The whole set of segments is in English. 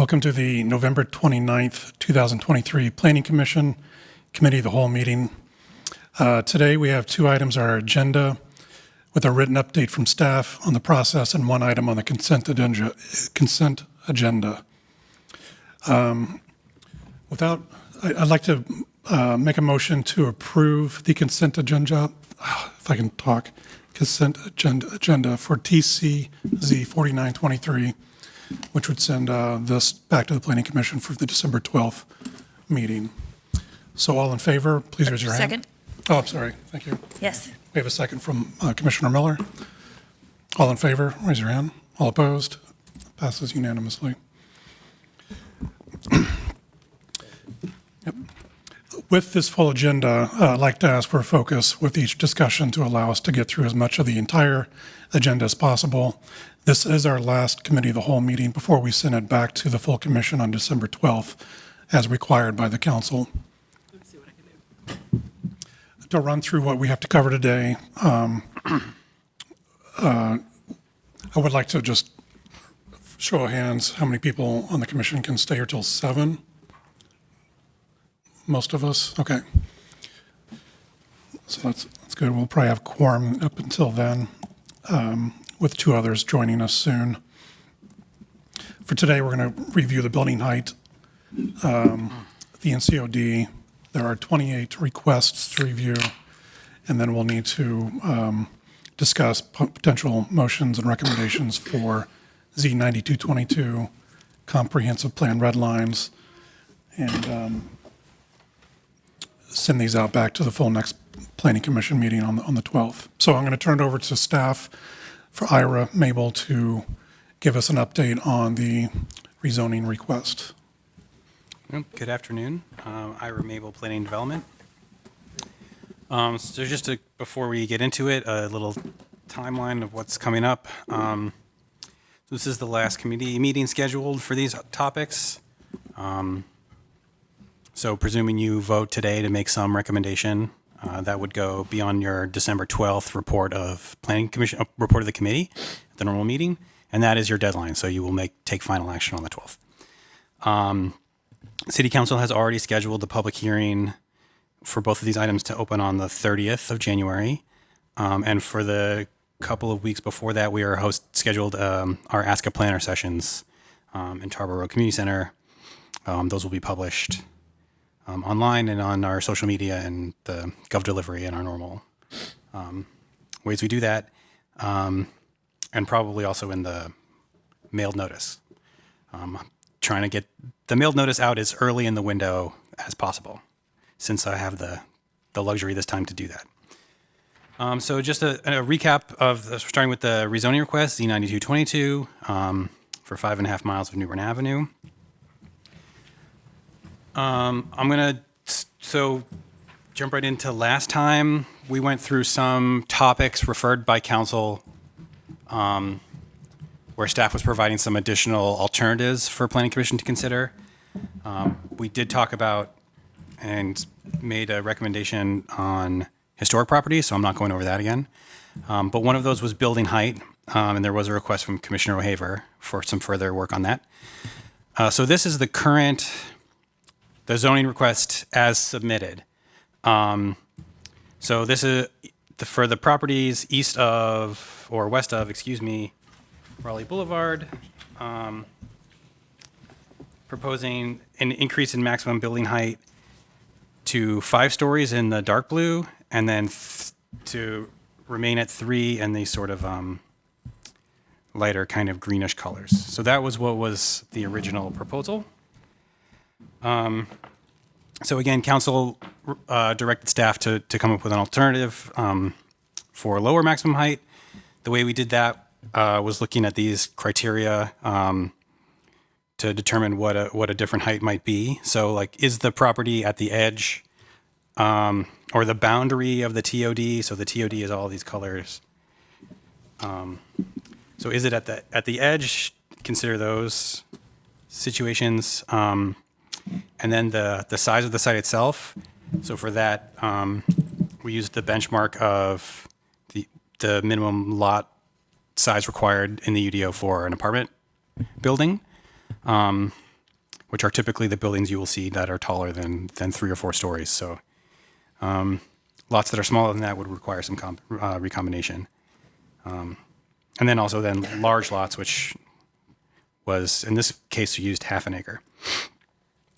Welcome to the November 29th, 2023 Planning Commission Committee of the Whole meeting. Today we have two items on our agenda with a written update from staff on the process and one item on the consent agenda. I'd like to make a motion to approve the consent agenda, if I can talk, consent agenda for TCZ 4923, which would send this back to the Planning Commission for the December 12th meeting. So all in favor, please raise your hand. Second. Oh, I'm sorry. Thank you. Yes. We have a second from Commissioner Miller. All in favor, raise your hand. All opposed? Passes unanimously. Yep. With this full agenda, I'd like to ask for a focus with each discussion to allow us to get through as much of the entire agenda as possible. This is our last committee of the whole meeting before we send it back to the full commission on December 12th as required by the council. Let's see what I can do. To run through what we have to cover today, I would like to just show of hands how many people on the commission can stay here till 7. Most of us? Okay. So that's good. We'll probably have quorum up until then, with 2 others joining us soon. For today, we're going to review the building height, the NCOD. There are 28 requests to review, and then we'll need to discuss potential motions and recommendations for Z9222, comprehensive plan red lines, and send these out back to the full next Planning Commission meeting on the 12th. So I'm going to turn it over to staff for Ira Mabel to give us an update on the rezoning request. Good afternoon. Ira Mabel, Planning Development. So just before we get into it, a little timeline of what's coming up. This is the last committee meeting scheduled for these topics. So presuming you vote today to make some recommendation, that would go beyond your December 12th report of Planning Commission, report of the committee at the normal meeting, and that is your deadline. So you will take final action on the 12th. City Council has already scheduled the public hearing for both of these items to open on the 30th of January. And for the couple of weeks before that, we are scheduled our Ask a Planner sessions in Tarboro Road Community Center. Those will be published online and on our social media and the Gov Delivery and our normal ways we do that. And probably also in the mailed notice. Trying to get the mailed notice out as early in the window as possible, since I have the luxury this time to do that. So just a recap of starting with the rezoning request, Z9222 for 5.5 miles of New Bern Avenue. I'm going to jump right into last time. We went through some topics referred by council where staff was providing some additional alternatives for Planning Commission to consider. We did talk about and made a recommendation on historic properties, so I'm not going over that again. But one of those was building height, and there was a request from Commissioner O'Haver for some further work on that. So this is the zoning request as submitted. So this is for the properties east of, or west of, Raleigh Boulevard, proposing an increase in maximum building height to 5 stories in the dark blue, and then to remain at 3 in these sort of lighter kind of greenish colors. So that was what was the original proposal. So again, council directed staff to come up with an alternative for lower maximum height. The way we did that was looking at these criteria to determine what a different height might be. So like, is the property at the edge or the boundary of the TOD? So the TOD is all these colors. So is it at the edge? Consider those situations. And then the size of the site itself. So for that, we used the benchmark of the minimum lot size required in the UDO for an apartment building. which are typically the buildings you will see that are taller than 3 or 4 stories. So lots that are smaller than that would require some recombination. And then also then large lots, which was, in this case, we used half an acre.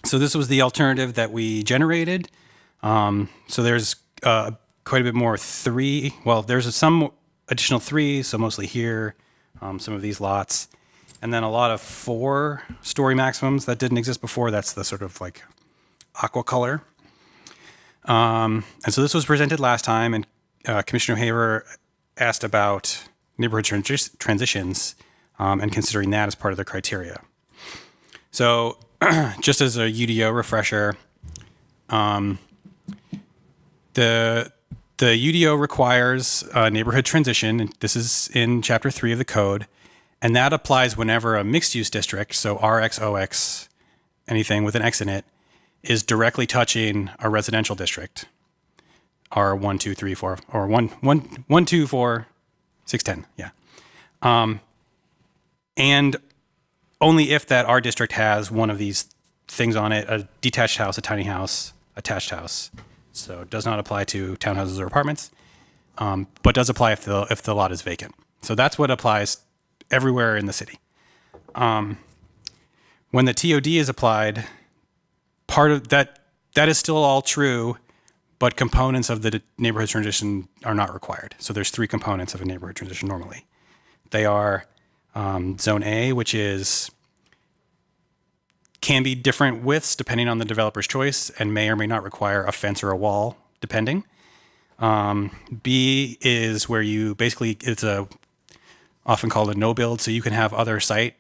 So this was the alternative that we generated. So there's quite a bit more 3. Well, there's some additional 3, so mostly here, some of these lots. And then a lot of 4-story maximums that didn't exist before. That's the sort of like aqua color. And so this was presented last time, and Commissioner Haver asked about neighborhood transitions and considering that as part of the criteria. So just as a UDO refresher, the UDO requires a neighborhood transition, and this is in Chapter 3 of the code, and that applies whenever a mixed-use district, so RX, OX, anything with an X in it, is directly touching a residential district, R1, 2, 3, 4, or 1, 2, 4, 6, 10, yeah. And only if that R district has one of these things on it, a detached house, a tiny house, attached house. So it does not apply to townhouses or apartments, but does apply if the lot is vacant. So that's what applies everywhere in the city. When the TOD is applied, part of that is still all true, but components of the neighborhood transition are not required. So there's 3 components of a neighborhood transition normally. They are Zone A, which can be different widths depending on the developer's choice and may or may not require a fence or a wall, depending. B is where you basically, it's often called a no build, so you can have other site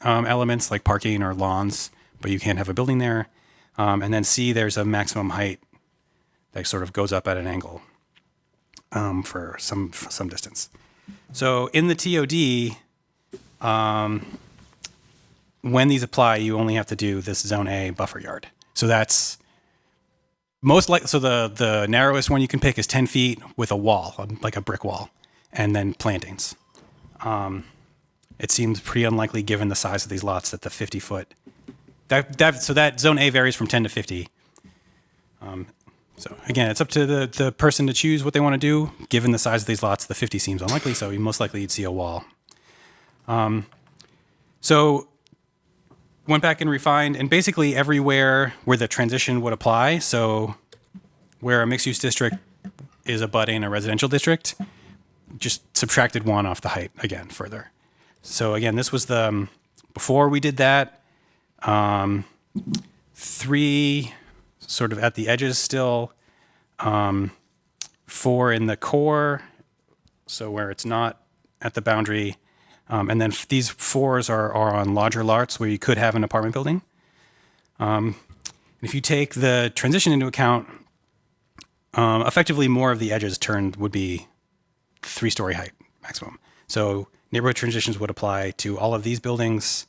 elements like parking or lawns, but you can't have a building there. And then C, there's a maximum height that sort of goes up at an angle for some distance. So in the TOD, when these apply, you only have to do this Zone A buffer yard. So that's so the narrowest one you can pick is 10 feet with a wall, like a brick wall, and then plantings. It seems pretty unlikely given the size of these lots that the 50-foot, so that Zone A varies from 10 to 50. So again, it's up to the person to choose what they want to do. Given the size of these lots, the 50 seems unlikely, so most likely you'd see a wall. So went back and refined, and basically everywhere where the transition would apply, so where a mixed-use district is abutting a residential district, just subtracted 1 off the height again further. So again, this was before we did that, 3 sort of at the edges still, 4 in the core, so where it's not at the boundary, and then these 4s are on larger lots where you could have an apartment building. If you take the transition into account, effectively more of the edges turned would be 3-story height maximum. So neighborhood transitions would apply to all of these buildings,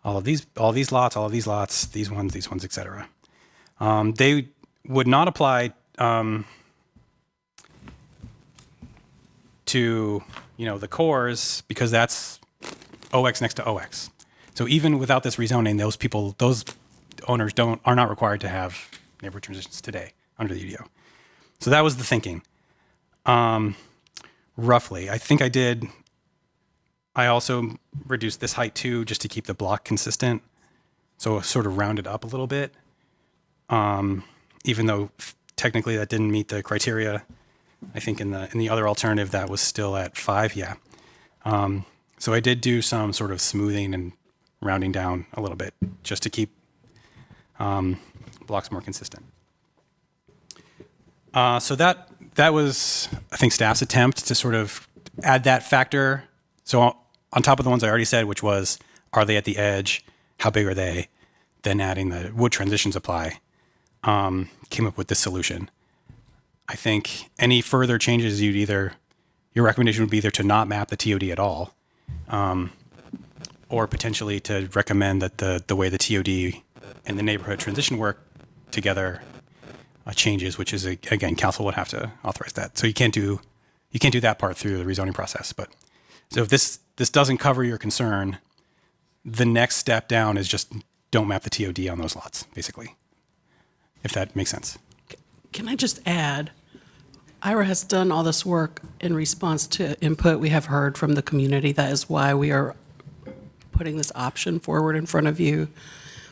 all these lots, these ones, et cetera. They would not apply to the cores because that's OX next to OX. So even without this rezoning, those owners are not required to have neighborhood transitions today under the UDO. So that was the thinking. Roughly, I think I also reduced this height too, just to keep the block consistent. So sort of rounded up a little bit. Even though technically that didn't meet the criteria, I think in the other alternative that was still at 5, yeah. So I did do some sort of smoothing and rounding down a little bit just to keep blocks more consistent. So that was, I think, staff's attempt to sort of add that factor. So on top of the ones I already said, which was, are they at the edge? How big are they? Then adding the would transitions apply, came up with this solution. I think any further changes your recommendation would be either to not map the TOD at all, or potentially to recommend that the way the TOD and the neighborhood transition work together changes, which is, again, council would have to authorize that. So you can't do that part through the rezoning process. But so if this doesn't cover your concern, the next step down is just don't map the TOD on those lots, basically, if that makes sense. Can I just add, Ira has done all this work in response to input we have heard from the community. That is why we are putting this option forward in front of you.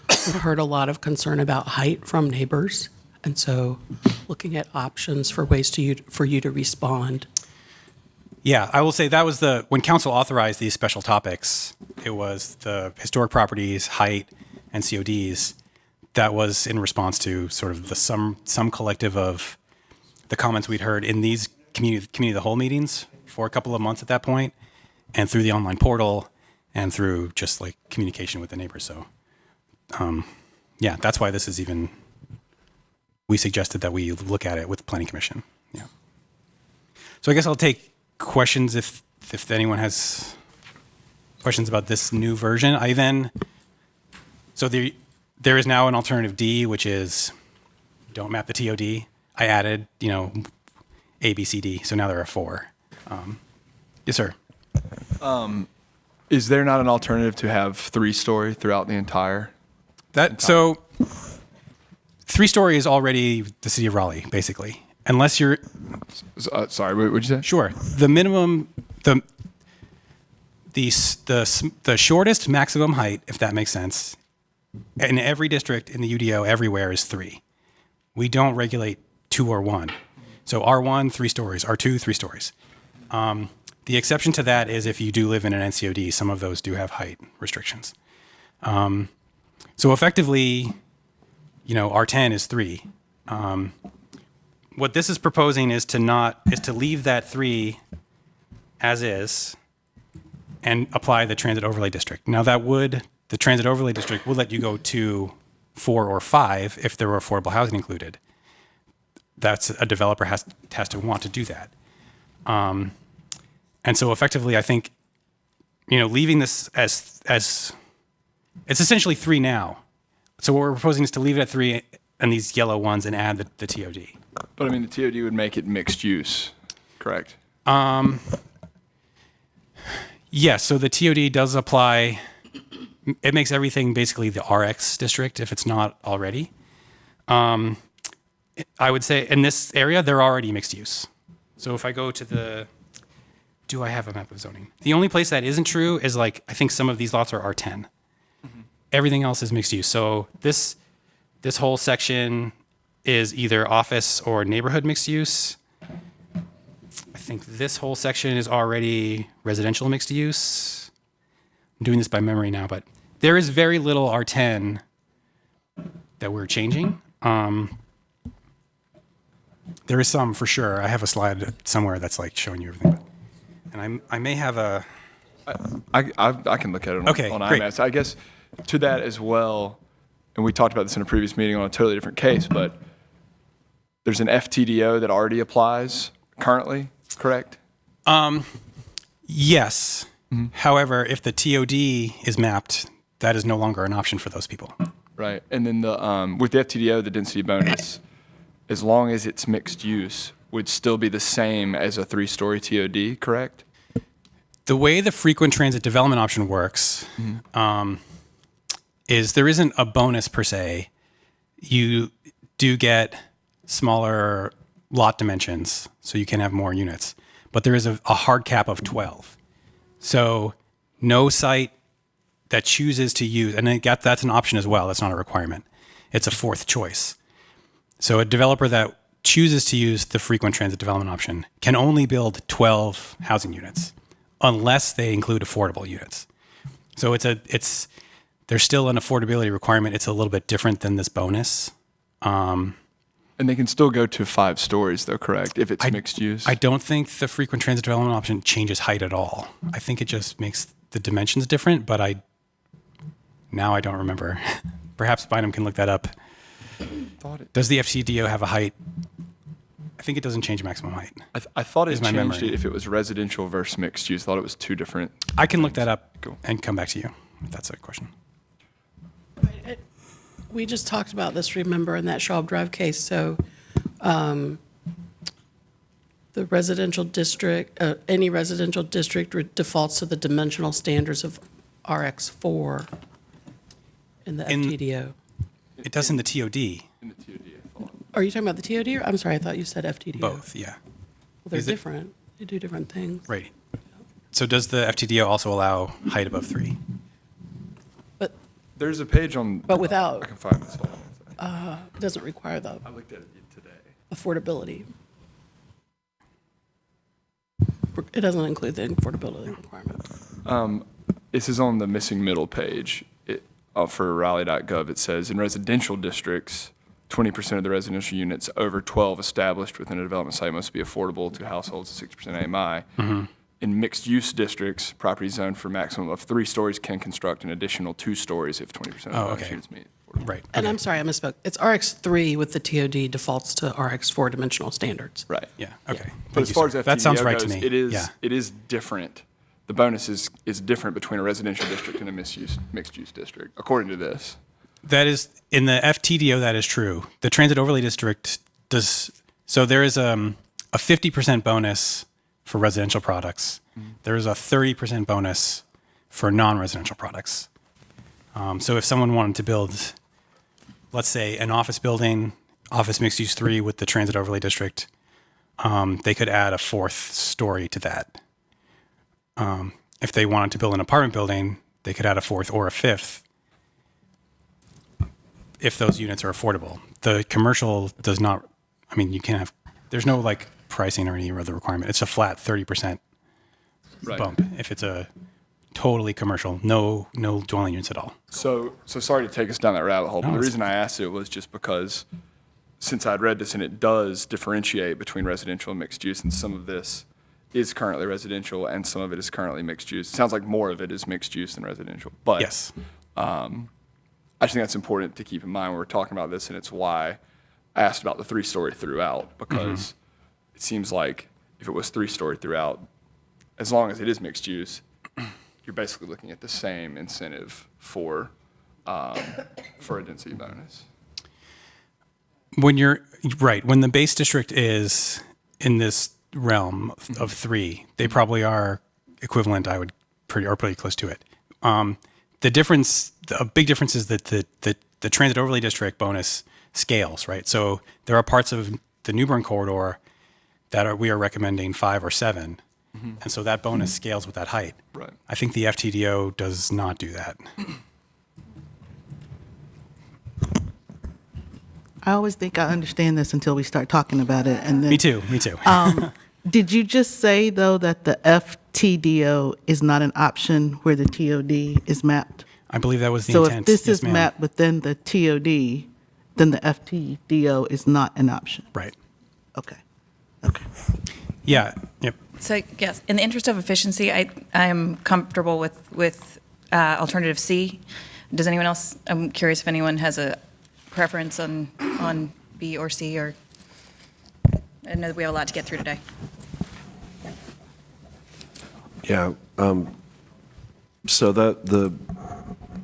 We've heard a lot of concern about height from neighbors, and so looking at options for ways for you to respond. Yeah, I will say that was when council authorized these special topics, it was the historic properties, height, and CODs. That was in response to sort of the some collective of the comments we'd heard in these community of the whole meetings for a couple of months at that point, and through the online portal, and through just like communication with the neighbors. So, yeah, that's why this is even. We suggested that we look at it with the Planning Commission. Yeah. So I guess I'll take questions if anyone has questions about this new version. There is now an alternative D, which is don't map the TOD. I added, A, B, C, D. So now there are 4. Yes, sir. Is there not an alternative to have 3-story throughout the entire? So 3-story is already the city of Raleigh, basically. Unless you're Sorry, what did you say? sure. The minimum, the shortest maximum height, if that makes sense, in every district in the UDO everywhere is 3. We don't regulate 2 or 1. So R1, 3 stories. R2, 3 stories. The exception to that is if you do live in an NCOD, some of those do have height restrictions. So effectively, R10 is 3. What this is proposing is to leave that 3 as is and apply the transit overlay district. Now the transit overlay district would let you go to 4 or 5 if there were affordable housing included. That's a developer has to want to do that. And so effectively, I think, leaving this as it's essentially 3 now. So what we're proposing is to leave it at 3 and these yellow ones and add the TOD. But the TOD would make it mixed use, correct? Yes, so the TOD does apply. It makes everything basically the RX district if it's not already. I would say in this area, they're already mixed use. So if I go to do I have a map of zoning? The only place that isn't true is I think some of these lots are R10. Mm-hmm. Everything else is mixed use. So this whole section is either office or neighborhood mixed use. I think this whole section is already residential mixed use. I'm doing this by memory now, but there is very little R10 that we're changing. There is some for sure. I have a slide somewhere that's showing you everything. And I may have a... I can look at it on great. IMAX. I guess to that as well, and we talked about this in a previous meeting on a totally different case, but there's an FTDO that already applies currently, correct? Yes. Mm-hmm. However, if the TOD is mapped, that is no longer an option for those people. Right. And then with the FTDO, the density bonus, as long as it's mixed use, would still be the same as a 3-story TOD, correct? The way the frequent transit development option works is there isn't a bonus per se. You do get smaller lot dimensions, so you can have more units. But there is a hard cap of 12. So no site that chooses to use, and that's an option as well, that's not a requirement. It's a 4th choice. So a developer that chooses to use the frequent transit development option can only build 12 housing units unless they include affordable units. So there's still an affordability requirement. It's a little bit different than this bonus. And they can still go to 5 stories, though, correct? If it's mixed use. I don't think the frequent transit development option changes height at all. I think it just makes the dimensions different, but I don't remember. Perhaps Bynum can look that up. Does the FCDO have a height? I think it doesn't change maximum height. I thought it changed memory. it if it was residential versus mixed use. I thought it was 2 different. I can look that up and come back to you if that's a question. We just talked about this, remember, in that Schwab Drive case. So the residential district, any residential district defaults to the dimensional standards of RX4. in the In- FTDO. It does in the TOD. In the TOD, I thought. Are you talking about the TOD? I'm sorry, I thought you said FTDO. Both, yeah. Well, they're Is it- different. They do different things. Right. So does the FTDO also allow height above 3? But There's a page on. I without, can find this. Hold on. it doesn't require the I looked at it today. affordability. It doesn't include the affordability requirement. This is on the missing middle page. For Raleigh.gov, it says, in residential districts, 20% of the residential units over 12 established within a development site must be affordable to households of 60% AMI. In mixed-use districts, properties zoned for maximum of 3 stories can construct an additional 2 stories if 20% of the Oh, bonus okay. units meet. affordable. Right. And okay. I'm sorry, I misspoke. It's RX3 with the TOD defaults to RX4 dimensional standards. Right. Yeah, okay. But Thank as you, far sir. as FTDO That sounds right to goes, me. it is Yeah. it is different. The bonus is different between a residential district and a mixed-use district, according to this. That is, in the FTDO, that is true. The Transit Overlay District does, so there is a 50% bonus for residential products. There is a 30% bonus for non-residential products. So if someone wanted to build, let's say, an office building, office mixed use 3 with the Transit Overlay District, they could add a 4th story to that. If they wanted to build an apartment building, they could add a 4th or a 5th if those units are affordable. The commercial does not, I mean, you can't have, there's no like pricing or any other requirement. It's a flat 30% Right. bump if it's a totally commercial, no dwelling units at all. So sorry to take us down that rabbit hole, but No, the it's- reason I asked it was just because since I'd read this and it does differentiate between residential and mixed use, and some of this is currently residential and some of it is currently mixed use. It sounds like more of it is mixed use than residential. But Yes. I think that's important to keep in mind when we're talking about this, and it's why I asked about the 3-story throughout, because it seems like if it was 3-story throughout, as long as it is mixed use, you're basically looking at the same incentive for a density bonus. When you're, right, when the base district is in this realm of 3, they probably are equivalent, I would, pretty close to it. The difference, a big difference is that the Transit Overlay District bonus scales, right? So there are parts of the Newbern corridor that we are recommending 5 or 7, and so that bonus scales with that height. Right. I think the FTDO does not do that. I always think I understand this until we start talking about it, and then. Me too. Did you just say, though, that the FTDO is not an option where the TOD is mapped? I believe that was the So intent. if this Yes, is ma'am. mapped within the TOD, then the FTDO is not an option? Right. Okay. Okay. Yeah. Yep. So yes, in the interest of efficiency, I am comfortable with alternative C. Does anyone else? I'm curious if anyone has a preference on B or C, or I know that we have a lot to get through today. Yeah. So the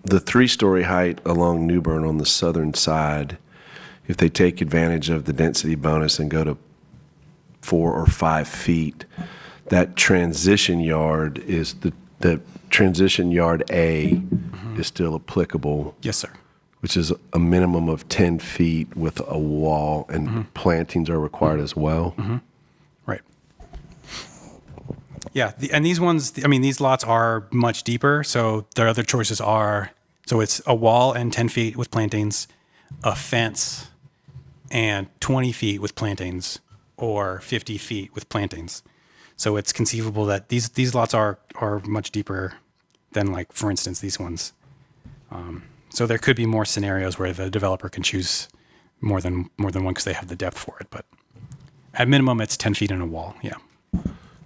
3-story height along Newbern on the southern side, if they take advantage of the density bonus and go to 4 or 5 feet, that transition yard is the transition yard A is still applicable, Yes, sir. which is a minimum of 10 feet with a wall, and plantings are required as well. Right. Yeah, and these ones, I mean, these lots are much deeper, so their other choices are, so it's a wall and 10 feet with plantings, a fence, and 20 feet with plantings, or 50 feet with plantings. So it's conceivable that these lots are much deeper than, like, for instance, these ones. So there could be more scenarios where the developer can choose more than one because they have the depth for it. But at minimum, it's 10 feet in a wall. Yeah.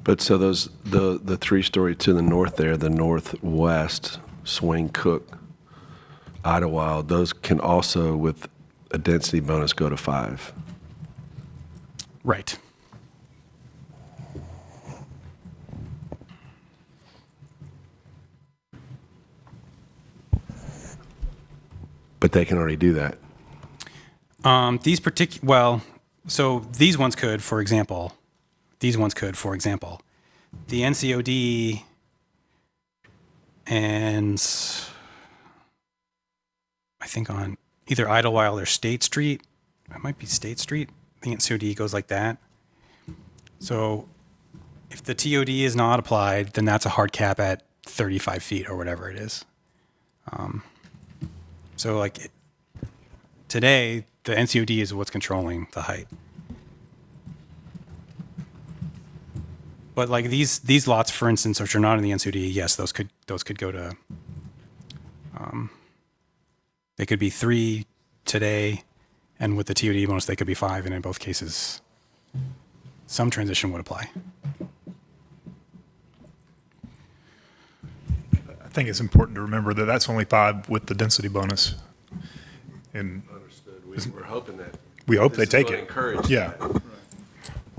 But so those the 3-story to the north there, the northwest, Swain Cook, Idlewild, those can also, with a density bonus, go to 5. Right. But they can already do that. So these ones could, for example, the NCOD and I think on either Idlewild or State Street. It might be State Street. I think it's COD goes like that. So if the TOD is not applied, then that's a hard cap at 35 feet or whatever it is. So like today, the NCOD is what's controlling the height. But like these lots, for instance, which are not in the NCOD, yes, those could go to. They could be 3 today, and with the TOD bonus, they could be 5, and in both cases, some transition would apply. I think it's important to remember that that's only 5 with the density bonus. And Understood. We're hoping that. we hope they this is take gonna it. encourage Yeah. that.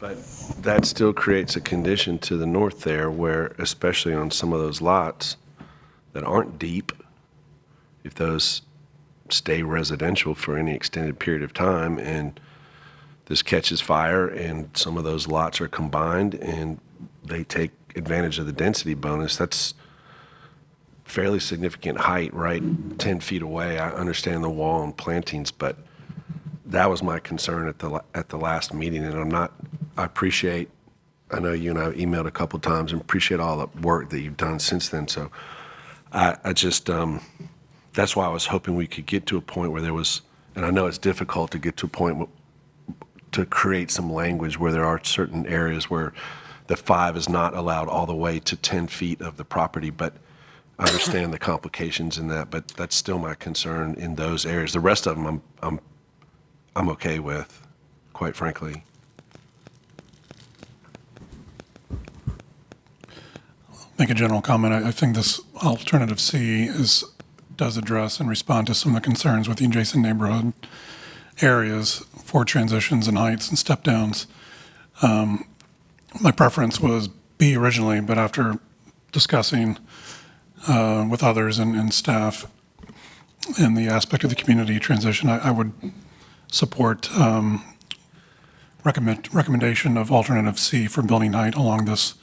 But that still creates a condition to the north there where, especially on some of those lots that aren't deep, if those stay residential for any extended period of time and this catches fire and some of those lots are combined and they take advantage of the density bonus, that's fairly significant height, right? 10 feet away. I understand the wall and plantings, but that was my concern at the last meeting, and I appreciate, I know you and I have emailed a couple times and appreciate all the work that you've done since then. So I just, that's why I was hoping we could get to a point where there was, and I know it's difficult to get to a point to create some language where there are certain areas where the 5 is not allowed all the way to 10 feet of the property, but I understand the complications in that, but that's still my concern in those areas. The rest of them I'm okay with, quite frankly. Make a general comment. I think this alternative C does address and respond to some of the concerns with the adjacent neighborhood areas for transitions and heights and step downs. My preference was B originally, but after discussing with others and staff and the aspect of the community transition, I would support recommendation of alternative C for building height along this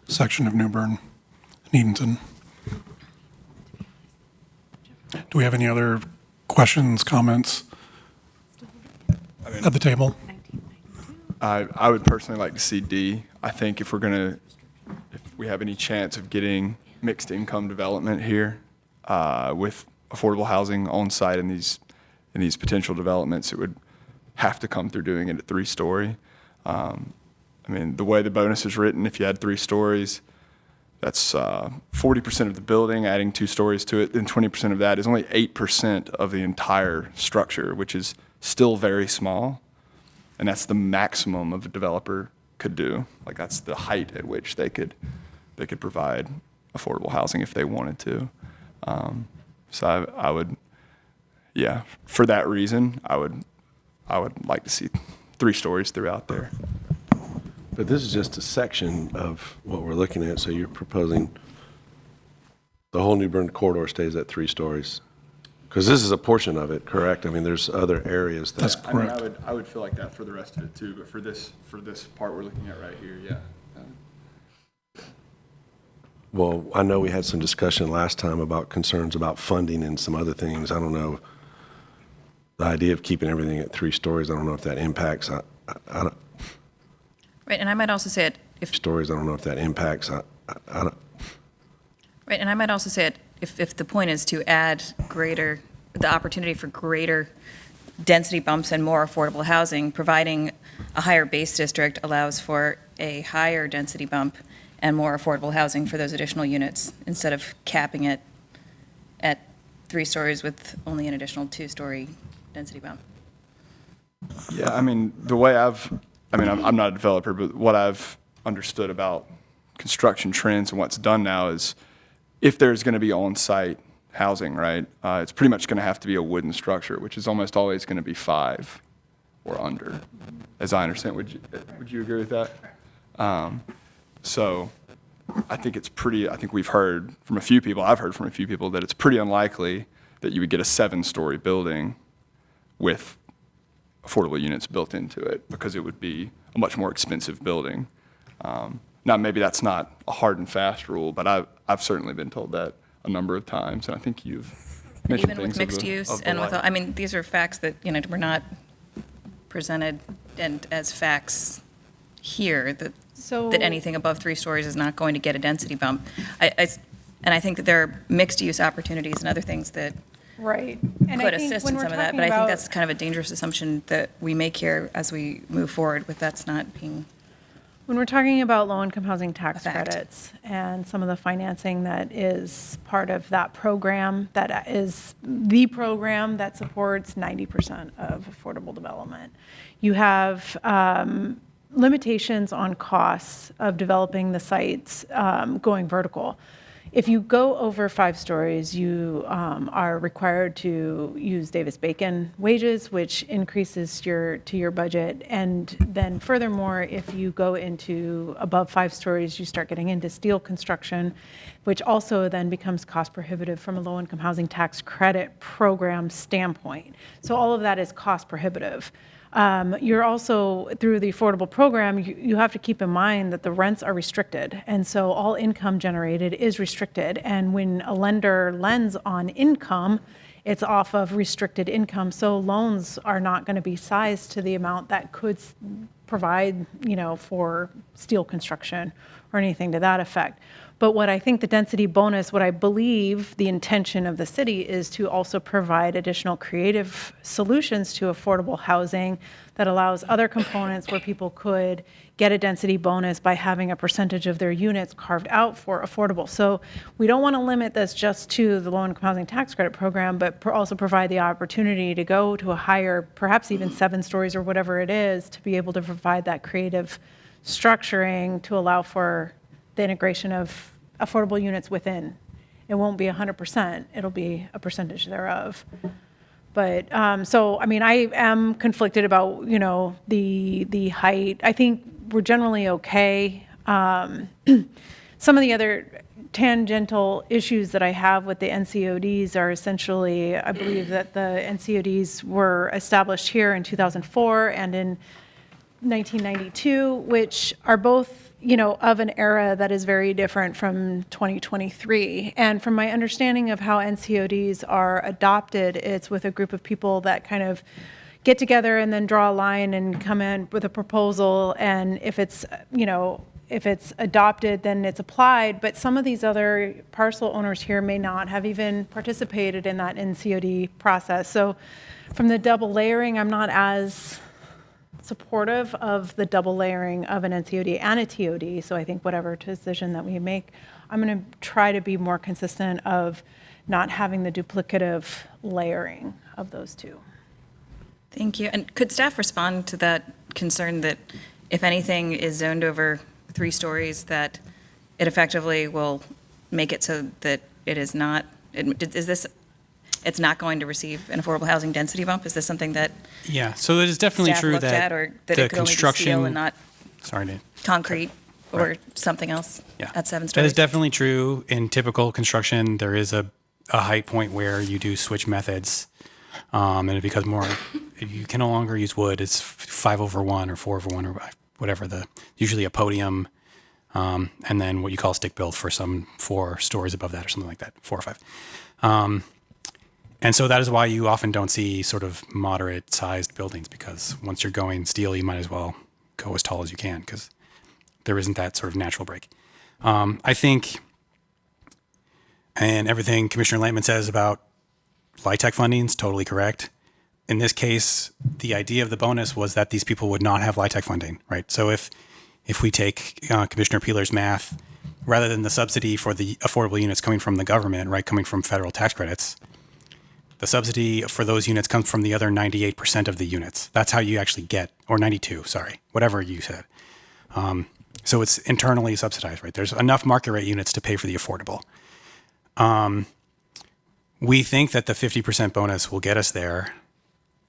section of New Bern, Edenton. Do we have any other questions, comments at the table? I would personally like to see D. I think if we have any chance of getting mixed income development here with affordable housing on site in these potential developments, it would have to come through doing it at 3-story. I mean, the way the bonus is written, if you had 3 stories, that's 40% of the building, adding 2 stories to it, then 20% of that is only 8% of the entire structure, which is still very small. And that's the maximum of a developer could do. Like, that's the height at which they could provide affordable housing if they wanted to. So I would, yeah, for that reason, I would like to see 3 stories throughout there. But this is just a section of what we're looking at, so you're proposing the whole New Bern corridor stays at 3 stories? Because this is a portion of it, correct? I mean, there's other areas that. That's I mean, correct. I would feel like that for the rest of it too, but for this part we're looking at right here, yeah. Well, I know we had some discussion last time about concerns about funding and some other things. I don't know. The idea of keeping everything at 3 stories, I don't know if that impacts, I don't, Right, and I might also say it if stories, I don't know if that impacts, I don't, right, and I might also say it if the point is to add the opportunity for greater density bumps and more affordable housing, providing a higher base district allows for a higher density bump and more affordable housing for those additional units instead of capping it at 3 stories with only an additional 2-story density bump. Yeah, I mean, I'm not a developer, but what I've understood about construction trends and what's done now is if there's going to be on-site housing, right, it's pretty much going to have to be a wooden structure, which is almost always going to be 5 or under, as I understand. Would you agree with that? So I think we've heard from a few people, I've heard from a few people that it's pretty unlikely that you would get a 7-story building with affordable units built into it because it would be a much more expensive building. Now, maybe that's not a hard and fast rule, but I've certainly been told that a number of times, and I think you've mention Even with things of mixed the- use of the and with, light. I mean, these are facts that, were not presented and as facts here, that So- that anything above 3 stories is not going to get a density bump. And I think that there are mixed-use opportunities and other things that Right. And I could think assist when in we're some of that, talking but I think about- that's kind of a dangerous assumption that we make here as we move forward with that's not being, When we're talking about low-income housing tax A fact. credits and some of the financing that is part of that program, that is the program that supports 90% of affordable development, you have limitations on costs of developing the sites going vertical. If you go over 5 stories, you are required to use Davis-Bacon wages, which increases to your budget. And then furthermore, if you go into above 5 stories, you start getting into steel construction, which also then becomes cost prohibitive from a low-income housing tax credit program standpoint. So all of that is cost prohibitive. You're also, through the affordable program, you have to keep in mind that the rents are restricted. And so all income generated is restricted. And when a lender lends on income, it's off of restricted income. So loans are not going to be sized to the amount that could provide, for steel construction or anything to that effect. But what I think the density bonus, what I believe the intention of the city is to also provide additional creative solutions to affordable housing that allows other components where people could get a density bonus by having a percentage of their units carved out for affordable. So we don't want to limit this just to the low-income housing tax credit program, but also provide the opportunity to go to a higher, perhaps even 7 stories or whatever it is, to be able to provide that creative structuring to allow for the integration of affordable units within. It won't be 100%, it'll be a percentage thereof. But, so, I mean, I am conflicted about, the height. I think we're generally okay. Some of the other tangential issues that I have with the NCODs are essentially, I believe that the NCODs were established here in 2004 and in 1992, which are both, of an era that is very different from 2023. And from my understanding of how NCODs are adopted, it's with a group of people that kind of get together and then draw a line and come in with a proposal. And if it's, if it's adopted, then it's applied. But some of these other parcel owners here may not have even participated in that NCOD process. So from the double layering, I'm not as supportive of the double layering of an NCOD and a TOD. So I think whatever decision that we make, I'm going to try to be more consistent of not having the duplicative layering of those two. thank you. And could staff respond to that concern that if anything is zoned over 3 stories, that it effectively will make it so that it is not, it's not going to receive an affordable housing density bump? Is this something that Yeah, so it is definitely staff true looked that at, or that the it could only be construction. steel and not Sorry, Nate. concrete or something else Yeah. at 7 That stories? is definitely true. In typical construction, there is a height point where you do switch methods, and it becomes more. You can no longer use wood. It's 5/1 or 4/1 or whatever. Usually a podium, and then what you call stick built for some 4 stories above that or something like that, 4 or 5. And so that is why you often don't see sort of moderate-sized buildings, because once you're going steel, you might as well go as tall as you can, because there isn't that sort of natural break. I think, and everything Commissioner Lampman says about LIHTC funding is totally correct. In this case, the idea of the bonus was that these people would not have LIHTC funding, right? So if we take Commissioner Peeler's math, rather than the subsidy for the affordable units coming from the government, right, coming from federal tax credits, the subsidy for those units comes from the other 98% of the units. That's how you actually get, or 92, sorry, whatever you said. So it's internally subsidized, right? There's enough market rate units to pay for the affordable. We think that the 50% bonus will get us there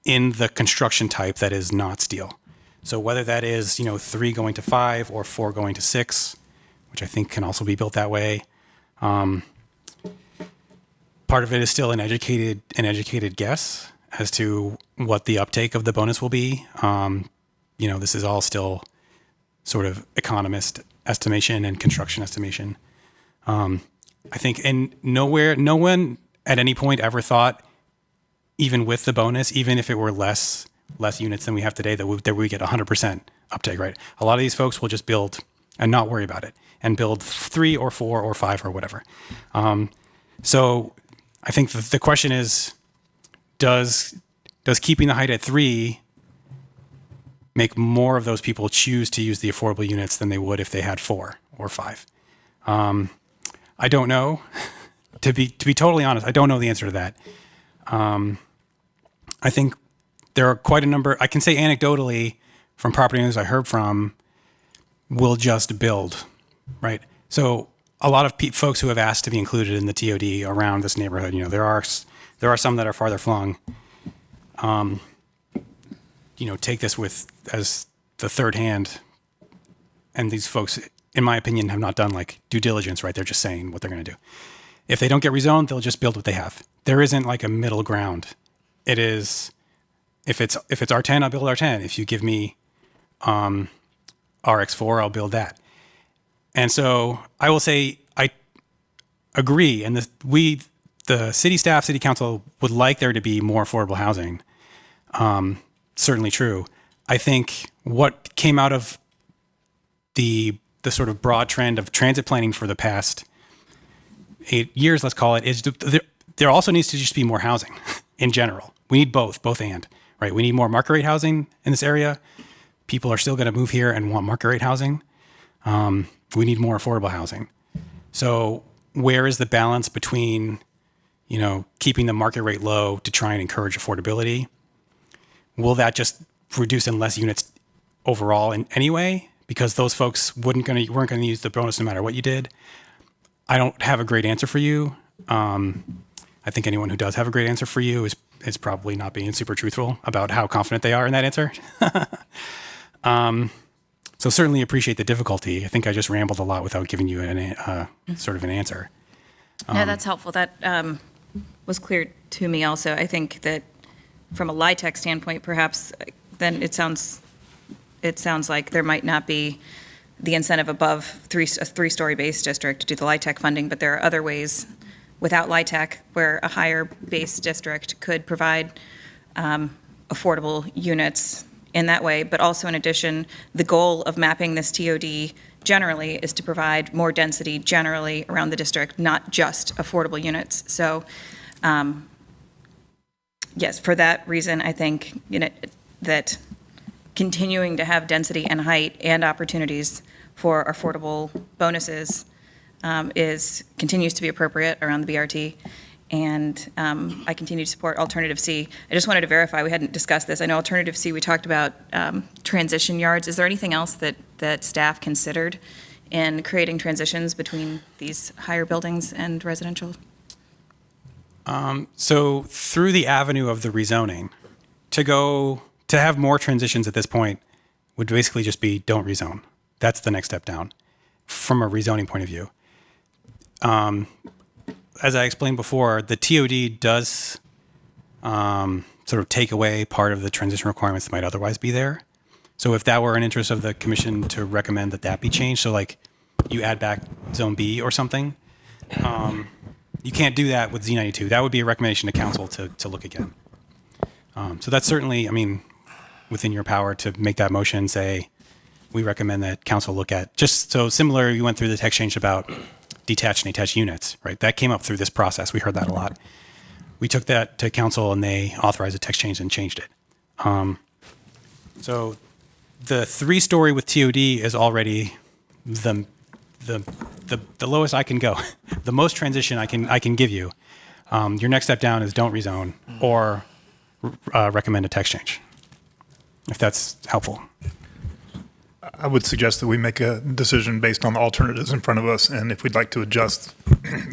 in the construction type that is not steel. So whether that is, 3 going to 5 or 4 going to 6, which I think can also be built that way. Part of it is still an educated guess as to what the uptake of the bonus will be. This is all still sort of economist estimation and construction estimation. I think, and no one at any point ever thought, even with the bonus, even if it were less units than we have today, that we get 100% uptake, right? A lot of these folks will just build and not worry about it and build 3 or 4 or 5 or whatever. So I think the question is, does keeping the height at 3 make more of those people choose to use the affordable units than they would if they had 4 or 5? I don't know. To be totally honest, I don't know the answer to that. I think there are quite a number, I can say anecdotally from property owners I heard from, will just build, right? So a lot of folks who have asked to be included in the TOD around this neighborhood, there are some that are farther flung. Take this as the third hand, and these folks, in my opinion, have not done like due diligence, right? They're just saying what they're going to do. If they don't get rezoned, they'll just build what they have. There isn't like a middle ground. It is, if it's R10, I'll build R10. If you give me RX4, I'll build that. And so I will say I agree, and the city staff, city council would like there to be more affordable housing. Certainly true. I think what came out of the sort of broad trend of transit planning for the past 8 years, let's call it, is there also needs to just be more housing in general. We need both and, right? We need more market rate housing in this area. People are still going to move here and want market rate housing. We need more affordable housing. So where is the balance between, keeping the market rate low to try and encourage affordability? Will that just reduce in less units overall in anyway? Because those folks weren't going to use the bonus no matter what you did. I don't have a great answer for you. I think anyone who does have a great answer for you is probably not being super truthful about how confident they are in that answer. So certainly appreciate the difficulty. I think I just rambled a lot without giving you sort of an answer. No, that's helpful. That was clear to me also. I think that from a LIHTC standpoint, perhaps, then it sounds like there might not be the incentive above a three-story base district to do the LIHTC funding, but there are other ways without LIHTC where a higher base district could provide affordable units in that way. But also in addition, the goal of mapping this TOD generally is to provide more density generally around the district, not just affordable units. So yes, for that reason, I think that continuing to have density and height and opportunities for affordable bonuses continues to be appropriate around the BRT. And I continue to support Alternative C. I just wanted to verify, we hadn't discussed this. I know Alternative C, we talked about transition yards. Is there anything else that staff considered in creating transitions between these higher buildings and residential? So through the avenue of the rezoning, to have more transitions at this point would basically just be don't rezone. That's the next step down from a rezoning point of view. As I explained before, the TOD does sort of take away part of the transition requirements that might otherwise be there. So if that were an interest of the commission to recommend that be changed, so like you add back zone B or something, you can't do that with Z92. That would be a recommendation to council to look again. So that's certainly, within your power to make that motion, say, we recommend that council look at, just so similar, you went through the text change about detached and attached units, right? That came up through this process. We heard that a lot. We took that to council and they authorized a text change and changed it. So the 3-story with TOD is already the lowest I can go, the most transition I can give you. Your next step down is don't rezone or recommend a text change, if that's helpful. I would suggest that we make a decision based on the alternatives in front of us, and if we'd like to adjust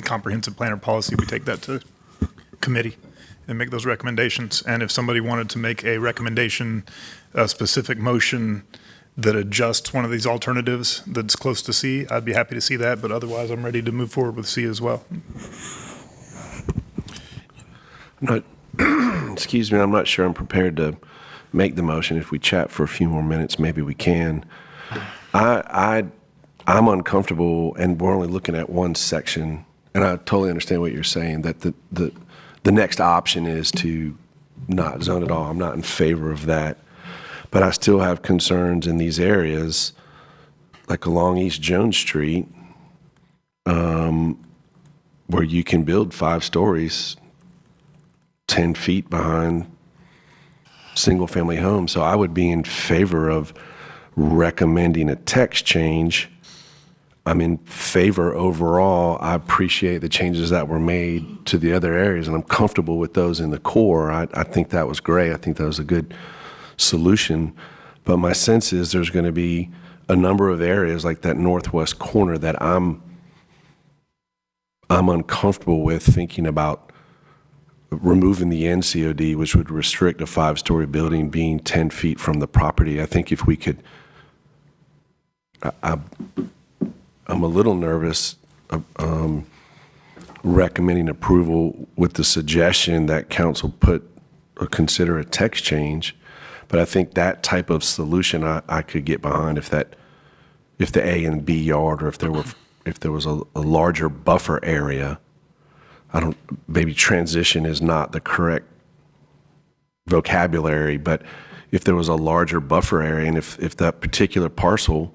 comprehensive plan or policy, we take that to committee and make those recommendations. And if somebody wanted to make a recommendation, a specific motion that adjusts one of these alternatives that's close to C, I'd be happy to see that, but otherwise I'm ready to move forward with C as well. Excuse me, I'm not sure I'm prepared to make the motion. If we chat for a few more minutes, maybe we can. I'm uncomfortable, and we're only looking at one section and I totally understand what you're saying, that the next option is to not zone at all. I'm not in favor of that. But I still have concerns in these areas, like along East Jones Street, where you can build 5 stories 10 feet behind single-family homes. So I would be in favor of recommending a text change. I'm in favor overall. I appreciate the changes that were made to the other areas, and I'm comfortable with those in the core. I think that was great. I think that was a good solution. But my sense is there's going to be a number of areas like that northwest corner that I'm uncomfortable with thinking about removing the NCOD, which would restrict a 5-story building being 10 feet from the property. I think if we could, I'm a little nervous recommending approval with the suggestion that council put or consider a text change. But I think that type of solution I could get behind if the A and B yard, or if there was a larger buffer area. Maybe transition is not the correct vocabulary, but if there was a larger buffer area, and if that particular parcel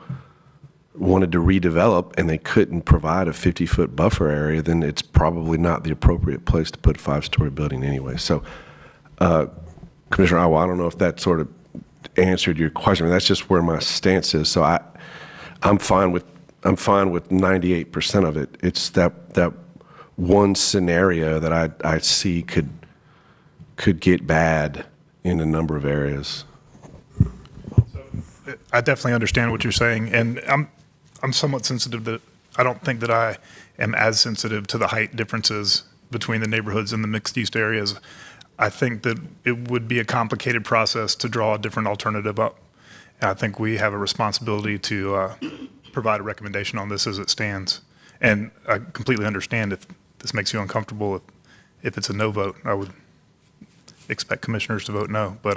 wanted to redevelop and they couldn't provide a 50-foot buffer area, then it's probably not the appropriate place to put a 5-story building anyway. So, Commissioner Iowa, I don't know if that sort of answered your question. I mean, that's just where my stance is. So I'm fine with 98% of it. It's that one scenario that I see could get bad in a number of areas. I definitely understand what you're saying, and I'm somewhat sensitive that I don't think that I am as sensitive to the height differences between the neighborhoods and the mixed-use areas. I think that it would be a complicated process to draw a different alternative up. And I think we have a responsibility to provide a recommendation on this as it stands. And I completely understand if this makes you uncomfortable, if it's a no vote. I would expect commissioners to vote no, but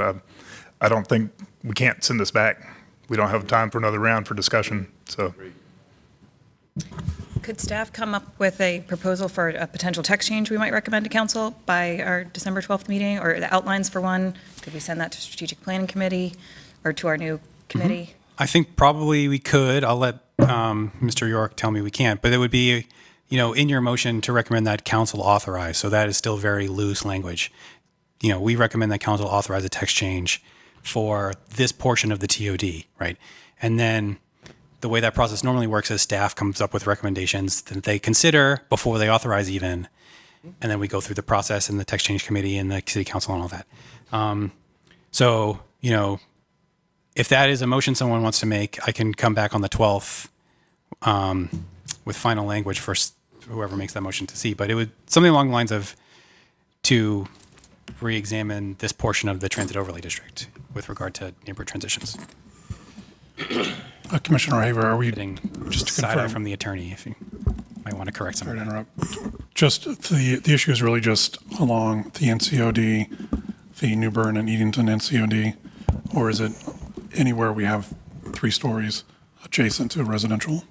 I don't think, we can't send this back. We don't have time for another round for discussion, so. Could staff come up with a proposal for a potential text change we might recommend to council by our December 12th meeting, or the outlines for one? Could we send that to Strategic Planning Committee or to our new committee? I think probably we could. I'll let Mr. York tell me we can't, but it would be, in your motion to recommend that council authorize. So that is still very loose language. We recommend that council authorize a text change for this portion of the TOD, right? And then the way that process normally works is staff comes up with recommendations that they consider before they authorize even, and then we go through the process in the text change committee and the city council and all that. So, if that is a motion someone wants to make, I can come back on the 12th with final language for whoever makes that motion to see. But it would something along the lines of to re-examine this portion of the transit overlay district with regard to neighborhood transitions. Commissioner Haver, are we, Getting just to side eye confirm, from the attorney if you might want to correct sorry something. to interrupt, just the issue is really just along the NCOD, the New Bern and Edenton NCOD, or is it anywhere we have 3 stories adjacent to residential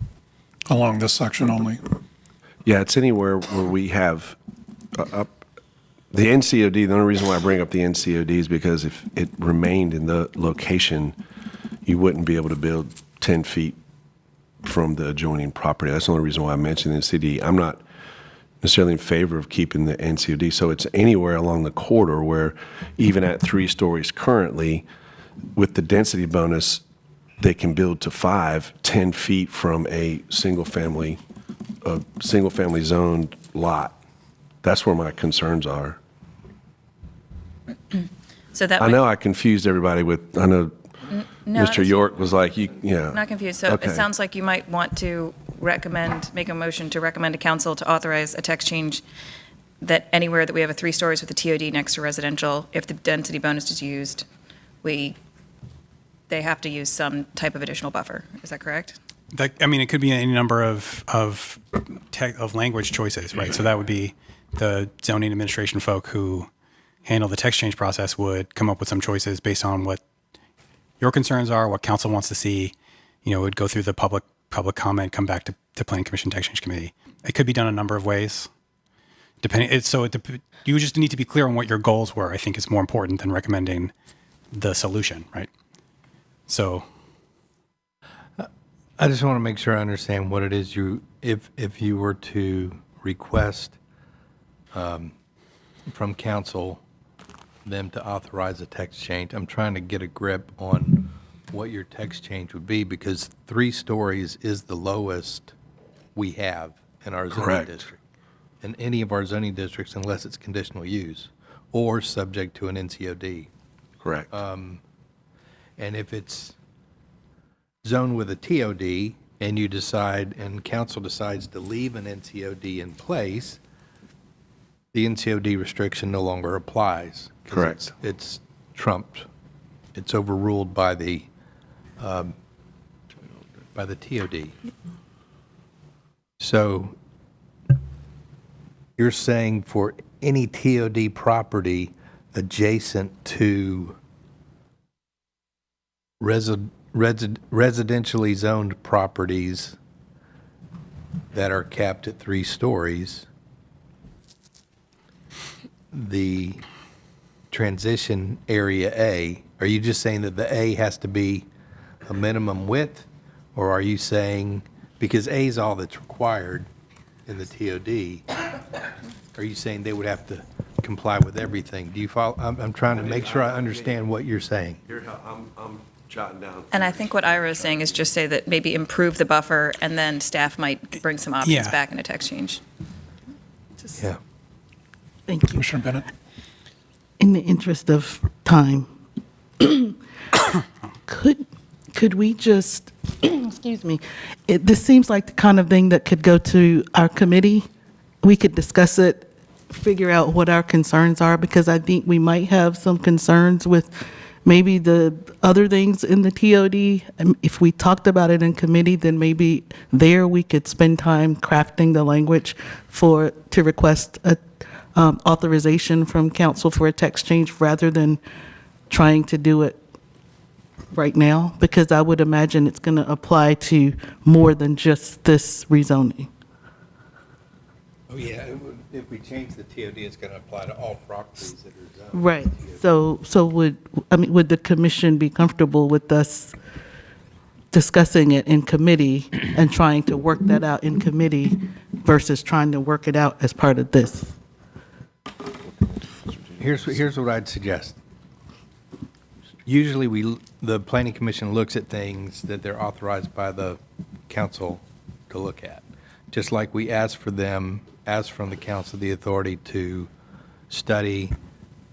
along this section only? Yeah, it's anywhere where we have the NCOD. The only reason why I bring up the NCOD is because if it remained in the location, you wouldn't be able to build 10 feet from the adjoining property. That's the only reason why I mentioned the NCOD. I'm not necessarily in favor of keeping the NCOD. So it's anywhere along the corridor where even at 3 stories currently, with the density bonus, they can build to 10 feet from a single family zoned lot. That's where my concerns are. So that I know I confused everybody with, I know No, Mr. York was like, I'm not confused. So Okay. it sounds like you might want to make a motion to recommend to council to authorize a text change that anywhere that we have a 3 stories with a TOD next to residential, if the density bonus is used, they have to use some type of additional buffer. Is that correct? It could be any number of language choices, right? So that would be the zoning administration folk who handle the text change process would come up with some choices based on what your concerns are, what council wants to see. It would go through the public comment, come back to Planning Commission Text Change Committee. It could be done a number of ways. You just need to be clear on what your goals were. I think is more important than recommending the solution, right? So, I just want to make sure I understand what it is if you were to request from council them to authorize a text change. I'm trying to get a grip on what your text change would be, because 3 stories is the lowest we have in our zoning Correct. district. In any of our zoning districts, unless it's conditional use or subject to an NCOD. Correct. And if it's zoned with a TOD and you decide, and council decides to leave an NCOD in place, the NCOD restriction no longer applies. 'Cause Correct. It's trumped. It's overruled by the TOD. So you're saying for any TOD property adjacent to residentially zoned properties that are capped at 3 stories, the transition area A, are you just saying that the A has to be a minimum width? Or are you saying, because A is all that's required in the TOD, are you saying they would have to comply with everything? Do you follow? I'm trying to make sure I understand what you're saying. I'm jotting down. And I think what Ira is saying is just say that maybe improve the buffer, and then staff might bring some options Yeah. back in a text change. Yeah. Thank you. Commissioner Bennett? In the interest of time, could we just, excuse me, this seems like the kind of thing that could go to our committee. We could discuss it, figure out what our concerns are, because I think we might have some concerns with maybe the other things in the TOD. If we talked about it in committee, then maybe there we could spend time crafting the language to request a authorization from council for a text change rather than trying to do it right now, because I would imagine it's going to apply to more than just this rezoning. Oh, yeah, if we change the TOD, it's going to apply to all properties that are zoned. Right. So would the commission be comfortable with us discussing it in committee and trying to work that out in committee versus trying to work it out as part of this? Here's what I'd suggest. Usually the planning commission looks at things that they're authorized by the council to look at. Just like we ask from the council the authority to study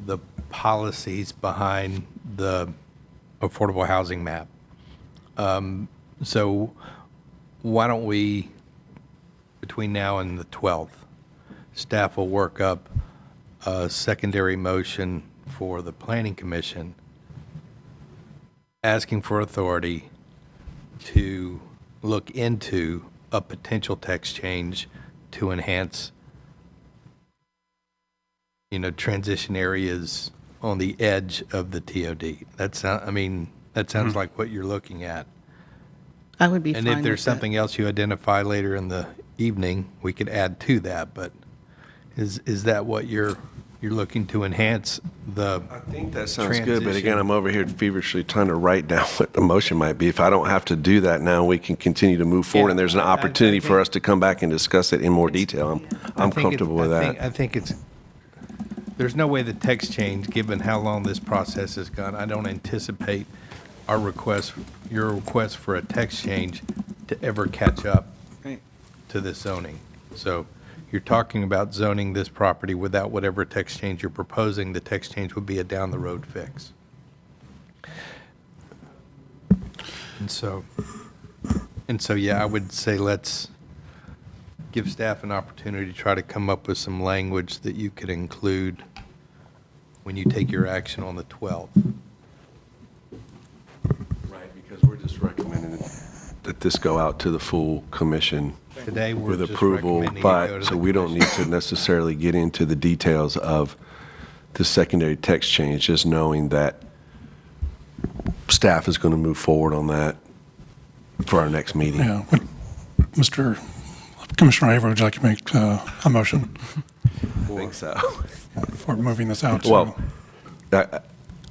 the policies behind the affordable housing map. So why don't we, between now and the 12th, staff will work up a secondary motion for the planning commission asking for authority to look into a potential text change to enhance, transition areas on the edge of the TOD. That sounds like what you're looking at. I would be fine And with if there's that. something else you identify later in the evening, we could add to that, but is that what you're looking to enhance the I think that sounds good, but again, transition? I'm over here feverishly trying to write down what the motion might be. If I don't have to do that now, we can continue to move forward, Yeah, and there's an I opportunity for think- us to come back and discuss it in more detail. I'm comfortable with that. I think there's no way the text change, given how long this process has gone, I don't anticipate your request for a text change to ever catch up to this zoning. So you're talking about zoning this property without whatever text change you're proposing. The text change would be a down-the-road fix. And so, yeah, I would say let's give staff an opportunity to try to come up with some language that you could include when you take your action on the 12th. Right, because we're just recommending that this go out to the full commission Today, we're with just approval, recommending it go to but, the so we don't need commission. to necessarily get into the details of the secondary text change, just knowing that staff is going to move forward on that for our next meeting. Yeah. Mr. Commissioner Avery, would you like to make a motion I think so. for moving this out to? Well,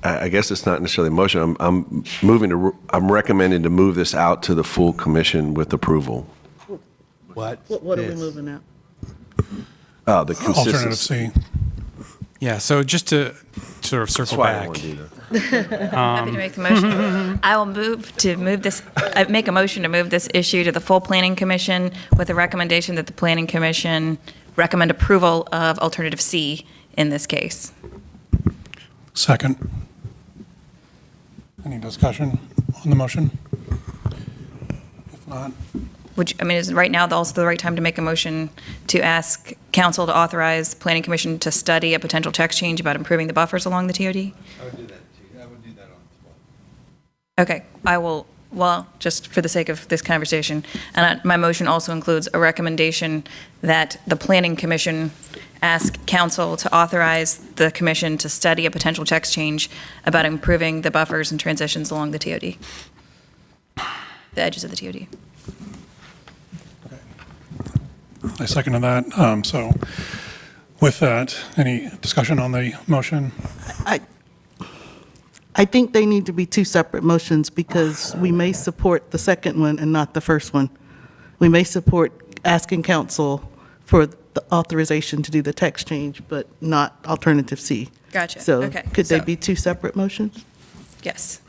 I guess it's not necessarily a motion. I'm recommending to move this out to the full commission with approval. What? What are we This. moving out? The Alternative consistency. C. Yeah, so just to sort of circle That's why I back. want to do that. Happy to make the motion. I will move this, make a motion to move this issue to the full planning commission with a recommendation that the planning commission recommend approval of alternative C in this case. Second. Any discussion on the motion? If not, Is right now also the right time to make a motion to ask council to authorize planning commission to study a potential text change about improving the buffers along the TOD? I would do that, too. I would do that on the spot. Okay, I will, well, just for the sake of this conversation, and my motion also includes a recommendation that the planning commission ask council to authorize the commission to study a potential text change about improving the buffers and transitions along the TOD, the edges of the TOD. I seconded that. So with that, any discussion on the motion? I think they need to be two separate motions because we may support the second one and not the first one. We may support asking council for the authorization to do the text change, but not alternative C. Gotcha. So Okay. could they So- be two separate motions? Yes.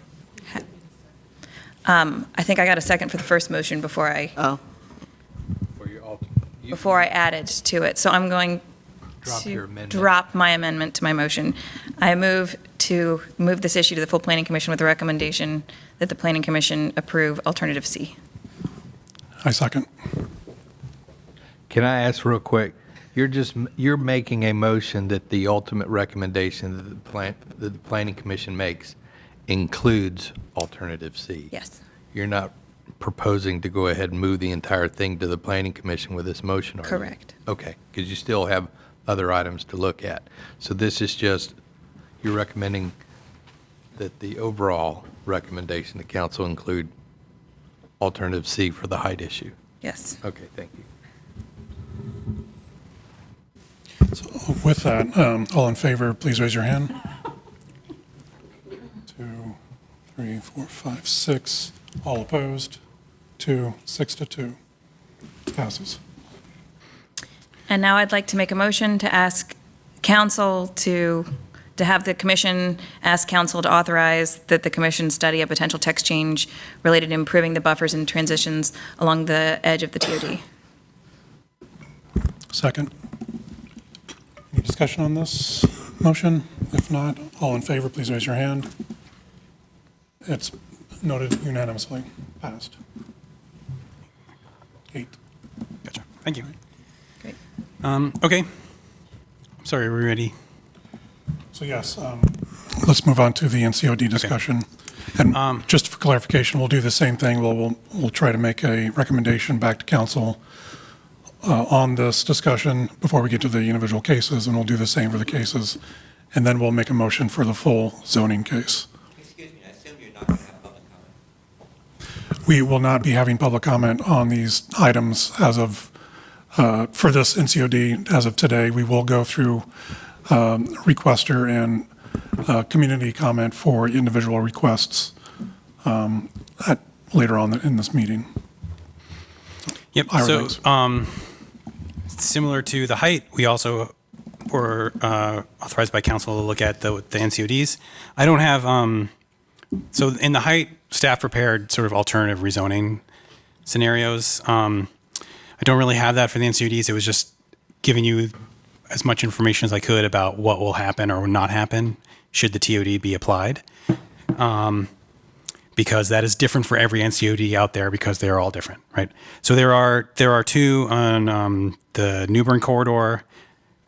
I think I got a second for the first motion before I Oh, For your before I added to it. So I'm going Drop your to amendment. drop my amendment to my motion. I move to move this issue to the full planning commission with the recommendation that the planning commission approve alternative C. I second. Can I ask real quick? You're making a motion that the ultimate recommendation that the planning commission makes includes alternative C. Yes. You're not proposing to go ahead and move the entire thing to the planning commission with this motion, are you? Correct. Okay, because you still have other items to look at. So this is just, you're recommending that the overall recommendation to council include alternative C for the height issue. Yes. Okay, thank you. So with that, all in favor, please raise your hand. 2, 3, 4, 5, 6. All opposed? 2, 6 to 2. Passes. And now I'd like to make a motion to ask council to have the commission ask council to authorize that the commission study a potential text change related to improving the buffers and transitions along the edge of the TOD. Second. Any discussion on this motion? If not, all in favor, please raise your hand. It's noted unanimously. Passed. 8. Gotcha. Thank you. Great. Okay. I'm sorry, are we ready? So yes, let's move on to the NCOD discussion. And just for clarification, we'll do the same thing. We'll try to make a recommendation back to council on this discussion before we get to the individual cases, and we'll do the same for the cases. And then we'll make a motion for the full zoning case. Excuse me, I assume you're not going to have public comment? We will not be having public comment on these items as of, for this NCOD as of today. We will go through requester and community comment for individual requests later on in this meeting. Yep. Ira So, knows. similar to the height, we also were authorized by council to look at the NCODs. I don't have, so in the height, staff prepared sort of alternative rezoning scenarios. I don't really have that for the NCODs. It was just giving you as much information as I could about what will happen or will not happen should the TOD be applied. Because that is different for every NCOD out there because they are all different, right? So there are two on the New Bern corridor.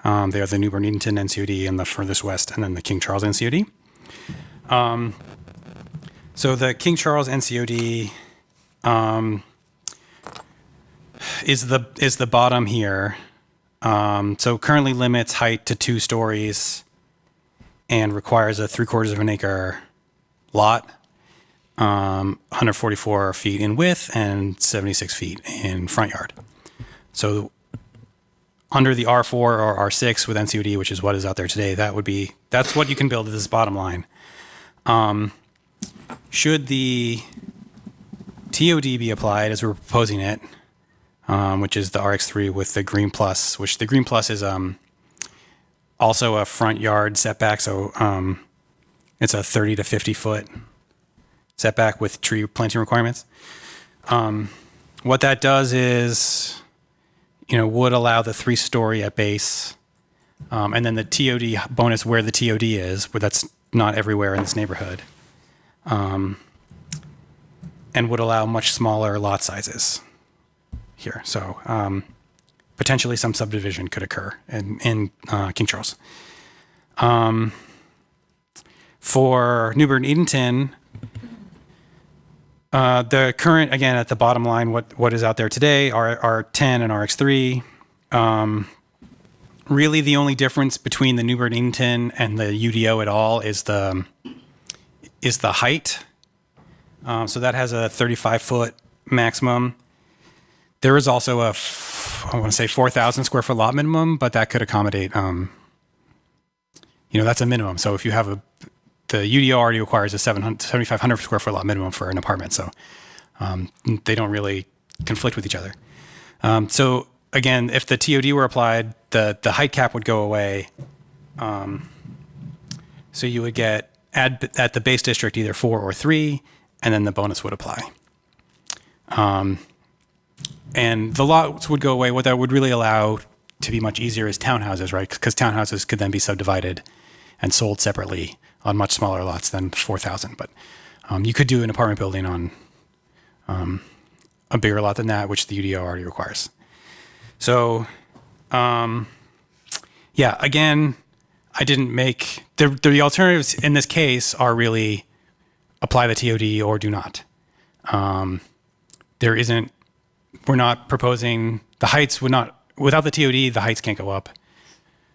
They are the New Bern-Eatonton NCOD in the furthest west, and then the King Charles NCOD. So the King Charles NCOD is the bottom here. So currently limits height to 2 stories and requires a 3/4 of an acre lot. 144 feet in width and 76 feet in front yard. So under the R4 or R6 with NCOD, which is what is out there today, that's what you can build at this bottom line. Should the TOD be applied as we're proposing it, which is the RX3 with the green plus, which the green plus is also a front yard setback. So it's a 30 to 50 foot setback with tree planting requirements. What that does is, would allow the 3-story at base, and then the TOD bonus where the TOD is, but that's not everywhere in this neighborhood, and would allow much smaller lot sizes here. So potentially some subdivision could occur in King Charles. For New Bern Edenton, the current, again, at the bottom line, what is out there today are R10 and RX3. Really, the only difference between the New Bern Edenton and the UDO at all is the height. So that has a 35-foot maximum. There is also I want to say 4,000 square foot lot minimum, but that could accommodate, that's a minimum. So if you have the UDO already requires a 7,500 square foot lot minimum for an apartment. So they don't really conflict with each other. So again, if the TOD were applied, the height cap would go away. So you would get at the base district either 4 or 3, and then the bonus would apply. And the lots would go away. What that would really allow to be much easier is townhouses, right? Because townhouses could then be subdivided and sold separately on much smaller lots than 4,000. But you could do an apartment building on a bigger lot than that, which the UDO already requires. So, again, I didn't make the alternatives in this case are really apply the TOD or do not. We're not proposing the heights without the TOD, the heights can't go up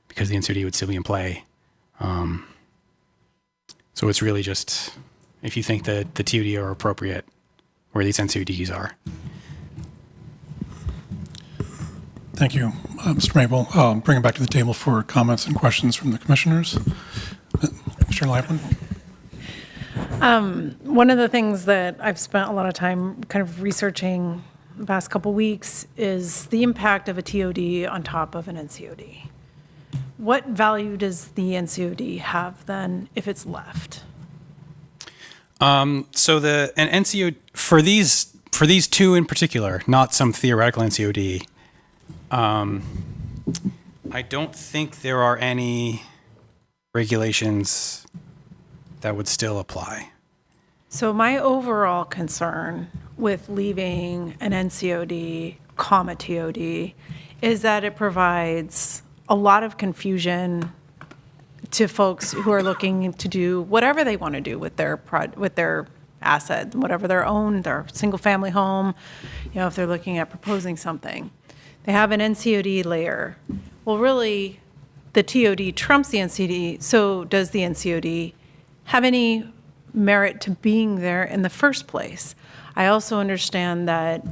because the NCOD would still be in play. So it's really just if you think that the TOD are appropriate where these NCODs are. Thank you, Mr. Mabel. Bring it back to the table for comments and questions from the commissioners. Mr. Lampman? One of the things that I've spent a lot of time kind of researching the past couple weeks is the impact of a TOD on top of an NCOD. What value does the NCOD have then if it's left? So an NCOD for these two in particular, not some theoretical NCOD. I don't think there are any regulations that would still apply. So my overall concern with leaving an NCOD, TOD, is that it provides a lot of confusion to folks who are looking to do whatever they want to do with their asset, whatever their single-family home, if they're looking at proposing something. They have an NCOD layer. Well, really, the TOD trumps the NCOD, so does the NCOD have any merit to being there in the first place? I also understand that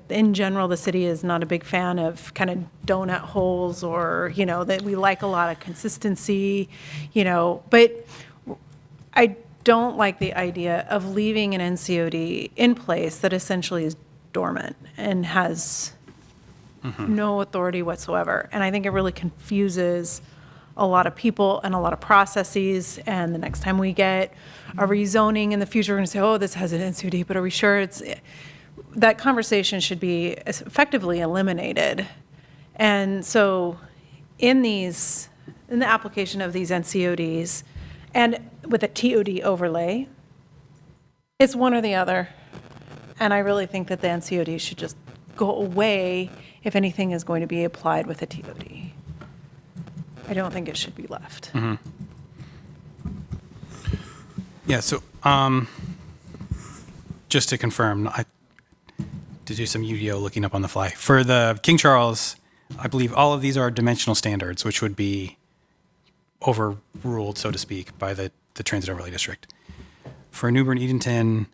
in general, the city is not a big fan of kind of donut holes or, that we like a lot of consistency, but I don't like the idea of leaving an NCOD in place that essentially is dormant and has no authority whatsoever. And I think it really confuses a lot of people and a lot of processes. And the next time we get a rezoning in the future, we're going to say, oh, this has an NCOD, but are we sure that conversation should be effectively eliminated. And so in the application of these NCODs and with a TOD overlay, it's one or the other. And I really think that the NCOD should just go away if anything is going to be applied with a TOD. I don't think it should be left. Mm-hmm. Yeah, so just to confirm, to do some UDO looking up on the fly. For the King Charles, I believe all of these are dimensional standards, which would be overruled, so to speak, by the Transit Overlay District. For New Bern Edenton,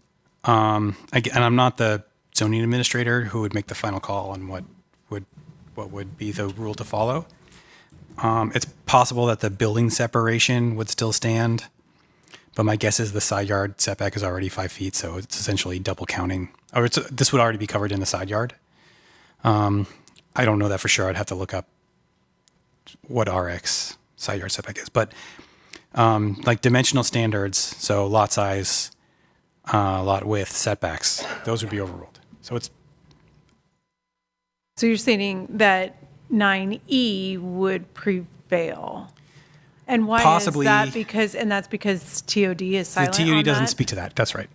and I'm not the zoning administrator who would make the final call on what would be the rule to follow. It's possible that the building separation would still stand, but my guess is the side yard setback is already 5 feet, so it's essentially double counting. Or this would already be covered in the side yard. I don't know that for sure. I'd have to look up what RX side yard setback is, but like dimensional standards, so lot size, lot width, setbacks, those would be overruled. So you're stating that 9E would prevail? And why Possibly. is that? And that's because TOD is the silent TUD on doesn't that? speak to that. That's right.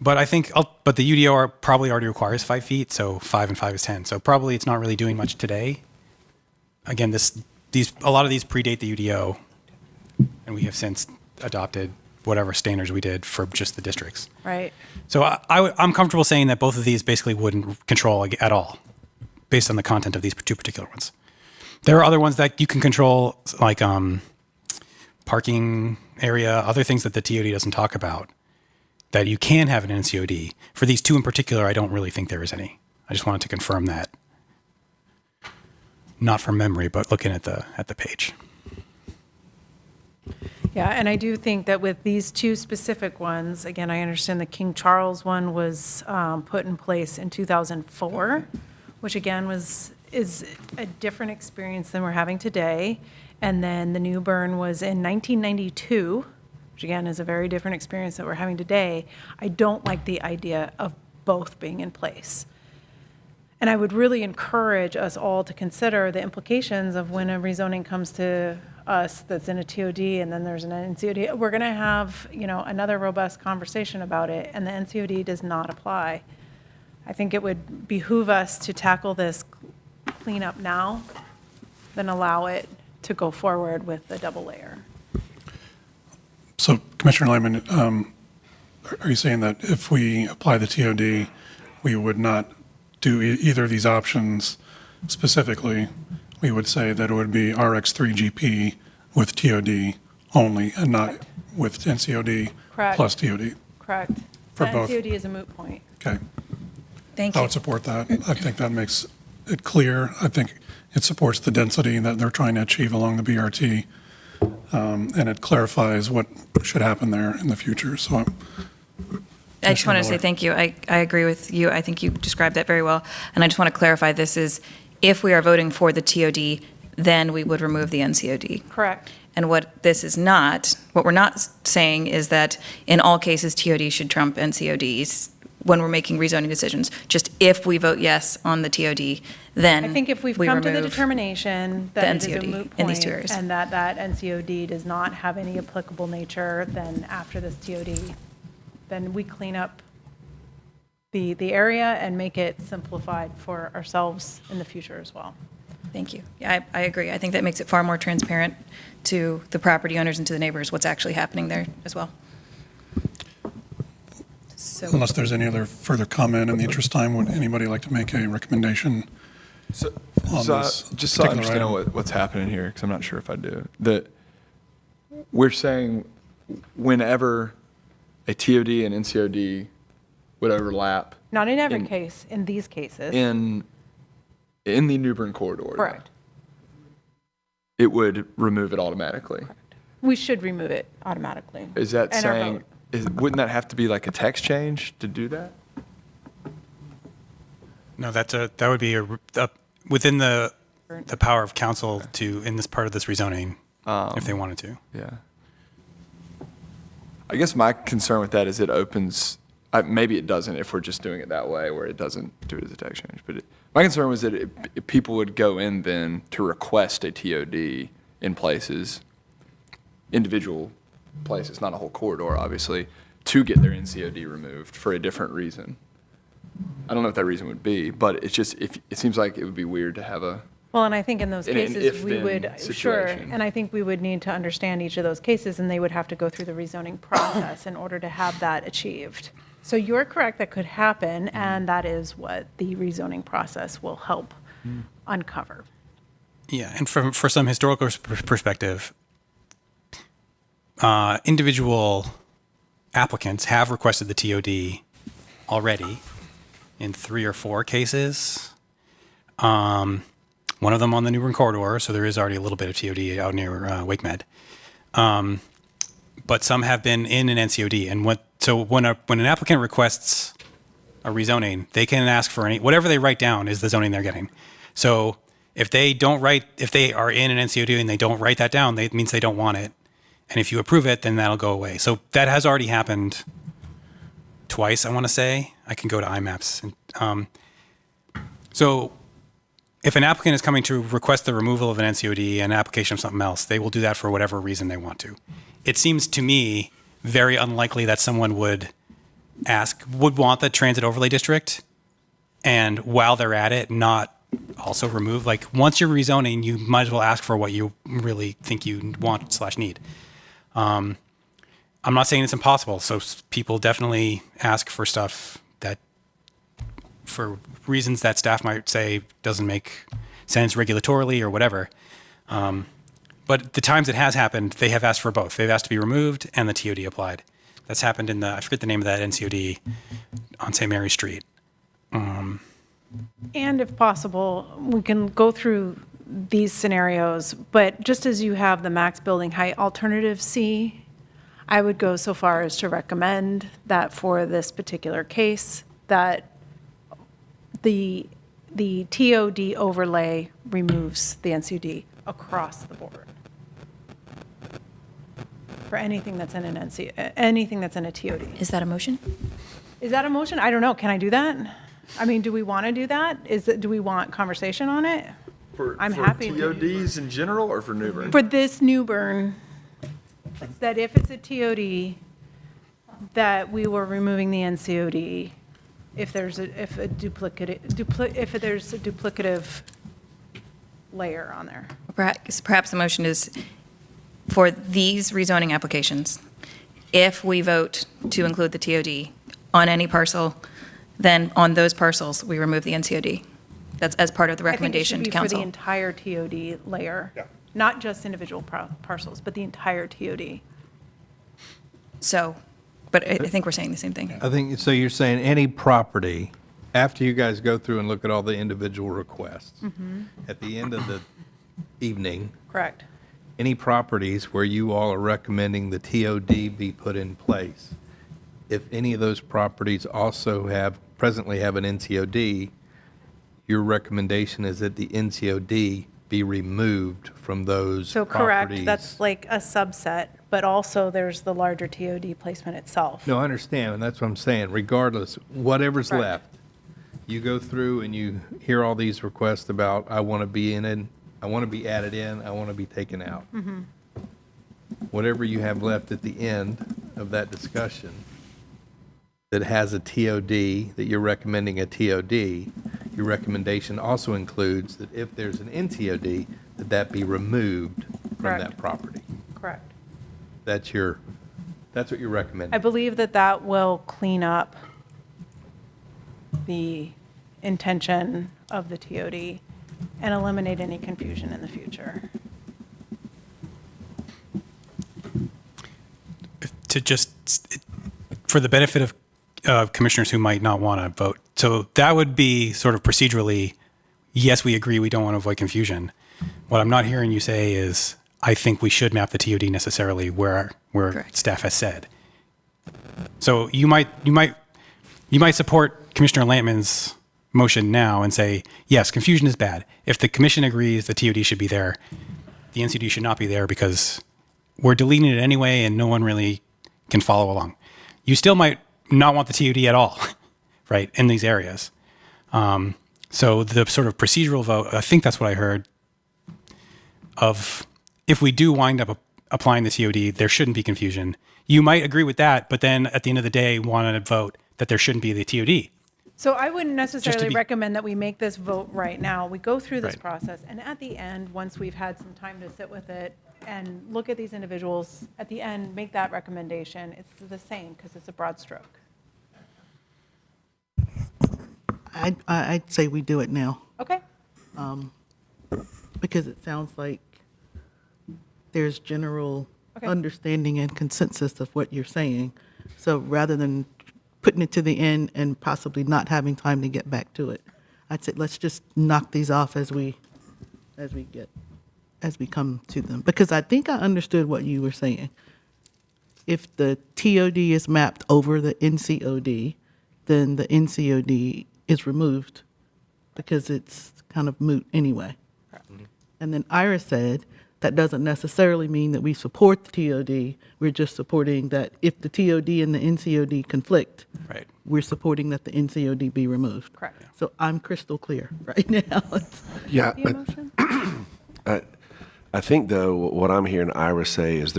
But I think, but the UDO probably already requires 5 feet, so 5 and 5 is 10. So probably it's not really doing much today. Again, a lot of these predate the UDO, and we have since adopted whatever standards we did for just the districts. Right. So I'm comfortable saying that both of these basically wouldn't control at all, based on the content of these two particular ones. There are other ones that you can control, like parking area, other things that the TOD doesn't talk about, that you can have an NCOD. For these two in particular, I don't really think there is any. I just wanted to confirm that. Not from memory, but looking at the page. Yeah, and I do think that with these two specific ones, again, I understand the King Charles one was put in place in 2004, which again is a different experience than we're having today. And then the New Bern was in 1992, which again is a very different experience that we're having today. I don't like the idea of both being in place. And I would really encourage us all to consider the implications of when a rezoning comes to us that's in a TOD and then there's an NCOD. We're going to have, another robust conversation about it, and the NCOD does not apply. I think it would behoove us to tackle this cleanup now than allow it to go forward with the double layer. So Commissioner Lyman, are you saying that if we apply the TOD, we would not do either of these options specifically? We would say that it would be RX3GP with TOD only and not with NCOD Correct. plus TOD. Correct. For The both. NCOD is a moot point. Okay. Thank I you. would support that. I think that makes it clear. I think it supports the density that they're trying to achieve along the BRT. And it clarifies what should happen there in the future. So I just want to say Miller. thank you. I agree with you. I think you described that very well. And I just want to clarify, this is, if we are voting for the TOD, then we would remove the NCOD. Correct. And what this is not, what we're not saying is that in all cases, TOD should trump NCODs when we're making rezoning decisions. Just if we vote yes on the TOD, then I think if we've we come to the remove determination that it is a NCOD moot in these point two areas. and that NCOD does not have any applicable nature, then after this TOD, then we clean up the area and make it simplified for ourselves in the future as well. Thank you. Yeah, I agree. I think that makes it far more transparent to the property owners and to the neighbors what's actually happening there as well. So, unless there's any other further comment in the interest of time, would anybody like to make a recommendation? So, on so this just so I particular understand item? what's happening here, because I'm not sure if I do. That we're saying whenever a TOD and NCOD would overlap Not in every In- case, in these cases. in the New Bern corridor, Correct. it would remove it automatically. We should remove it automatically. Is that And our saying, vote. wouldn't that have to be like a text change to do that? No, that would be within the power of council to, in this part of this rezoning, if they wanted to. Yeah. I guess my concern with that is it opens, maybe it doesn't if we're just doing it that way where it doesn't do it as a text change. But my concern was that people would go in then to request a TOD in places, individual places, not a whole corridor, obviously, to get their NCOD removed for a different reason. I don't know what that reason would be, but it's just, it seems like it would be weird to have a, Well, and I think in those In an cases, we if-then would, sure, situation. and I think we would need to understand each of those cases, and they would have to go through the rezoning process in order to have that achieved. So you're correct, that could happen, and that is what the rezoning process will help uncover. Yeah, and for some historical perspective, individual applicants have requested the TOD already in 3 or 4 cases. One of them on the New Bern corridor, so there is already a little bit of TOD out near Wake Med. But some have been in an NCOD. And when an applicant requests a rezoning, they can ask for whatever they write down is the zoning they're getting. So if they are in an NCOD and they don't write that down, it means they don't want it. And if you approve it, then that'll go away. So that has already happened twice, I want to say. I can go to IMAPs. So if an applicant is coming to request the removal of an NCOD and application of something else, they will do that for whatever reason they want to. It seems to me very unlikely that someone would want the transit overlay district, and while they're at it, not also remove. Like, once you're rezoning, you might as well ask for what you really think you want/need. I'm not saying it's impossible. So people definitely ask for stuff that, for reasons that staff might say doesn't make sense regulatorily or whatever. But the times it has happened, they have asked for both. They've asked to be removed and the TOD applied. That's happened in I forget the name of that NCOD on St. Mary Street. And if possible, we can go through these scenarios, but just as you have the max building height alternative C, I would go so far as to recommend that for this particular case, that the TOD overlay removes the NCOD across the board for anything that's in anything that's in a TOD. Is that a motion? Is that a motion? I don't know. Can I do that? I mean, do we want to do that? Do we want conversation on it? I'm happy to. For TODs in general or for New Bern? For this New Bern, that if it's a TOD, that we were removing the NCOD if there's a duplicative layer on there. Perhaps the motion is for these rezoning applications, if we vote to include the TOD on any parcel, then on those parcels, we remove the NCOD. That's as part of the recommendation to I think it should be for council. the entire TOD layer, not just individual parcels, but the entire TOD. So, but I think we're saying the same thing. I think, so you're saying any property, after you guys go through and look at all the individual requests, at the end of the evening, Correct. any properties where you all are recommending the TOD be put in place, if any of those properties also presently have an NCOD, your recommendation is that the NCOD be removed from those So properties. correct, that's like a subset, but also there's the larger TOD placement itself. No, I understand, and that's what I'm saying. Regardless, whatever's Right. left, you go through and you hear all these requests about, I want to be in it, I want to be added in, I want to be taken out. Whatever you have left at the end of that discussion that has a TOD, that you're recommending a TOD, your recommendation also includes that if there's an NCOD, that be removed from Correct. that property. Correct. That's what you're recommending. I believe that will clean up the intention of the TOD and eliminate any confusion in the future. To just, for the benefit of commissioners who might not want to vote, so that would be sort of procedurally, yes, we agree, we don't want to avoid confusion. What I'm not hearing you say is, I think we should map the TOD necessarily where Correct. staff has said. So you might support Commissioner Lampman's motion now and say, yes, confusion is bad. If the commission agrees the TOD should be there, the NCD should not be there because we're deleting it anyway and no one really can follow along. You still might not want the TOD at all, right, in these areas. So the sort of procedural vote, I think that's what I heard, of if we do wind up applying the TOD, there shouldn't be confusion. You might agree with that, but then at the end of the day, want to vote that there shouldn't be the TOD. So I wouldn't necessarily be- recommend that we make this vote right now. We go through this Right. process, and at the end, once we've had some time to sit with it and look at these individuals, at the end, make that recommendation. It's the same, because it's a broad stroke. I'd say we do it now, Okay? because it sounds like there's general Okay. understanding and consensus of what you're saying. So rather than putting it to the end and possibly not having time to get back to it. I'd say let's just knock these off as we come to them. Because I think I understood what you were saying. If the TOD is mapped over the NCOD, then the NCOD is removed because it's kind of moot anyway. And then Ira said that doesn't necessarily mean that we support the TOD. We're just supporting that if the TOD and the NCOD conflict, Right. we're supporting that the NCOD be removed. Correct. So I'm crystal clear right now. Yeah, The but motion? I think, though, what I'm hearing Ira say is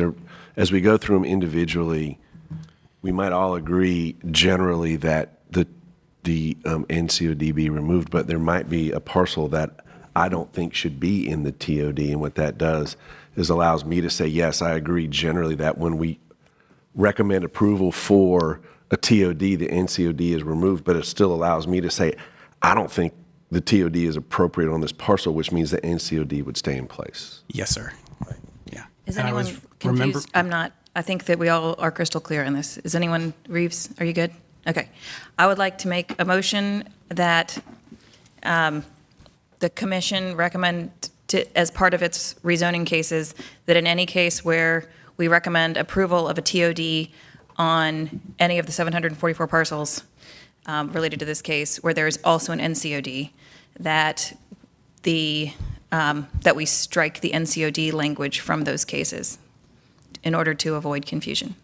as we go through them individually, we might all agree generally that the NCOD be removed, but there might be a parcel that I don't think should be in the TOD, and what that does is allows me to say, yes, I agree generally that when we recommend approval for a TOD, the NCOD is removed, but it still allows me to say, I don't think the TOD is appropriate on this parcel, which means the NCOD would stay in place. Yes, sir. Yeah. Is And I anyone was confused? I'm not. I think that we all are crystal clear on this. Is anyone, Reeves, are you good? Okay. I would like to make a motion that the commission recommend as part of its rezoning cases, that in any case where we recommend approval of a TOD on any of the 744 parcels related to this case, where there is also an NCOD, that that we strike the NCOD language from those cases in order to avoid confusion.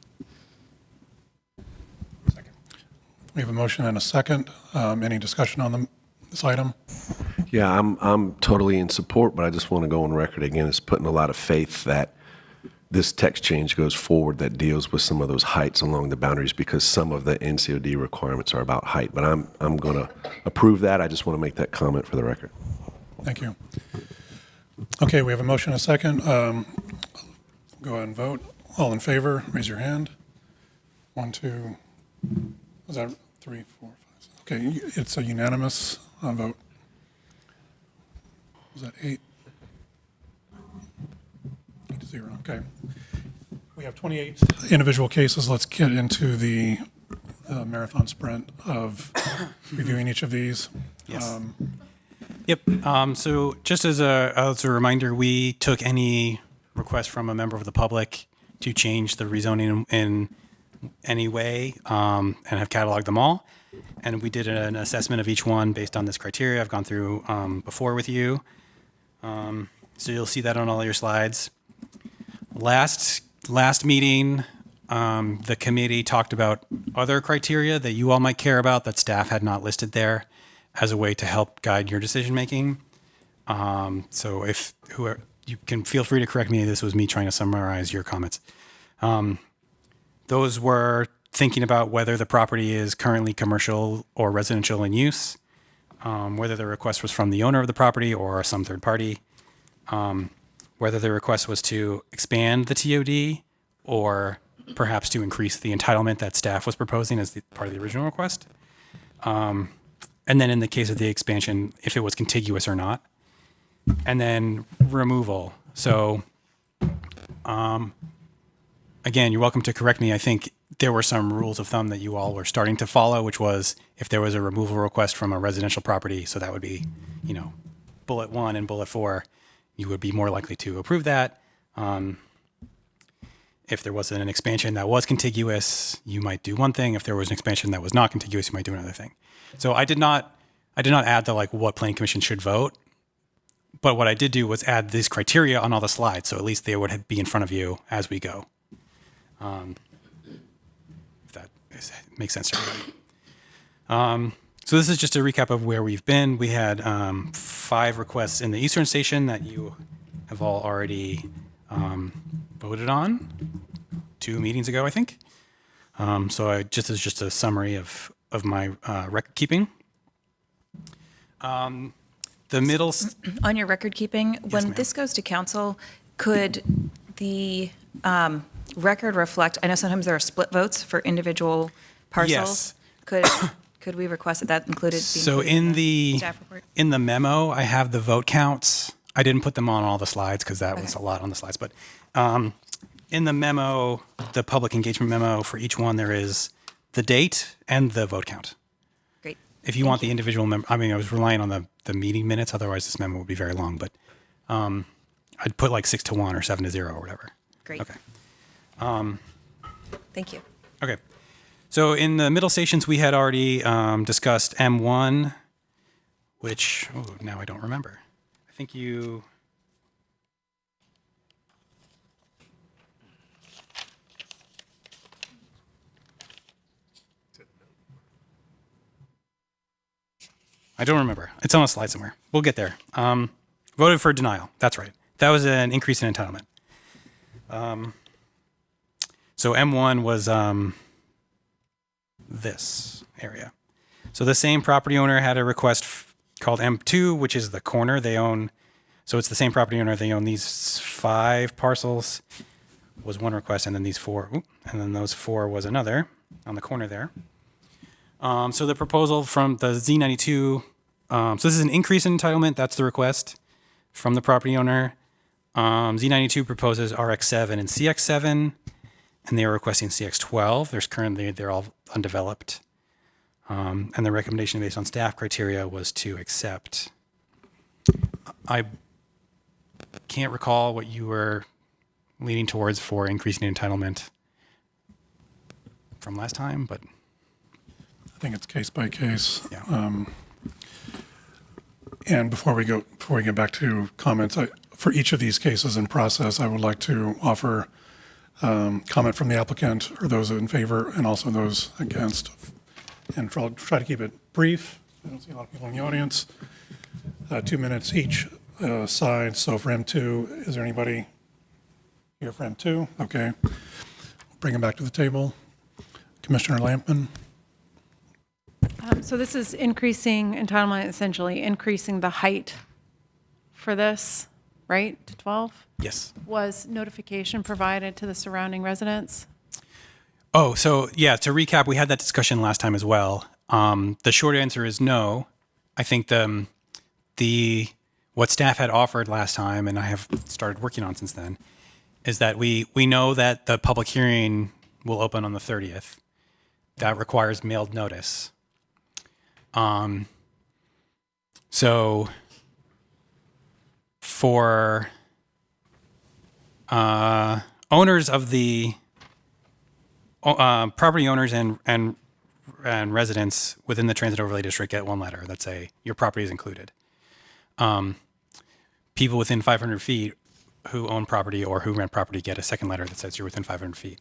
We have a motion and a second. Any discussion on this item? Yeah, I'm totally in support, but I just want to go on record again as putting a lot of faith that this text change goes forward that deals with some of those heights along the boundaries, because some of the NCOD requirements are about height. But I'm going to approve that. I just want to make that comment for the record. Thank you. Okay, we have a motion and a second. Go ahead and vote. All in favor, raise your hand. 1, 2, is that 3, 4, 5, 6? Okay, it's a unanimous vote. Was that 8? 8-0, okay. We have 28 individual cases. Let's get into the marathon sprint of reviewing each of these. Yes. Yep. So just as a reminder, we took any request from a member of the public to change the rezoning in any way and have cataloged them all. And we did an assessment of each one based on this criteria I've gone through before with you. So you'll see that on all your slides. Last meeting, the committee talked about other criteria that you all might care about that staff had not listed there as a way to help guide your decision making. So you can feel free to correct me. This was me trying to summarize your comments. Those were thinking about whether the property is currently commercial or residential in use, whether the request was from the owner of the property or some third party, whether the request was to expand the TOD or perhaps to increase the entitlement that staff was proposing as part of the original request. And then in the case of the expansion, if it was contiguous or not. And then removal. So, again, you're welcome to correct me. I think there were some rules of thumb that you all were starting to follow, which was if there was a removal request from a residential property, so that would be, bullet 1 and bullet 4, you would be more likely to approve that. If there was an expansion that was contiguous, you might do one thing. If there was an expansion that was not contiguous, you might do another thing. So I did not add the what planning commission should vote, but what I did do was add these criteria on all the slides, so at least they would be in front of you as we go. If that makes sense to everybody. So this is just a recap of where we've been. We had 5 requests in the Eastern Station that you have all already voted on 2 meetings ago, I think. So this is just a summary of my record keeping. The middle. On your record keeping, when ma'am. this goes to council, could the record reflect, I know sometimes there are split votes for individual parcels. Yes. Could we request that included? be So included in the staff report? in the memo, I have the vote counts. I didn't put them on all the slides because that was a lot on the slides. But in the memo, the public engagement memo for each one, there is the date and the vote count. Great. If you want the individual I mean, I was relying on the meeting minutes, otherwise this memo would be very long, but I'd put like 6-1 or 7-0 or whatever. Great. Okay. Thank you. Okay. So in the middle stations, we had already discussed M1, which, oh, now I don't remember. I think you... I don't remember. It's on a slide somewhere. We'll get there. Voted for denial. That's right. That was an increase in entitlement. So M1 was this area. So the same property owner had a request called M2, which is the corner they own. So it's the same property owner. They own these 5 parcels, was one request, and then these 4, and then those 4 was another on the corner there. So the proposal from the Z92, so this is an increase in entitlement. That's the request from the property owner. Z92 proposes RX7 and CX7, and they are requesting CX12. They're all undeveloped. And the recommendation based on staff criteria was to accept. I can't recall what you were leaning towards for increasing entitlement from last time, but I think it's case by case. yeah. And before we get back to comments, for each of these cases in process, I would like to offer comment from the applicant or those in favor and also those against. And I'll try to keep it brief. I don't see a lot of people in the audience. 2 minutes each side. So for M2, is there anybody here for M2? Okay. Bring them back to the table. Commissioner Lampman. So this is increasing entitlement, essentially increasing the height for this, right, to 12? Yes. Was notification provided to the surrounding residents? Oh, so yeah, to recap, we had that discussion last time as well. The short answer is no. I think what staff had offered last time, and I have started working on since then, is that we know that the public hearing will open on the 30th. That requires mailed notice. So for owners of the property owners and residents within the transit overlay district get one letter that say your property is included. People within 500 feet who own property or who rent property get a second letter that says you're within 500 feet.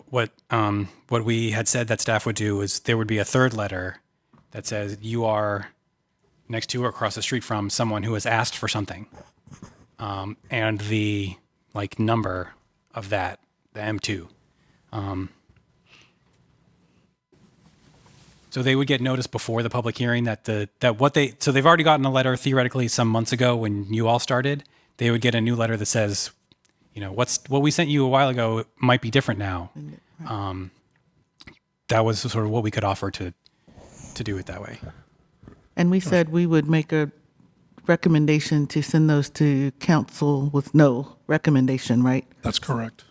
What we had said that staff would do is there would be a third letter that says you are next to or across the street from someone who has asked for something, and the number of that, the M2. So they would get notice before the public hearing so they've already gotten a letter theoretically some months ago when you all started. They would get a new letter that says, what we sent you a while ago might be different now. That was sort of what we could offer to do it that way. And we said we would make a recommendation to send those to council with no recommendation, right? That's correct.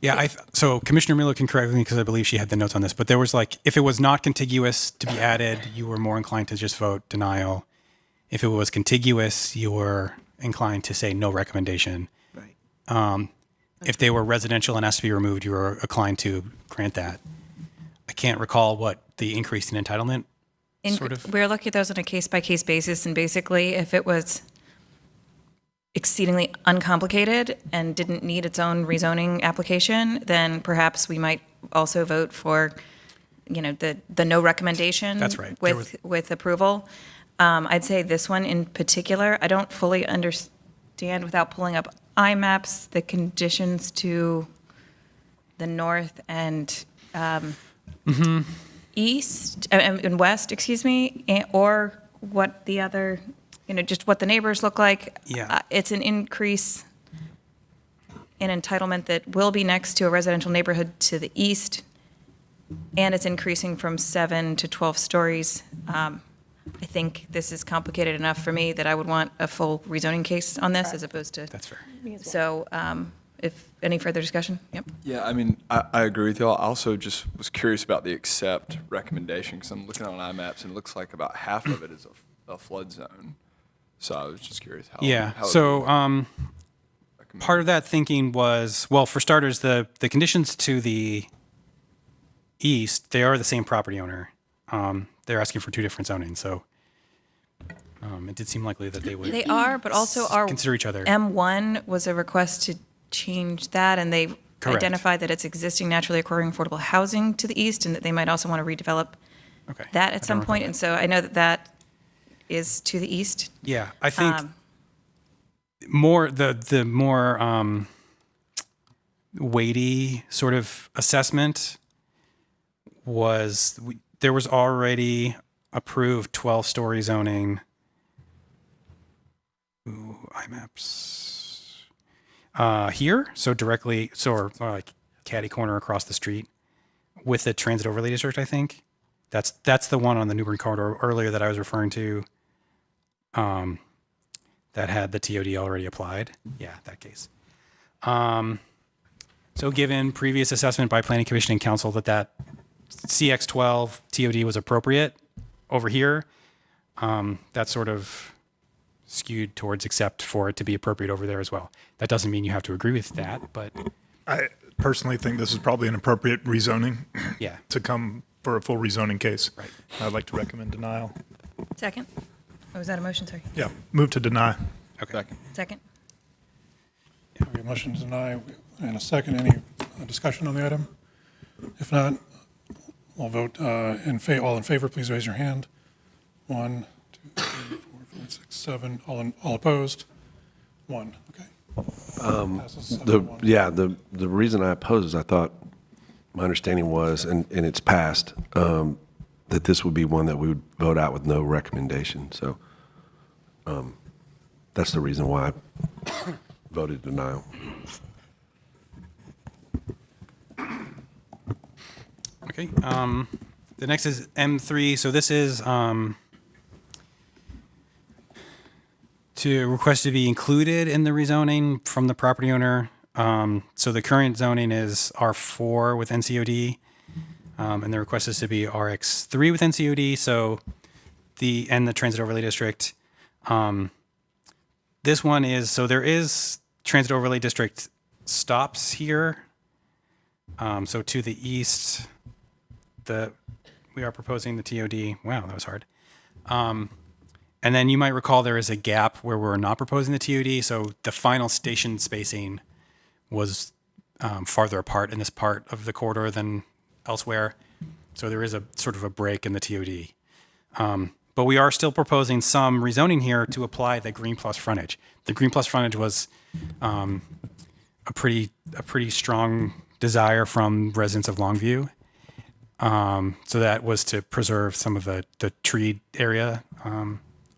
Yeah, so Commissioner Miller can correct me because I believe she had the notes on this, but there was if it was not contiguous to be added, you were more inclined to just vote denial. If it was contiguous, you were inclined to say no recommendation. Right. If they were residential and asked to be removed, you were inclined to grant that. I can't recall what the increase in entitlement sort of. We're looking at those on a case-by-case basis, and basically, if it was exceedingly uncomplicated and didn't need its own rezoning application, then perhaps we might also vote for, the no recommendation. That's right. With approval. I'd say this one in particular, I don't fully understand without pulling up IMAPs, the conditions to the north and east and west, or what the other, just what the neighbors look like. Yeah. It's an increase in entitlement that will be next to a residential neighborhood to the east, and it's increasing from 7 to 12 stories. I think this is complicated enough for me that I would want a full rezoning case on this as opposed to. That's fair. So if any further discussion? Yep. Yeah, I mean, I agree with y'all. I also just was curious about the accept recommendation, because I'm looking on IMAPs, and it looks like about half of it is a flood zone. So I was just curious how. Yeah. how it So would be recommended. part of that thinking was, well, for starters, the conditions to the east, they are the same property owner. They're asking for two different zonings, so it did seem likely that they would They are, but also our consider each other. M1 was a request to change that, and they Correct. identified that it's existing naturally occurring affordable housing to the east, and that they might also want to redevelop Okay. that I at don't some recall point. that. And so I know that that is to the east. Yeah, I think Um, more the more weighty sort of assessment was there was already approved 12-story zoning. Ooh, IMAPs. Here, so directly, or like catty corner across the street with the transit overlay district, I think. That's the one on the New Bern corridor earlier that I was referring to. That had the TOD already applied. Yeah, that case. So given previous assessment by Planning Commission and Council that CX12 TOD was appropriate over here, that sort of skewed towards accept for it to be appropriate over there as well. That doesn't mean you have to agree with that, but I personally think this is probably an appropriate rezoning yeah. to come for a full rezoning case. Right. I'd like to recommend denial. Second? Oh, was that a motion? Sorry. Yeah, move to deny. Okay. Second. Second? We have a motion to deny and a second. Any discussion on the item? If not, we'll vote all in favor, please raise your hand. 1, 2, 3, 4, 5, 6, 7. All opposed? 1. Okay. Passes 7-1. The reason I oppose is I thought, my understanding was, and it's passed, that this would be one that we would vote out with no recommendation. So that's the reason why I voted denial. Okay. The next is M3. So this is to request to be included in the rezoning from the property owner. So the current zoning is R4 with NCOD, and the request is to be RX3 with NCOD. So the transit overlay district. This one is, so there is transit overlay district stops here. So to the east, we are proposing the TOD. Wow, that was hard. And then you might recall there is a gap where we're not proposing the TOD. So the final station spacing was farther apart in this part of the corridor than elsewhere. So there is a sort of a break in the TOD. But we are still proposing some rezoning here to apply the green plus frontage. The green plus frontage was a pretty strong desire from residents of Longview. So that was to preserve some of the treed area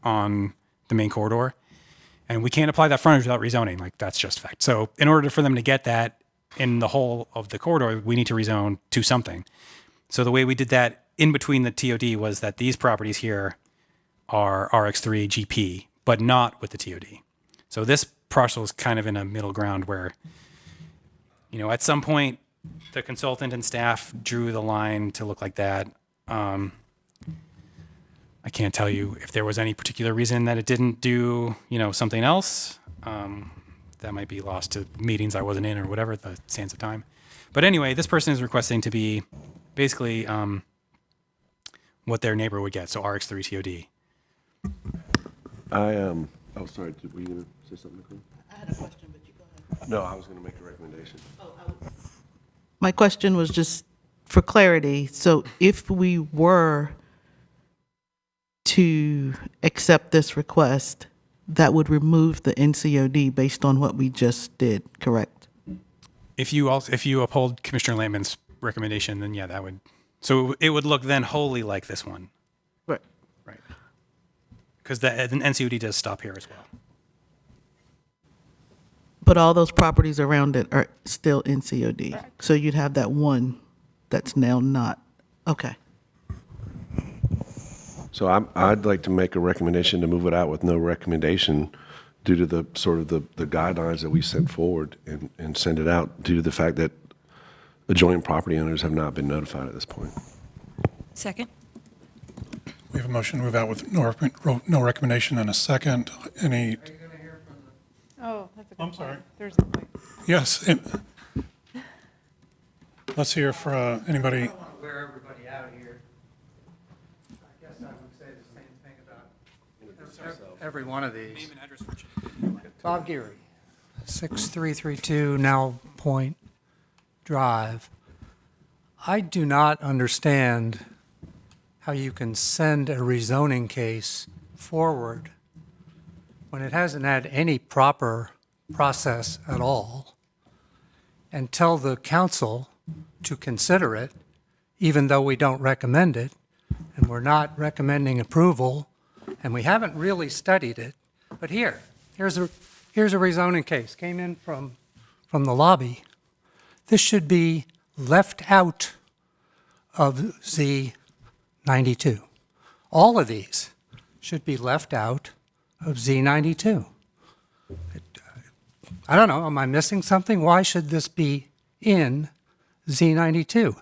on the main corridor. And we can't apply that frontage without rezoning. Like, that's just fact. So in order for them to get that in the whole of the corridor, we need to rezone to something. So the way we did that in between the TOD was that these properties here are RX3 GP, but not with the TOD. So this parcel is kind of in a middle ground where, at some point, the consultant and staff drew the line to look like that. I can't tell you if there was any particular reason that it didn't do, something else. That might be lost to meetings I wasn't in or whatever, the sands of time. But anyway, this person is requesting to be basically what their neighbor would get, so RX3 TOD. Oh, sorry, were you going to say something, Nicole? I had a question, but you go ahead. No, I was going to make a recommendation. My question was just for clarity. So if we were to accept this request, that would remove the NCOD based on what we just did, correct? If you uphold Commissioner Lampman's recommendation, then yeah, that would. So it would look then wholly like this one, Right. right? Because the NCOD does stop here as well. But all those properties around it are still NCOD. So you'd have that one that's now not. Okay. So I'd like to make a recommendation to move it out with no recommendation due to the sort of the guidelines that we sent forward and send it out due to the fact that adjoining property owners have not been notified at this point. Second? We have a motion to move out with no recommendation and a second. Any, Oh, that's a good I'm point. sorry. There's a point. yes, let's hear for anybody. I don't want to wear everybody out here. I guess I would say the same thing about every one of these. Bob Geary, 6332 Now Point Drive. I do not understand how you can send a rezoning case forward when it hasn't had any proper process at all, and tell the council to consider it, even though we don't recommend it, and we're not recommending approval, and we haven't really studied it. But here's a rezoning case, came in from the lobby. This should be left out of Z92. All of these should be left out of Z92. I don't know, am I missing something? Why should this be in Z92?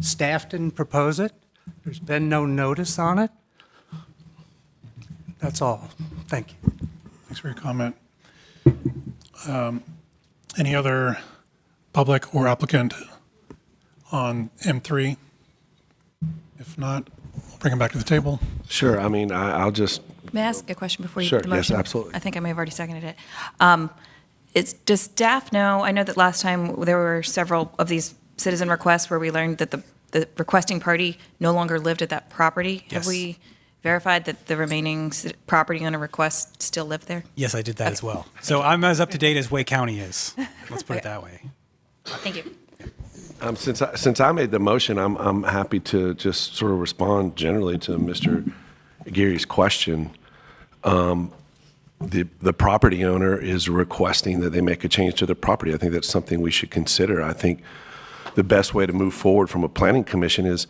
Staff didn't propose it. There's been no notice on it. That's all. Thank you. Thanks for your comment. Any other public or applicant on M3? If not, we'll bring them back to the table. Sure. I mean, I'll just, May I ask a question before you Sure, the motion? yes, absolutely. I think I may have already seconded it. Does staff know, I know that last time there were several of these citizen requests where we learned that the requesting party no longer lived at that property. Have Yes. we verified that the remaining property owner request still lived there? Yes, I did that as well. So I'm as up to date as Wake County is. Let's put it that way. Thank you. since I made the motion, I'm happy to just sort of respond generally to Mr. Geary's question. The property owner is requesting that they make a change to their property. I think that's something we should consider. I think the best way to move forward from a planning commission is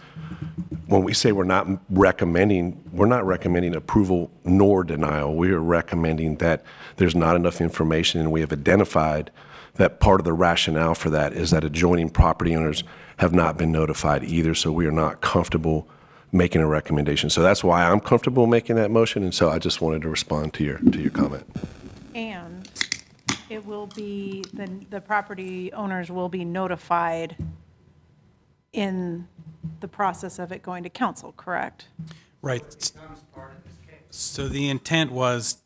when we say we're not recommending approval nor denial. We are recommending that there's not enough information, and we have identified that part of the rationale for that is that adjoining property owners have not been notified either, so we are not comfortable making a recommendation. So that's why I'm comfortable making that motion, and so I just wanted to respond to your comment. And it will be, the property owners will be notified in the process of it going to council, correct? Right. So the intent was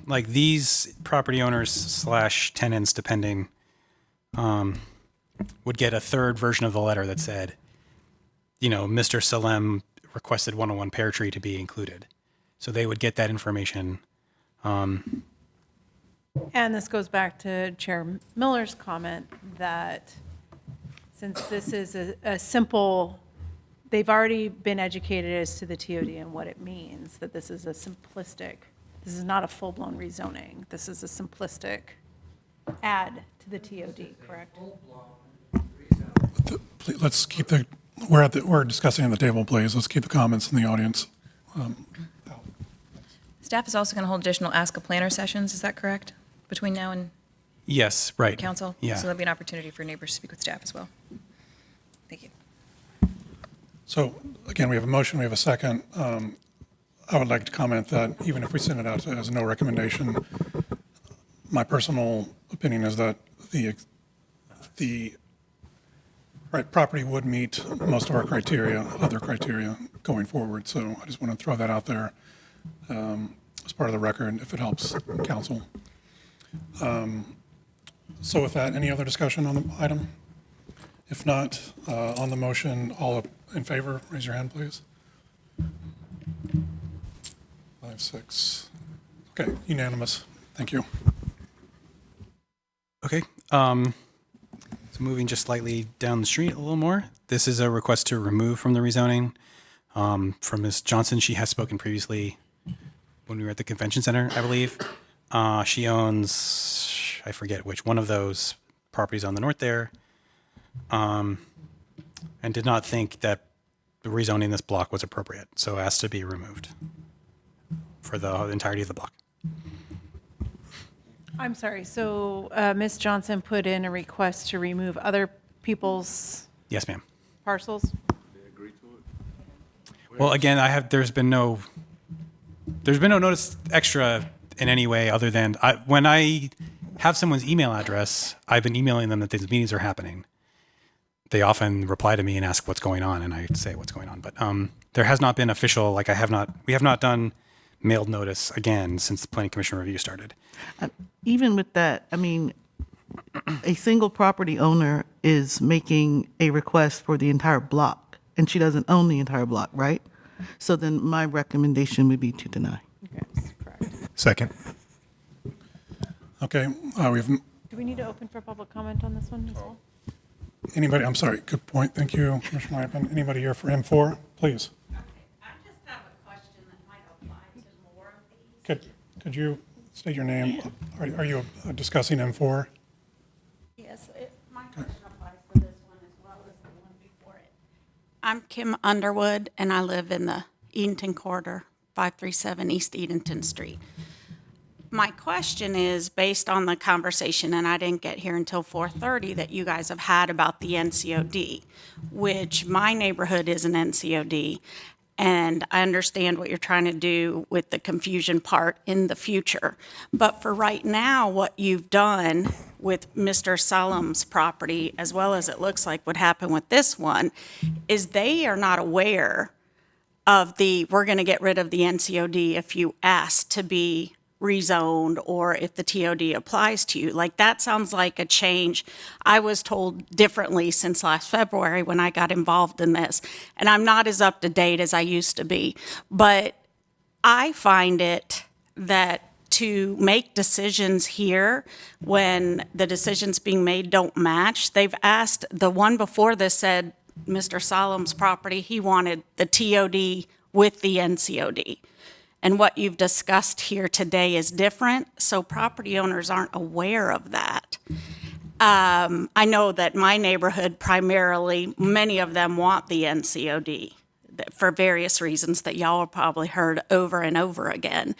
like these property owners / tenants, depending, would get a third version of the letter that said, Mr. Salem requested 101 Pear Tree to be included. So they would get that information. And this goes back to Chair Miller's comment that since this is a simple, they've already been educated as to the TOD and what it means, that this is a simplistic, this is not a full-blown rezoning. This is a simplistic add to the TOD, correct? Let's keep we're discussing at the table, please. Let's keep the comments in the audience. Staff is also going to hold additional Ask a Planner sessions, is that correct? Between now and Yes, right. council? Yeah. So there'll be an opportunity for neighbors to speak with staff as well. Thank you. So again, we have a motion, we have a second. I would like to comment that even if we send it out as no recommendation, my personal opinion is that the right property would meet most of our other criteria going forward. So I just want to throw that out there as part of the record, if it helps council. So with that, any other discussion on the item? If not, on the motion, all in favor, raise your hand, please. 5, 6. Okay, unanimous. Thank you. Okay. So moving just slightly down the street a little more. This is a request to remove from the rezoning from Ms. Johnson. She has spoken previously when we were at the convention center, I believe. She owns, I forget which one of those properties on the north there, and did not think that the rezoning this block was appropriate, so asked to be removed for the entirety of the block. I'm sorry, so Ms. Johnson put in a request to remove other people's Yes, ma'am. parcels? Well, again, there's been no notice extra in any way other than when I have someone's email address, I've been emailing them that these meetings are happening. They often reply to me and ask what's going on, and I say what's going on. But there has not been official, we have not done mailed notice again since the Planning Commission review started. Even with that, I mean, a single property owner is making a request for the entire block, and she doesn't own the entire block, right? So then my recommendation would be to deny. Yes, correct. Second. Okay, we've, Do we need to open for public comment on this one as well? anybody, I'm sorry, good point, thank you, Commissioner Lampin. Anybody here for M4, please? Okay, I just have a question that might apply to more of these. Could you state your name? Are you discussing M4? Yes, my question applies to this one as well as the one before it. I'm Kim Underwood, and I live in the Edenton corridor, 537 East Edenton Street. My question is based on the conversation, and I didn't get here until 4:30, that you guys have had about the NCOD, which my neighborhood is an NCOD, and I understand what you're trying to do with the confusion part in the future. But for right now, what you've done with Mr. Salom's property, as well as it looks like would happen with this one, is they are not aware of we're going to get rid of the NCOD if you ask to be rezoned or if the TOD applies to you. Like, that sounds like a change. I was told differently since last February when I got involved in this, and I'm not as up to date as I used to be. But I find it that to make decisions here when the decisions being made don't match, they've asked, the one before this said Mr. Solom's property, he wanted the TOD with the NCOD. And what you've discussed here today is different, so property owners aren't aware of that. I know that my neighborhood primarily, many of them want the NCOD for various reasons that y'all have probably heard over and over again.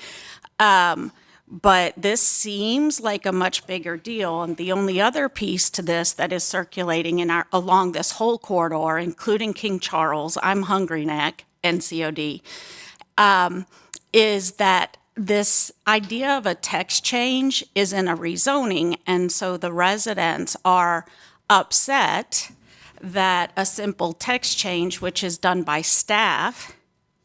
But this seems like a much bigger deal, and the only other piece to this that is circulating along this whole corridor, including King Charles, I'm Hungry Neck, NCOD, is that this idea of a text change is in a rezoning, and so the residents are upset that a simple text change, which is done by staff,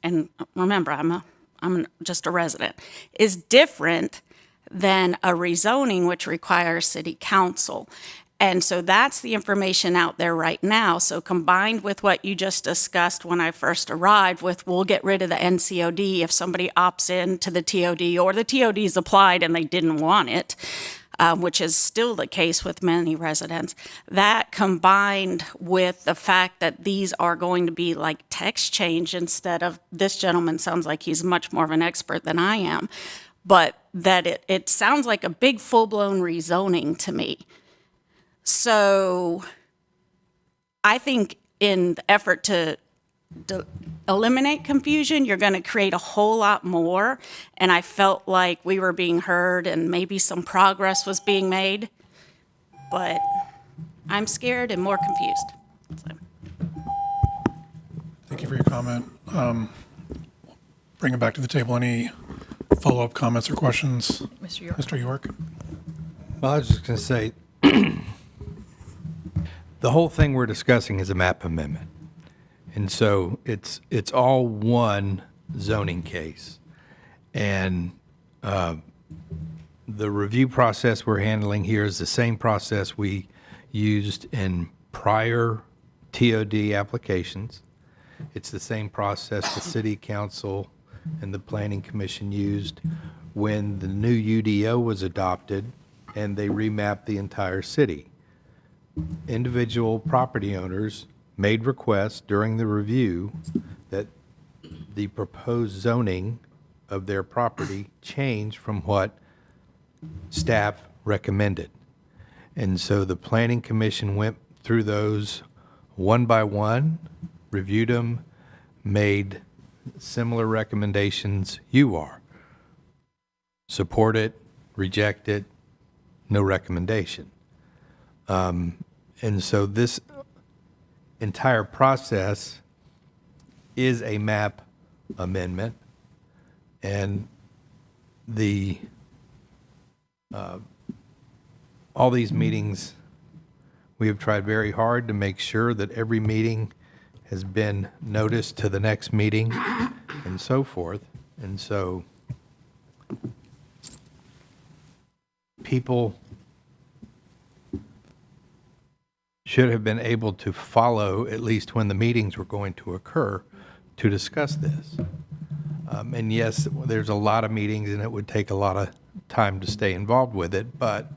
and remember, I'm just a resident, is different than a rezoning, which requires city council. And so that's the information out there right now. So combined with what you just discussed when I first arrived with, we'll get rid of the NCOD if somebody opts in to the TOD or the TOD's applied and they didn't want it, which is still the case with many residents. That combined with the fact that these are going to be like text change instead of, this gentleman sounds like he's much more of an expert than I am, but that it sounds like a big full-blown rezoning to me. So I think in the effort to eliminate confusion, you're going to create a whole lot more. And I felt like we were being heard and maybe some progress was being made. But I'm scared and more confused. So. Thank you for your comment. Bring it back to the table. Any follow-up comments or questions? Mr. York. Mr. York? Well, I was just going to say, the whole thing we're discussing is a map amendment. And so it's all one zoning case. And the review process we're handling here is the same process we used in prior TOD applications. It's the same process the city council and the planning commission used when the new UDO was adopted and they remapped the entire city. Individual property owners made requests during the review that the proposed zoning of their property change from what staff recommended. And so the planning commission went through those one by one, reviewed them, made similar recommendations you are. Support it, reject it, no recommendation. And so this entire process is a map amendment, and all these meetings, we have tried very hard to make sure that every meeting has been noticed to the next meeting and so forth. And so people should have been able to follow at least when the meetings were going to occur to discuss this. And yes, there's a lot of meetings and it would take a lot of time to stay involved with it, but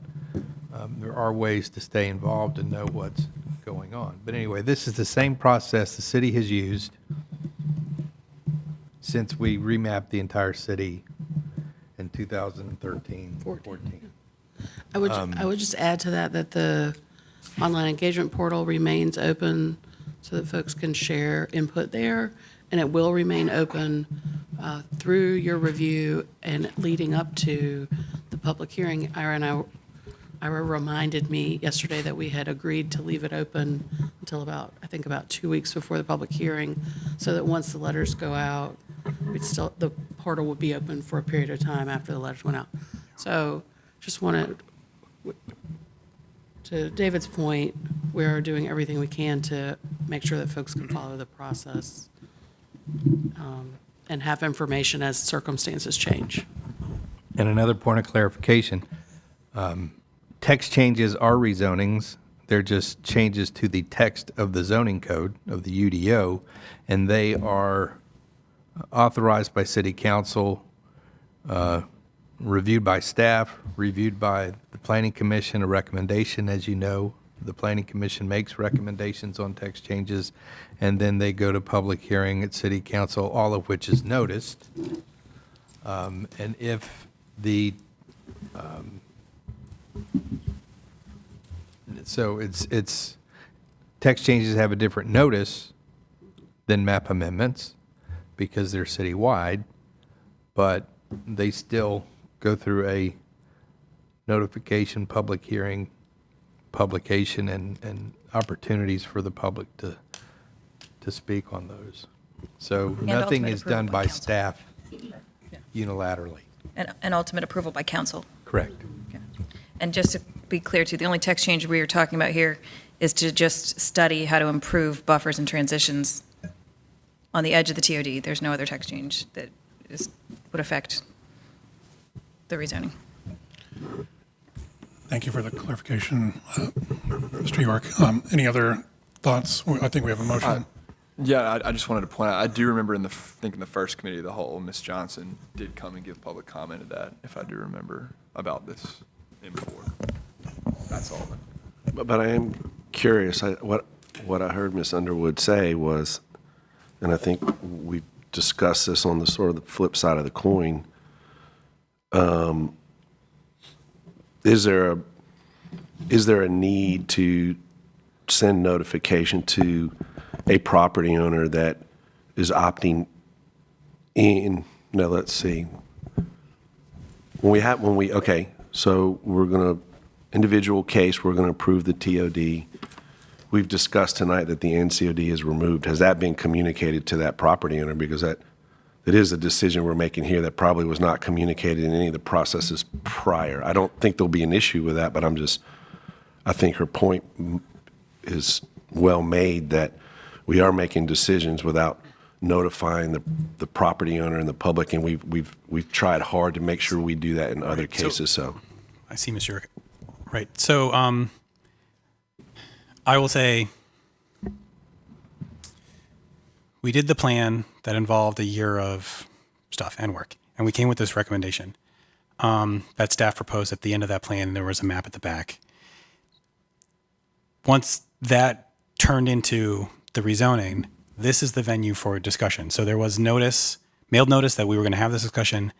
there are ways to stay involved and know what's going on. But anyway, this is the same process the city has used since we remapped the entire city in 2013, 14. I would just add to that that the online engagement portal remains open so that folks can share input there, and it will remain open through your review and leading up to the public hearing. Ira reminded me yesterday that we had agreed to leave it open until about 2 weeks before the public hearing, so that once the letters go out, the portal would be open for a period of time after the letters went out. So just wanted, to David's point, we are doing everything we can to make sure that folks can follow the process and have information as circumstances change. And another point of clarification, text changes are rezonings. They're just changes to the text of the zoning code of the UDO, and they are authorized by city council, reviewed by staff, reviewed by the planning commission, a recommendation. As you know, the planning commission makes recommendations on text changes, and then they go to public hearing at city council, all of which is noticed. And if the so it's text changes have a different notice than map amendments because they're citywide, but they still go through a notification, public hearing, publication, and opportunities for the public to speak on those. So nothing ultimate is approval done by by council. staff unilaterally. And ultimate approval by council. Correct. And just to be clear too, the only text change we are talking about here is to just study how to improve buffers and transitions on the edge of the TOD. There's no other text change that would affect the rezoning. Thank you for the clarification, Mr. York. Any other thoughts? I think we have a motion. Yeah, I just wanted to point out, I do remember in the first committee of the whole, Ms. Johnson did come and give public comment to that, if I do remember, about this in before. That's all. But I am curious, what I heard Ms. Underwood say was, and I think we discussed this on the sort of the flip side of the coin, is there a need to send notification to a property owner that is opting in? Now, let's see. Okay, so we're going to, individual case, we're going to approve the TOD. We've discussed tonight that the NCOD is removed. Has that been communicated to that property owner? Because that is a decision we're making here that probably was not communicated in any of the processes prior. I don't think there'll be an issue with that, but I think her point is well made that we are making decisions without notifying the property owner and the public, and we've tried hard to make sure we do that in other cases. So I see, Mr. York. Right. So I will say we did the plan that involved a year of stuff and work, and we came with this recommendation that staff proposed at the end of that plan. There was a map at the back. Once that turned into the rezoning, this is the venue for discussion. So there was mailed notice that we were going to have this discussion.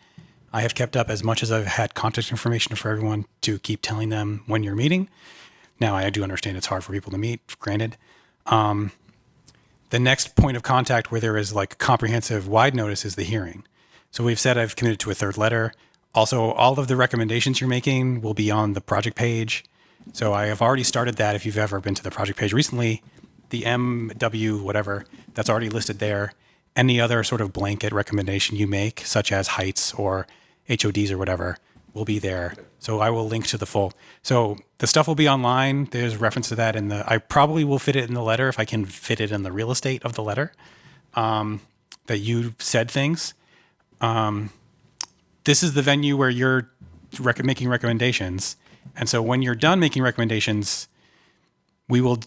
I have kept up as much as I've had contact information for everyone to keep telling them when you're meeting. Now, I do understand it's hard for people to meet, granted. The next point of contact where there is like comprehensive wide notice is the hearing. So we've said I've committed to a third letter. Also, all of the recommendations you're making will be on the project page. So I have already started that. If you've ever been to the project page recently, the MW whatever, that's already listed there. Any other sort of blanket recommendation you make, such as heights or HODs or whatever, will be there. So I will link to the full. So the stuff will be online. There's reference to that in the, I probably will fit it in the letter if I can fit it in the real estate of the letter, that you said things. This is the venue where you're making recommendations. And so when you're done making recommendations, we will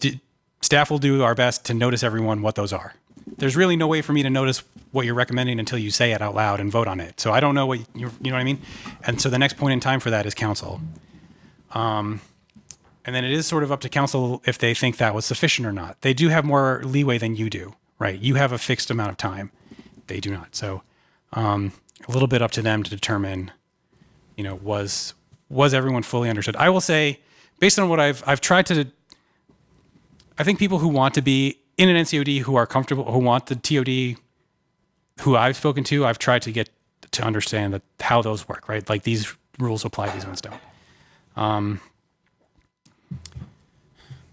staff will do our best to notice everyone what those are. There's really no way for me to notice what you're recommending until you say it out loud and vote on it. So I don't know what you know what I mean? And so the next point in time for that is council. And then it is sort of up to council if they think that was sufficient or not. They do have more leeway than you do, right? You have a fixed amount of time. They do not. So a little bit up to them to determine, was everyone fully understood? I will say, based on what I've tried to, I think people who want to be in an NCOD, who are comfortable, who want the TOD, who I've spoken to, I've tried to get to understand how those work, right? Like these rules apply, these ones don't.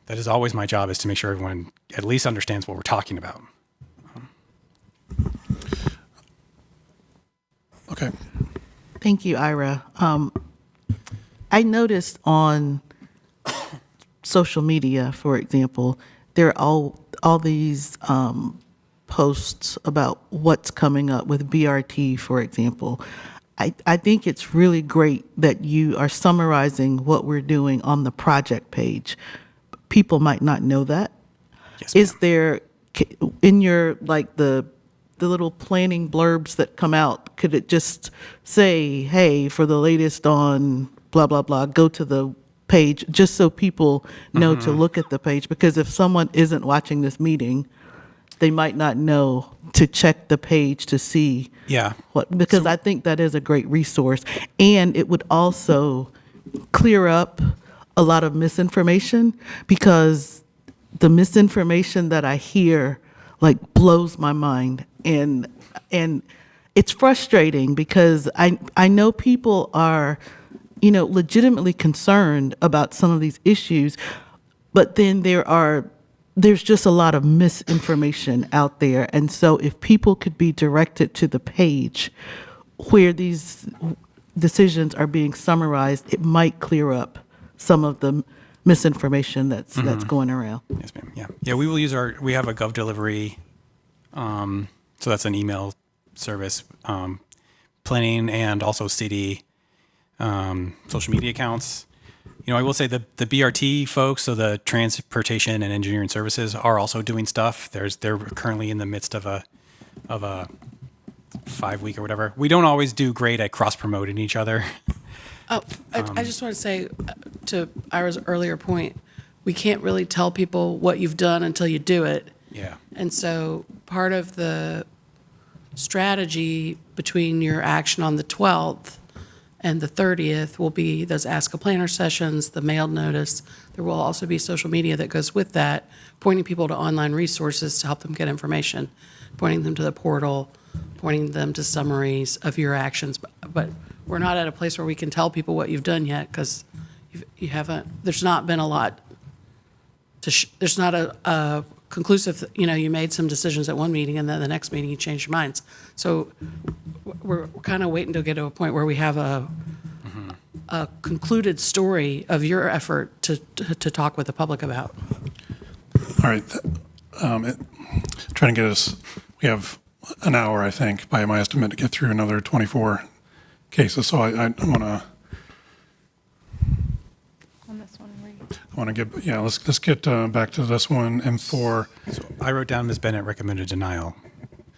That is always my job, is to make sure everyone at least understands what we're talking about. Okay. Thank you, Ira. I noticed on social media, for example, there are all these posts about what's coming up with BRT, for example. I think it's really great that you are summarizing what we're doing on the project page. People might not know that. Yes, Is ma'am. there, in your, like the little planning blurbs that come out, could it just say, hey, for the latest on blah, blah, blah, go to the page, just so people know to look at the page? Because if someone isn't watching this meeting, they might not know to check the page to see Yeah. because I think that is a great resource. And it would also clear up a lot of misinformation, because the misinformation that I hear like blows my mind. And it's frustrating because I know people are, legitimately concerned about some of these issues, but then there's just a lot of misinformation out there. And so if people could be directed to the page where these decisions are being summarized, it might clear up some of the misinformation that's going around. Yes, ma'am. Yeah. Yeah, we will use we have a Gov delivery. So that's an email service, planning, and also city social media accounts. I will say the BRT folks, so the transportation and engineering services, are also doing stuff. They're currently in the midst of a 5-week or whatever. We don't always do great at cross promoting each other. Oh, I just want to say, to Ira's earlier point, we can't really tell people what you've done until you do it. Yeah. And so part of the strategy between your action on the 12th and the 30th will be those Ask a Planner sessions, the mailed notice. There will also be social media that goes with that, pointing people to online resources to help them get information, pointing them to the portal, pointing them to summaries of your actions. But we're not at a place where we can tell people what you've done yet, because you haven't, there's not been a lot there's not a conclusive, you made some decisions at one meeting and then the next meeting you changed your minds. So we're kind of waiting to get to a point where we have a concluded story of your effort to talk with the public about. All right. Trying to get us, we have an hour, I think, by my estimate, to get through another 24 cases. So I want to, On this one, let's get back to this one. M4. So I wrote down Ms. Bennett recommended denial,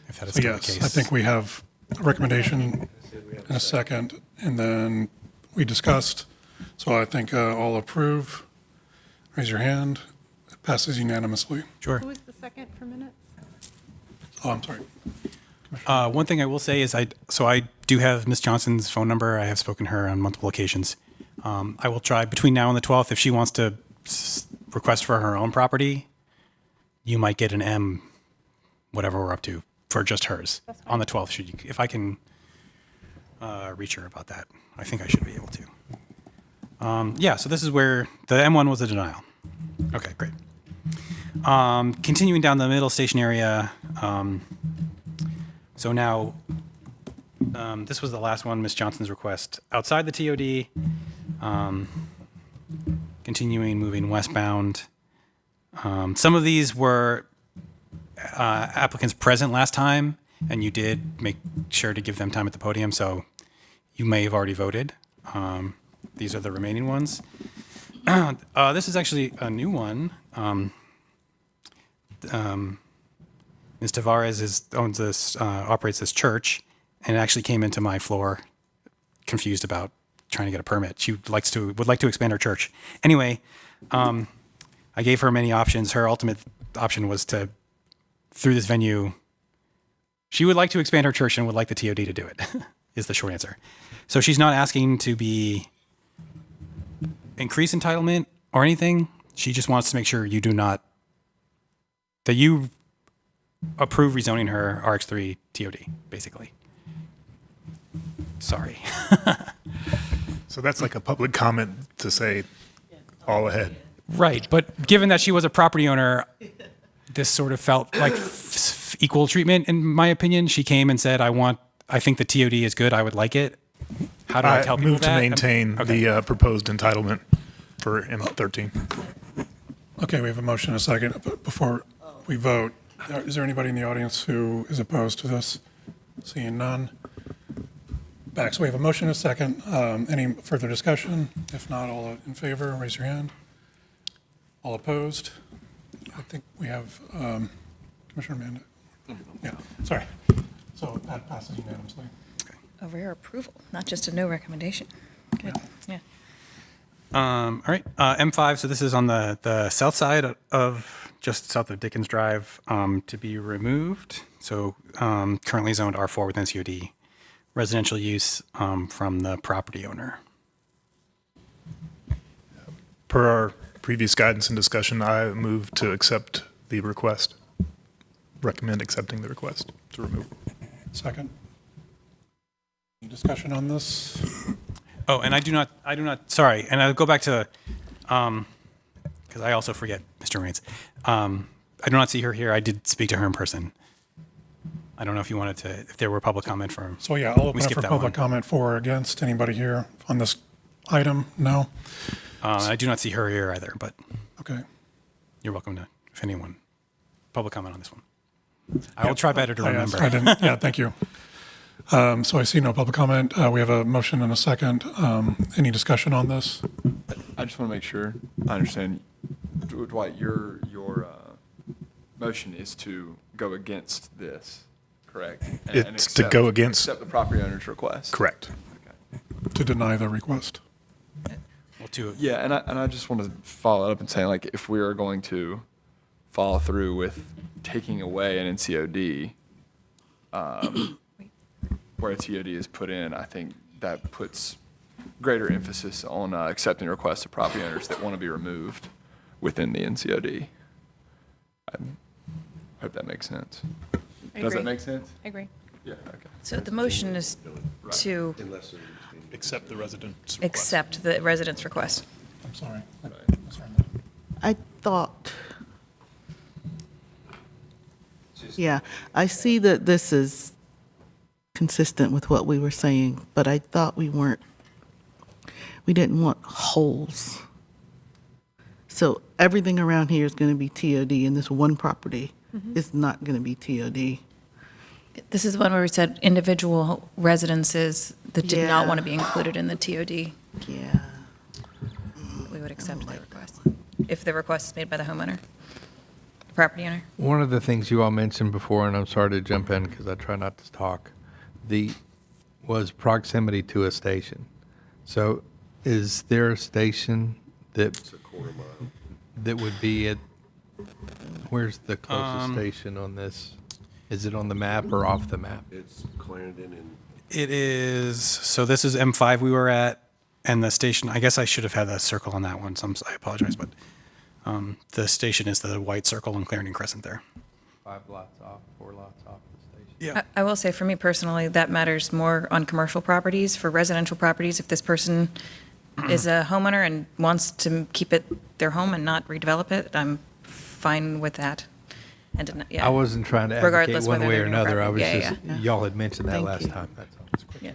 if that is still the case. Yes, I think we have a recommendation in a second, and then we discussed. So I think all approve. Raise your hand. It passes unanimously. Sure. Who is the second for minutes? Oh, I'm sorry. One thing I will say is I do have Ms. Johnson's phone number. I have spoken to her on multiple occasions. I will try between now and the 12th. If she wants to request for her own property, you might get an M, whatever we're up to, for just hers on the 12th. If I can reach her about that. I think I should be able to. Yeah, so this is where the M1 was a denial. Okay, great. Continuing down the middle station area. So now, this was the last one, Ms. Johnson's request outside the TOD. Continuing, moving westbound. Some of these were applicants present last time, and you did make sure to give them time at the podium, so you may have already voted. These are the remaining ones. This is actually a new one. Ms. Tavares operates this church, and it actually came into my floor confused about trying to get a permit. She would like to expand her church. Anyway, I gave her many options. Her ultimate option was to, through this venue, she would like to expand her church and would like the TOD to do it, is the short answer. So she's not asking to be increase entitlement or anything. She just wants to make sure that you approve rezoning her RX3 TOD, basically. Sorry. So that's like a public comment to say all ahead. Right, but given that she was a property owner, this sort of felt like equal treatment, in my opinion. She came and said, I think the TOD is good, I would like it. How do I tell people move that? to maintain the proposed entitlement for M13. Okay, we have a motion and a second. But before we vote, is there anybody in the audience who is opposed to this? Seeing none. Back. So we have a motion and a second. Any further discussion? If not, all in favor, raise your hand. All opposed? I think we have Commissioner Amanda. Yeah, sorry. So that passes unanimously. A rare approval, not just a no recommendation. Good, yeah. All right, M5, so this is on the south side of, just south of Dickens Drive, to be removed. So currently zoned R4 within COD. Residential use from the property owner. Per our previous guidance and discussion, I move to accept the request. Recommend accepting the request to remove. Second. Any discussion on this? Oh, and I do not, sorry, and I'll go back to, because I also forget, Mr. Raines. I do not see her here. I did speak to her in person. I don't know if you wanted to, if there were public comment for. So yeah, I'll open up skipped for that public one. comment for or against. Anybody here on this item? No? I do not see her here either, but Okay. you're welcome to, if anyone, public comment on this one. I will try better to I remember. I didn't, yeah, thank you. So I see no public comment. We have a motion and a second. Any discussion on this? I just want to make sure I understand, Dwight, your motion is to go against this, correct? And It's to go against- Accept the property owner's request. Correct. To deny the request. Well, to, Yeah, and I just want to follow up and say, like, if we are going to follow through with taking away an NCOD, where a TOD is put in, I think that puts greater emphasis on accepting requests of property owners that want to be removed within the NCOD. I hope that makes sense. I Does that agree. make sense? I agree. Yeah, okay. So the motion is to Accept the resident's request. accept the resident's request. I'm sorry. I thought, yeah, I see that this is consistent with what we were saying, but I thought we didn't want holes. So everything around here is going to be TOD, and this one property is not going to be TOD. This is one where we said individual residences that did not Yeah. want to be included in the TOD. Yeah. We would accept the request. If the request is made by the homeowner, property owner. One of the things you all mentioned before, and I'm sorry to jump in because I try not to talk, was proximity to a station. So is there a station that would be at, where's the closest station on this? Is it on the map or off the map? It's Clarendon and it is, so this is M5 we were at, and the station, I guess I should have had a circle on that one, so I apologize, but the station is the white circle in Clarendon Crescent there. 5 lots off, 4 lots off the station. I will say, for me personally, that matters more on commercial properties. For residential properties, if this person is a homeowner and wants to keep it their home and not redevelop it, I'm fine with that. And, yeah. I wasn't trying to advocate Regardless one whether way they're or in a another. I was property. just, Yeah. y'all had mentioned that Thank last you. time, that's all. Yeah.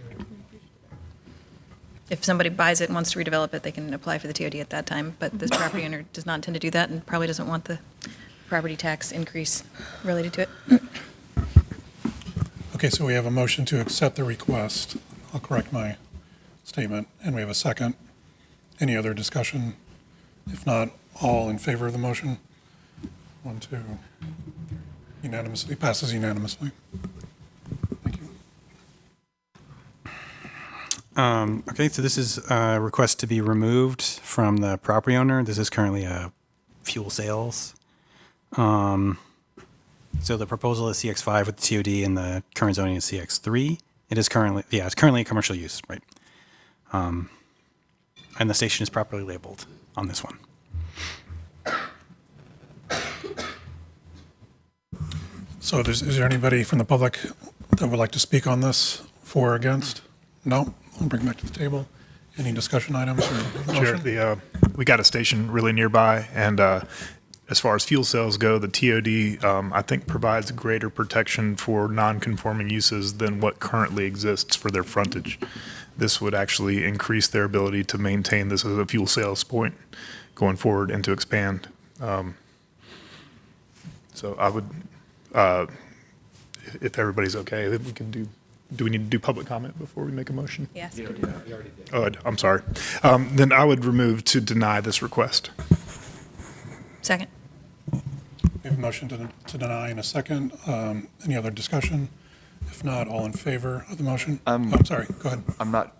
If somebody buys it and wants to redevelop it, they can apply for the TOD at that time, but this property owner does not intend to do that and probably doesn't want the property tax increase related to it. Okay, so we have a motion to accept the request. I'll correct my statement, and we have a second. Any other discussion? If not, all in favor of the motion? 1, 2, unanimously, passes unanimously. Thank you. Okay, so this is a request to be removed from the property owner. This is currently a fuel sales. So the proposal is CX5 with the TOD, and the current zoning is CX3. It is currently, it's currently a commercial use, right? And the station is properly labeled on this one. So is there anybody from the public that would like to speak on this, for or against? No? I'll bring it back to the table. Any discussion items or Chair, motion? we got a station really nearby, and as far as fuel cells go, the TOD, I think, provides greater protection for non-conforming uses than what currently exists for their frontage. This would actually increase their ability to maintain this as a fuel sales point going forward and to expand. So I would, if everybody's okay, then we can do we need to do public comment before we make a motion? Yes. Oh, I'm sorry. Then I would remove to deny this request. Second. We have a motion to deny in a second. Any other discussion? If not, all in favor of the motion? I'm sorry, go ahead. I'm not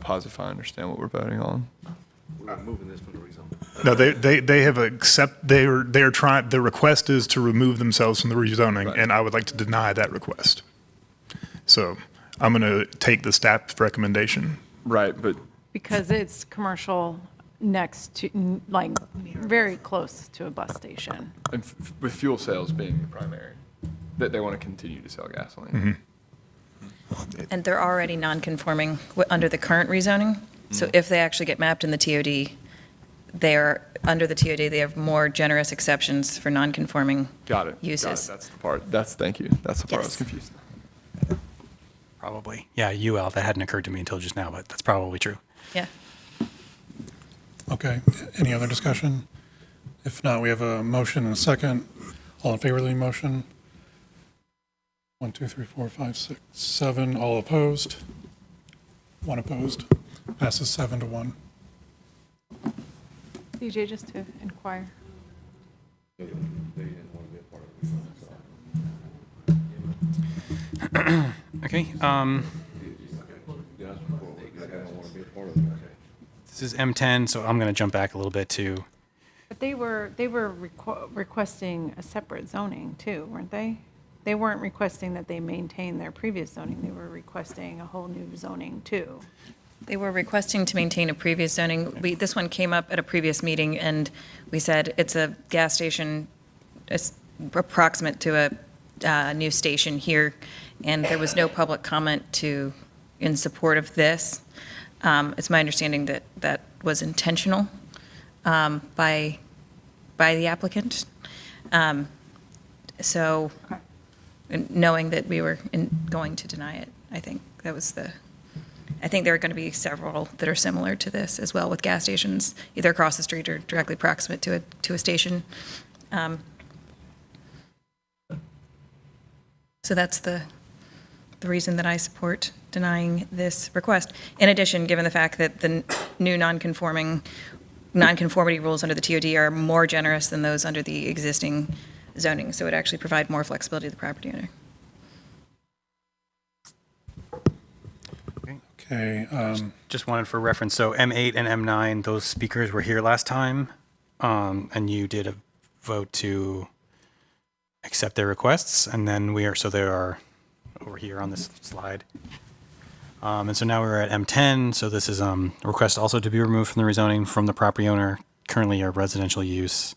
positive I understand what we're voting on. We're not moving this from the rezone. No, they have they're trying, the request is to remove themselves from the rezoning, Right. and I would like to deny that request. So I'm going to take the staff recommendation. Right, but Because it's commercial next to, like, very close to a bus station. and with fuel sales being the primary, that they want to continue to sell gasoline. And they're already non-conforming under the current rezoning. So if they actually get mapped in the TOD, they are, under the TOD, they have more generous exceptions for non-conforming Got it. uses. That's the part. Thank you. That's the part I was Yes. confused. Probably. Yeah, UL, that hadn't occurred to me until just now, but that's probably true. Yeah. Okay, any other discussion? If not, we have a motion and a second. All in favor of the motion? 1, 2, 3, 4, 5, 6, 7. All opposed? 1 opposed. Passes 7-1. CJ, just to inquire. Okay. This is M10, so I'm going to jump back a little bit to, But they were requesting a separate zoning too, weren't they? They weren't requesting that they maintain their previous zoning, they were requesting a whole new zoning too. They were requesting to maintain a previous zoning. This one came up at a previous meeting, and we said it's a gas station, it's approximate to a new station here, and there was no public comment in support of this. It's my understanding that that was intentional by the applicant. So, knowing that we were going to deny it, I think that was I think there are going to be several that are similar to this as well, with gas stations either across the street or directly proximate to a station. So that's the reason that I support denying this request. In addition, given the fact that the new nonconformity rules under the TOD are more generous than those under the existing zoning, so it actually provide more flexibility to the property owner. Okay, just wanted for reference, so M8 and M9, those speakers were here last time, and you did a vote to accept their requests, and then so they are over here on this slide. And so now we're at M10, so this is a request also to be removed from the rezoning from the property owner, currently a residential use.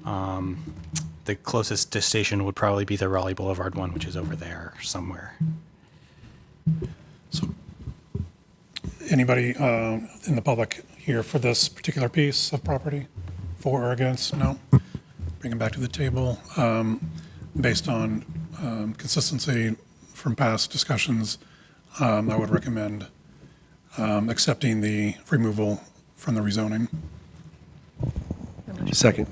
The the closest station would probably be the Raleigh Boulevard one, which is over there somewhere. So, anybody in the public here for this particular piece of property? For or against? No? Bring it back to the table. Based on consistency from past discussions, I would recommend accepting the removal from the rezoning. Second.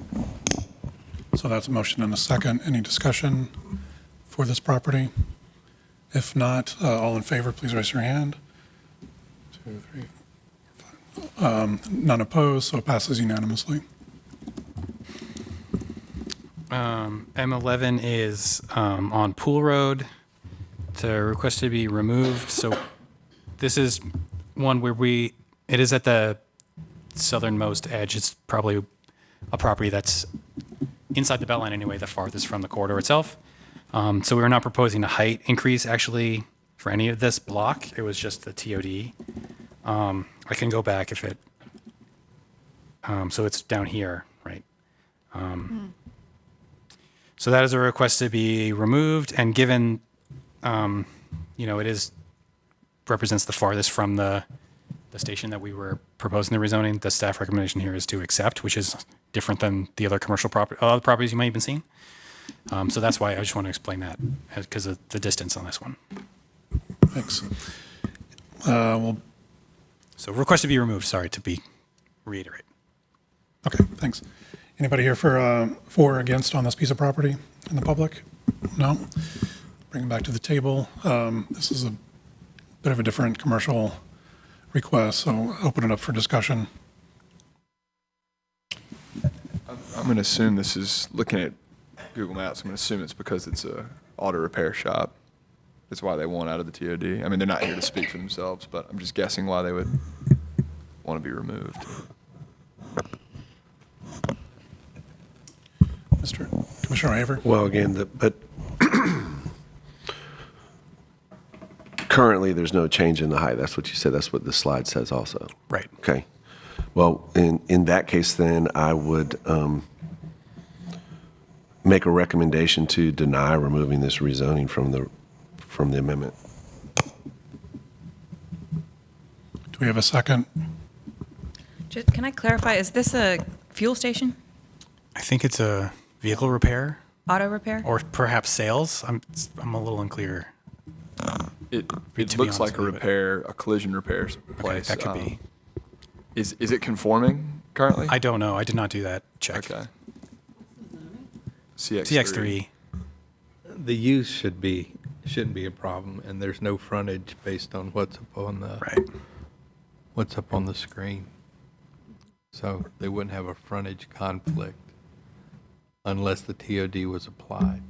So that's a motion and a second. Any discussion for this property? If not, all in favor, please raise your hand. 2, 3, 4, 5. None opposed, so it passes unanimously. M11 is on Pool Road. The request to be removed. So this is one where it is at the southernmost edge. It's probably a property that's inside the Beltline anyway, the farthest from the corridor itself. So we're not proposing a height increase actually for any of this block. It was just the TOD. I can go back if it, so it's down here, right? So that is a request to be removed, and given, it represents the farthest from the station that we were proposing the rezoning, the staff recommendation here is to accept, which is different than the other commercial properties you might have been seeing. So that's why I just want to explain that, because of the distance on this one. Thanks. So request to be removed, sorry, to reiterate. Okay, thanks. Anybody here for or against on this piece of property in the public? No? Bring it back to the table. This is a bit of a different commercial request, so open it up for discussion. I'm going to assume this is, looking at Google Maps, I'm going to assume it's because it's a auto repair shop. That's why they want out of the TOD. I mean, they're not here to speak for themselves, but I'm just guessing why they would want to be removed. Commissioner Haver? Well, again, but currently, there's no change in the height. That's what you said. That's what the slide says also. Right. Okay. Well, in that case, then, I would make a recommendation to deny removing this rezoning from the amendment. Do we have a second? Can I clarify, is this a fuel station? I think it's a vehicle repair Auto repair? or perhaps sales. I'm a little unclear. It To be looks honest like a with you, but- repair, a collision repair place. That could be. Is it conforming currently? I don't know. I did not do that check. Okay. CX3. TX3. The use shouldn't be a problem, and there's no frontage based on what's up on the screen. So they wouldn't have a frontage conflict unless the TOD was applied.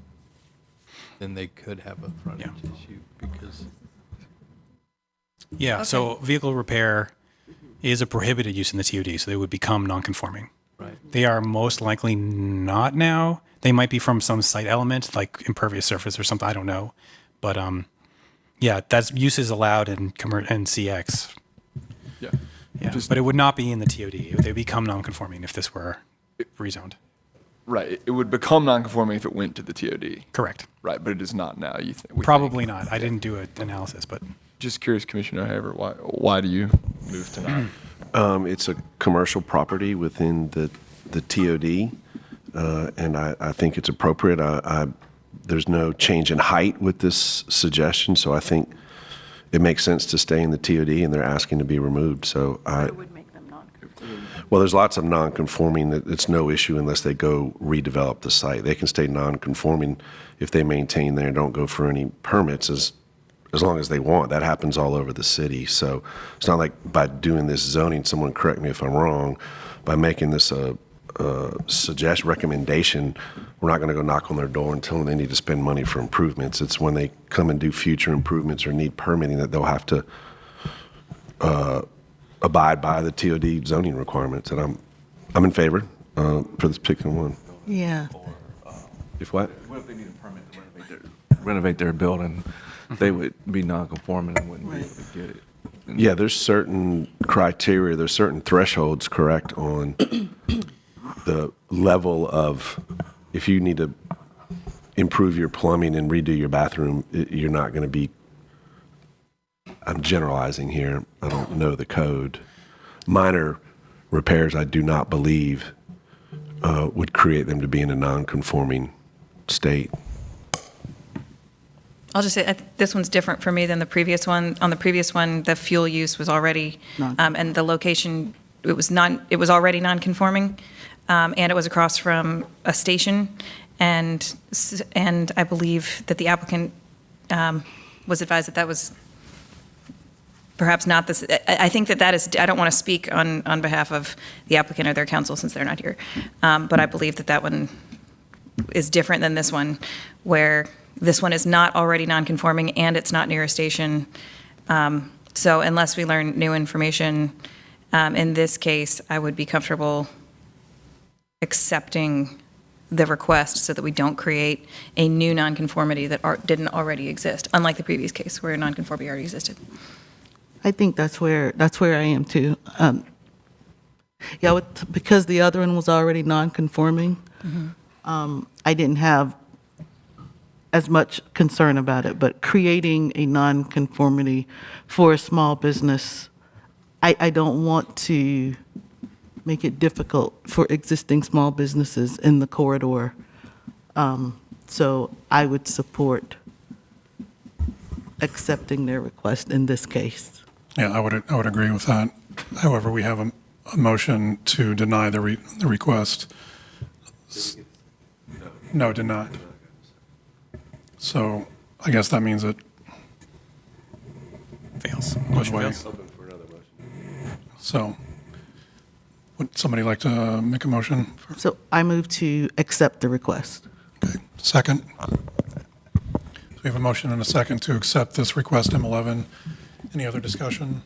Then they could have a frontage issue because. Yeah, so vehicle repair is a prohibited use in the TOD, so they would become non-conforming. Right. They are most likely not now. They might be from some site element, like impervious surface or something, I don't know. But that use is allowed in CX. Yeah. Yeah, but it would not be in the TOD. They would become non-conforming if this were rezoned. Right. It would become non-conforming if it went to the TOD. Correct. Right, but it is not now. Probably not. I didn't do an analysis, but. Just curious, Commissioner Haver, why do you move tonight? It's a commercial property within the TOD, and I think it's appropriate. There's no change in height with this suggestion, so I think it makes sense to stay in the TOD, and they're asking to be removed. So It would make them non-conforming. well, there's lots of non-conforming that it's no issue unless they go redevelop the site. They can stay non-conforming if they maintain there and don't go for any permits as long as they want. That happens all over the city. So it's not like by doing this zoning, someone correct me if I'm wrong, by making this a recommendation, we're not going to go knock on their door and tell them they need to spend money for improvements. It's when they come and do future improvements or need permitting that they'll have to abide by the TOD zoning requirements. And I'm in favor for this particular one. Yeah. If what? What if they need a permit to renovate their building? They would be non-conforming and wouldn't be able to get it. Yeah, there's certain criteria, there's certain thresholds, correct, on the level of if you need to improve your plumbing and redo your bathroom, you're not going to be, I'm generalizing here, I don't know the code. Minor repairs, I do not believe would create them to be in a non-conforming state. I'll just say, this one's different for me than the previous one. On the previous one, the fuel use was already, and the location, it was already non-conforming, and it was across from a station, and I believe that the applicant was advised that that was perhaps not this. I think that is, I don't want to speak on behalf of the applicant or their counsel since they're not here, but I believe that that one is different than this one, where this one is not already non-conforming and it's not near a station. So unless we learn new information, in this case, I would be comfortable accepting the request so that we don't create a new nonconformity that didn't already exist, unlike the previous case where a nonconformity already existed. I think that's where I am too. Yeah, because the other one was already non-conforming, I didn't have as much concern about it, but creating a non-conformity for a small business, I don't want to make it difficult for existing small businesses in the corridor. So I would support accepting their request in this case. Yeah, I would agree with that. However, we have a motion to deny the request. No, deny. So I guess that means it Fails. Which way? Fails. So would somebody like to make a motion? So I move to accept the request. Okay, second. So we have a motion and a second to accept this request, M11. Any other discussion?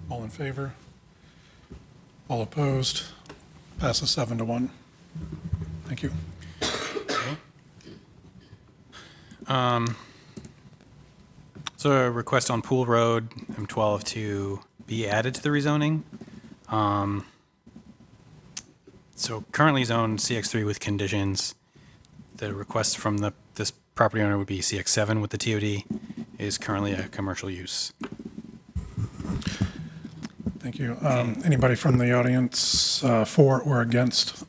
All in favor? All opposed? Passes 7-1. Thank you. So a request on Pool Road, M12, to be added to the rezoning. So currently zoned CX3 with conditions. The request from this property owner would be CX7 with the TOD, is currently a commercial use. Thank you. Anybody from the audience for or against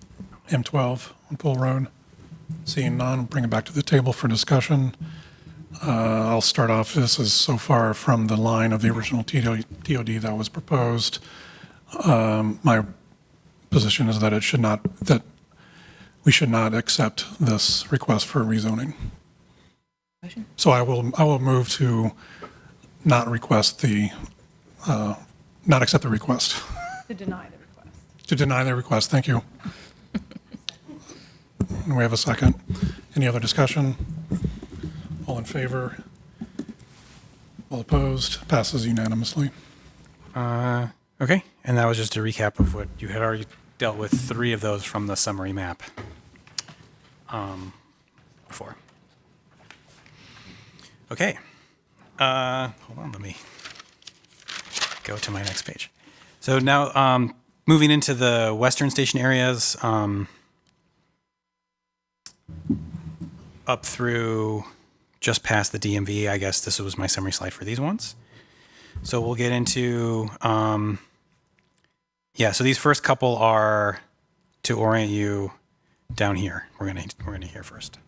M12 on Pool Road? Seeing none, bring it back to the table for discussion. I'll start off. This is so far from the line of the original TOD that was proposed. My position is that we should not accept this request for rezoning. So I will move to not accept the request. To deny the request. To deny the request. Thank you. And we have a second. Any other discussion? All in favor? All opposed? Passes unanimously. Okay, and that was just a recap of what you had already dealt with, 3 of those from the summary map before. Okay, hold on, let me go to my next page. So now moving into the Western Station areas, up through just past the DMV, I guess this was my summary slide for these ones. So we'll get into, so these first couple are to orient you down here. We're gonna hear first.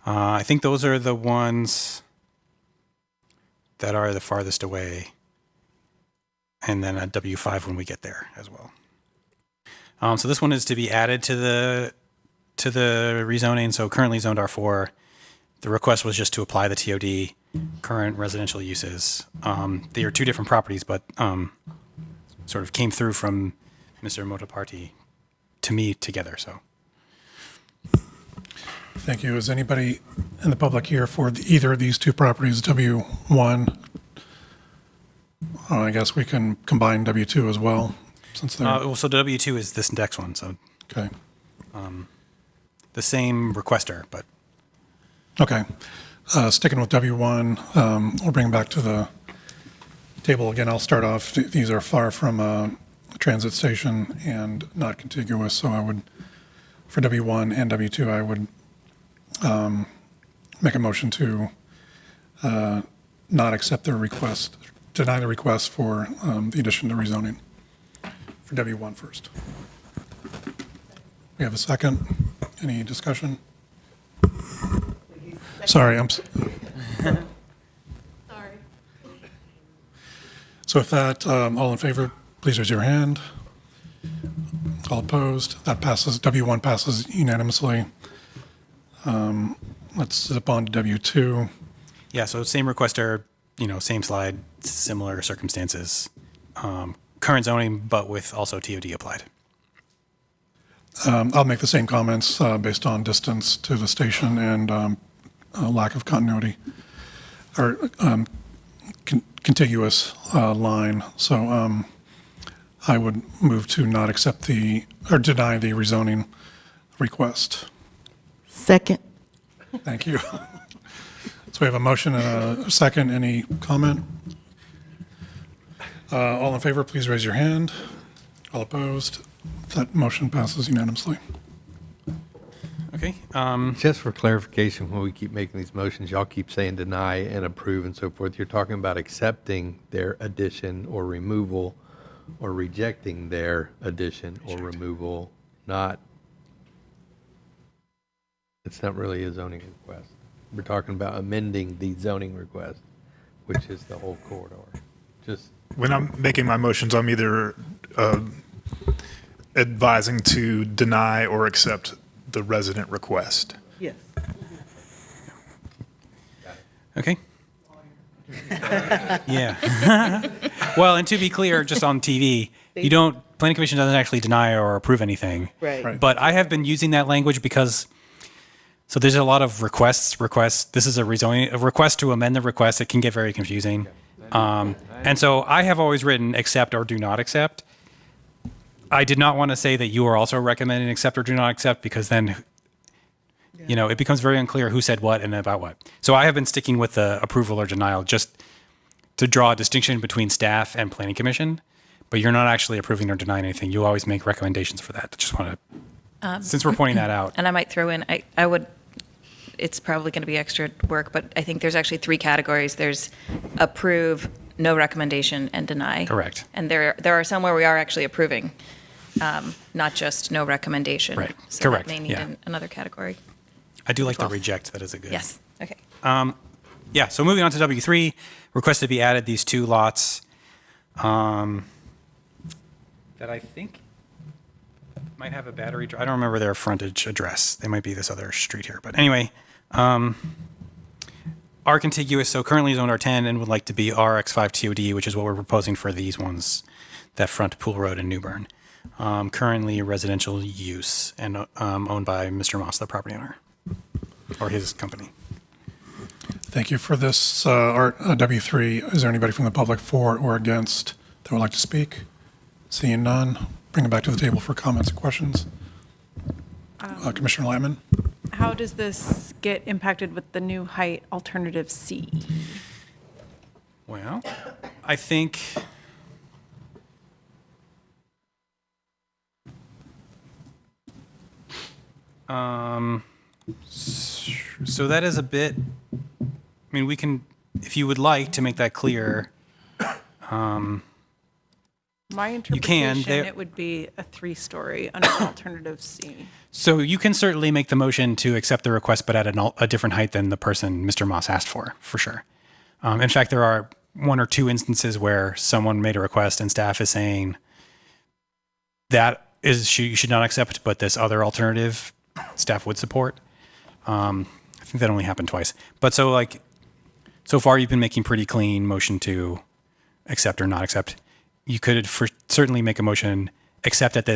I think those are the ones that are the farthest away, and then a W5 when we get there as well. So this one is to be added to the rezoning. So currently zoned R4. The request was just to apply the TOD, current residential uses. They are 2 different properties, but sort of came through from Mr. Motoparty to me together. So, Thank you. Is anybody in the public here for either of these 2 properties, W1? I guess we can combine W2 as well, since they're so W2 is this next one. So okay. The same requester, but Okay. Sticking with W1, we'll bring back to the table again. I'll start off. These are far from a transit station and not contiguous, so I would For W1 and W2, I would make a motion to not accept their request, deny the request for the addition to rezoning. For W1 first. We have a second. Any discussion? Sorry, Sorry. So with that, all in favor, please raise your hand. All opposed? That passes. W1 passes unanimously. Let's zip on to W2. Yeah, so same requester, same slide, similar circumstances. Current zoning, but with also TOD applied. I'll make the same comments based on distance to the station and lack of continuity or contiguous line. So I would move to not accept or deny the rezoning request. Second. Thank you. So we have a motion and a second. Any comment? All in favor, please raise your hand. All opposed? That motion passes unanimously. Okay. Just for clarification, when we keep making these motions, y'all keep saying deny and approve and so forth. You're talking about accepting their addition or removal or rejecting their addition or removal, it's not really a zoning request. We're talking about amending the zoning request, which is the whole corridor. Just When I'm making my motions, I'm either advising to deny or accept the resident request. Yes. Okay. Yeah. Well, and to be clear, just on TV, Planning Commission doesn't actually deny or approve anything. Right. But I have been using that language because, so there's a lot of requests. This is a request to amend the request. It can get very confusing. And so I have always written accept or do not accept. I did not want to say that you are also recommending accept or do not accept because then, it becomes very unclear who said what and about what. So I have been sticking with the approval or denial just to draw a distinction between staff and Planning Commission, but you're not actually approving or denying anything. You always make recommendations for that. I just want to, since we're pointing that out. And I might throw in, I would, it's probably going to be extra work, but I think there's actually 3 categories. There's approve, no recommendation, and deny. Correct. And there are some where we are actually approving, not just no recommendation. Right. So Correct. that may need Yeah. Another category. I do like the 12. reject. That is a good. Yes. Okay. Yeah, so moving on to W3, request to be added these 2 lots that I think might have a battery. I don't remember their frontage address. They might be this other street here. But anyway, are contiguous, so currently zoned R10 and would like to be RX5 TOD, which is what we're proposing for these ones that front Pool Road in New Bern. Currently residential use and owned by Mr. Moss, the property owner, or his company. Thank you for this, W3. Is there anybody from the public for or against that would like to speak? Seeing none, bring it back to the table for comments and questions. Commissioner Lyman? How does this get impacted with the new height alternative C? Well, I think so that is a bit, I mean, we can, if you would like to make that clear, My interpretation, it would be a 3-story under alternative C. so you can certainly make the motion to accept the request, but at a different height than the person Mr. Moss asked for sure. In fact, there are 1 or 2 instances where someone made a request and staff is saying that you should not accept, but this other alternative staff would support. I think that only happened twice. But so far you've been making pretty clean motion to accept or not accept. You could certainly make a motion accept at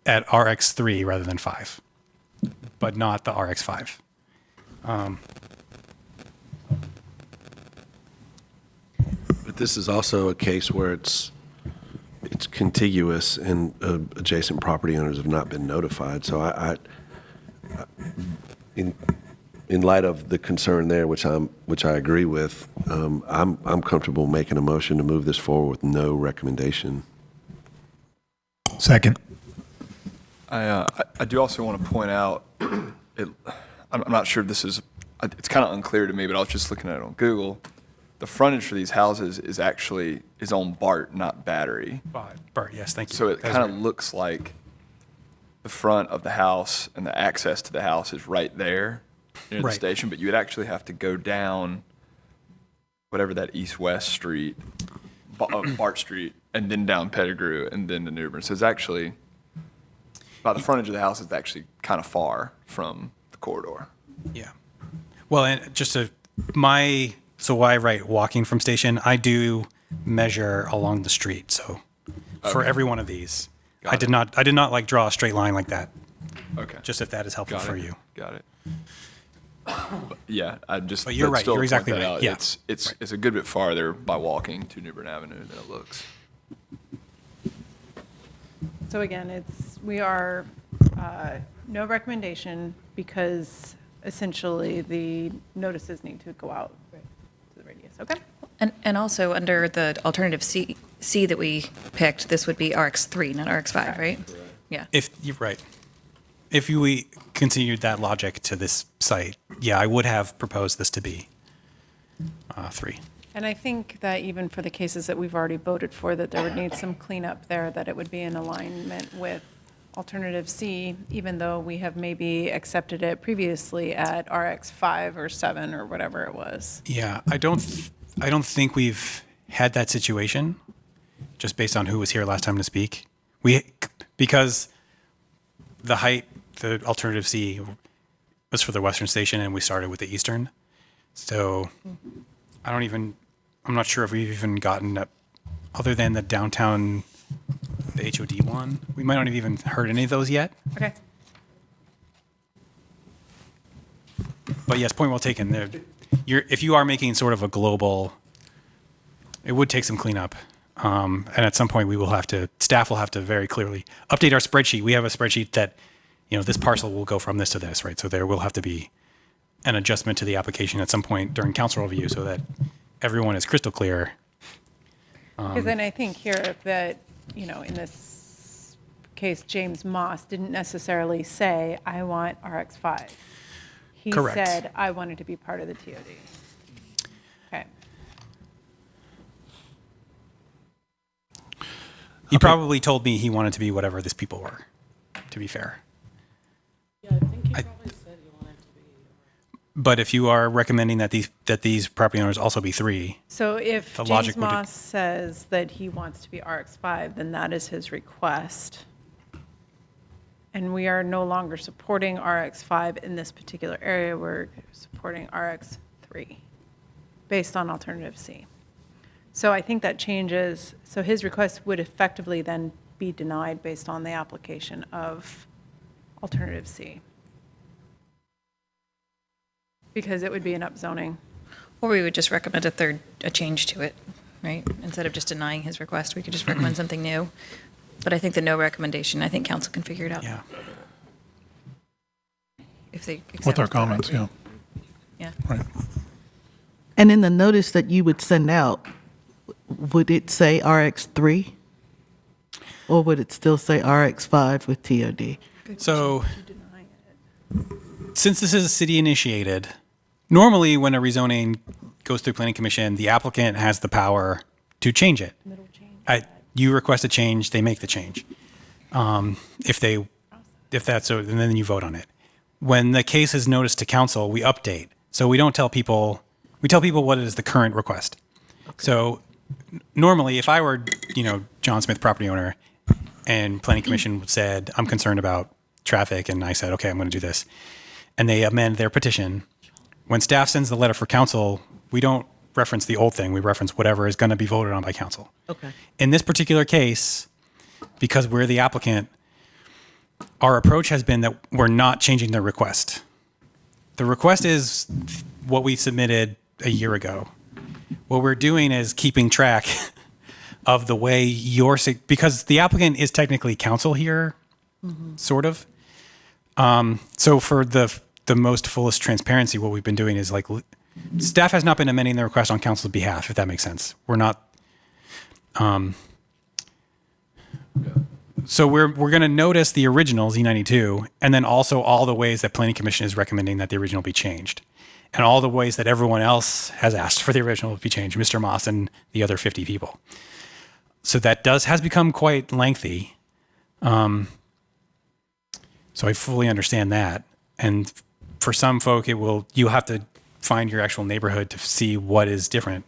RX3 rather than 5, but not the RX5. But this is also a case where it's contiguous and adjacent property owners have not been notified. So in light of the concern there, which I agree with, I'm comfortable making a motion to move this forward with no recommendation. Second. I do also want to point out, I'm not sure if this is, it's kind of unclear to me, but I was just looking at it on Google. The frontage for these houses is on BART, not Battery. Bart, yes, thank you. So it That's kind of right. looks like the front of the house and the access to the house is right there near the Right. station, but you would actually have to go down whatever that east-west street, Bart Street, and then down Pettigrew, and then to New Bern. So it's actually, by the frontage of the house, it's actually kind of far from the corridor. Yeah. Well, and just so I write walking from station, I do measure along the street. So for every one of these, I did not like draw a straight line like that. Okay. Just if that is helpful Got for it. you. Got it. Yeah, But you're right, still you're point exactly that right, out. yeah. It's a good bit farther by walking to New Bern Avenue than it looks. So again, we are no recommendation because essentially the notices need to go out to the radius, okay? And also, under the alternative C that we picked, this would be RX3, not RX5, right? Yeah. If you're right. If we continued that logic to this site, yeah, I would have proposed this to be 3. And I think that even for the cases that we've already voted for, that there would need some cleanup there, that it would be in alignment with alternative C, even though we have maybe accepted it previously at RX5 or 7 or whatever it was. Yeah, I don't think we've had that situation, just based on who was here last time to speak. Because the height, the alternative C was for the western station, and we started with the eastern. So I'm not sure if we've even gotten up, other than the downtown, the HOD one. We might not have even heard any of those yet. Okay. But yes, point well taken. If you are making sort of a global, it would take some cleanup. And at some point staff will have to very clearly update our spreadsheet. We have a spreadsheet that, this parcel will go from this to this, right? So there will have to be an adjustment to the application at some point during council review so that everyone is crystal clear. Because then I think here that, in this case, James Moss didn't necessarily say, I want RX5. He Correct. said, I wanted to be part of the TOD. Okay. He probably told me he wanted to be whatever these people were, to be fair. Yeah, I think he probably said he wanted to be. But if you are recommending that these property owners also be 3, So if The James logic would- Moss says that he wants to be RX5, then that is his request. And we are no longer supporting RX5 in this particular area. We're supporting RX3 based on alternative C. So I think that changes. So his request would effectively then be denied based on the application of alternative C. Because it would be an upzoning. Or we would just recommend a change to it, right? Instead of just denying his request, we could just recommend something new. But I think the no recommendation, I think council can figure it out. yeah. If they accept With our the comments, yeah, Yeah. right. And in the notice that you would send out, would it say RX3? Or would it still say RX5 with TOD? So, since this is city initiated, normally when a rezoning goes through planning commission, the applicant has the power to change it. You request a change, they make the change. If that's so, and then you vote on it. When the case is noticed to council, we update. So we don't tell people, we tell people what is the current request. So normally, if I were, John Smith, property owner, and planning commission said, I'm concerned about traffic, and I said, okay, I'm going to do this, and they amend their petition, when staff sends the letter for council, we don't reference the old thing. We reference whatever is going to be voted on by council. Okay. In this particular case, because we're the applicant, our approach has been that we're not changing the request. The request is what we submitted a year ago. What we're doing is keeping track of the way because the applicant is technically council here, sort of. So for the most fullest transparency, what we've been doing is staff has not been amending the request on council's behalf, if that makes sense. We're not, So we're going to notice the original Z92, and then also all the ways that Planning Commission is recommending that the original be changed, and all the ways that everyone else has asked for the original to be changed, Mr. Moss and the other 50 people. So that has become quite lengthy. So I fully understand that, and for some folk, you'll have to find your actual neighborhood to see what is different.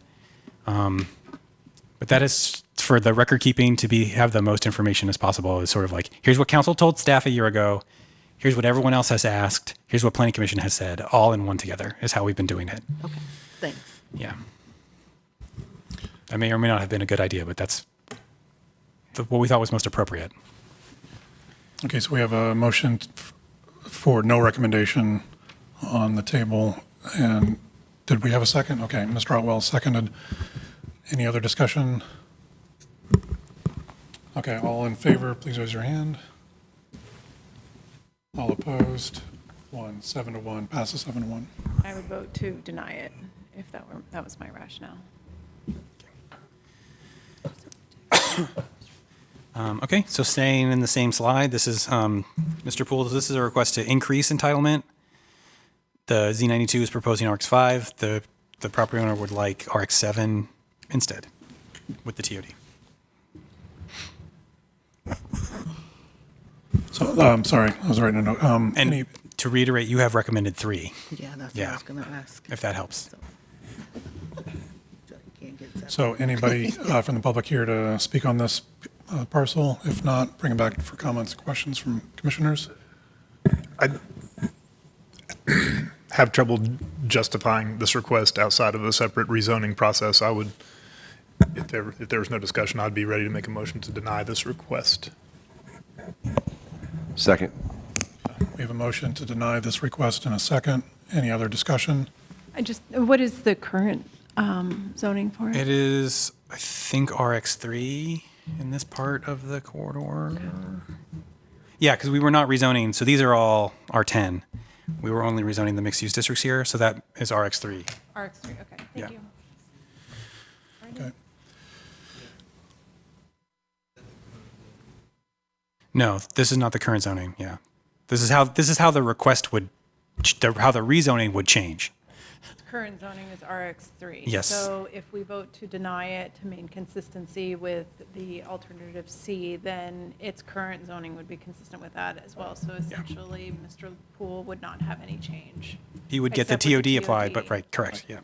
But that is for the record keeping to have the most information as possible. Is sort of like, here's what council told staff a year ago. Here's what everyone else has asked. Here's what Planning Commission has said, all in one together is how we've been doing it. Okay, thanks. Yeah. That may or may not have been a good idea, but that's what we thought was most appropriate. Okay, so we have a motion for no recommendation on the table. And did we have a second? Okay, Mr. Otwell seconded. Any other discussion? Okay, all in favor, please raise your hand. All opposed? 7-1, passes 7-1. I would vote to deny it if that was my rationale. Okay, so staying in the same slide, this is, Mr. Poole, this is a request to increase entitlement. The Z92 is proposing RX5. The property owner would like RX7 instead with the TOD. So, sorry, I was writing a note. And to reiterate, you have recommended 3, Yeah, that's what I was going to ask. if that helps. So anybody from the public here to speak on this parcel? If not, bring it back for comments, questions from commissioners. I have trouble justifying this request outside of a separate rezoning process. I would, if there was no discussion, I'd be ready to make a motion to deny this request. Second. We have a motion to deny this request in a second. Any other discussion? What is the current zoning for it? It is, I think, RX3 in this part of the corridor. Yeah, because we were not rezoning. So these are all R10. We were only rezoning the mixed-use districts here, so that is RX3. RX3, okay, Yeah. thank you. Okay. No, this is not the current zoning. Yeah, this is how the request would, how the rezoning would change. Current zoning is RX3. Yes. So if we vote to deny it to maintain consistency with the alternative C, then its current zoning would be consistent with that as well. So essentially, Mr. Poole would not have any change. He would get the Except with TOD the applied, TOD. but right, correct. Yeah.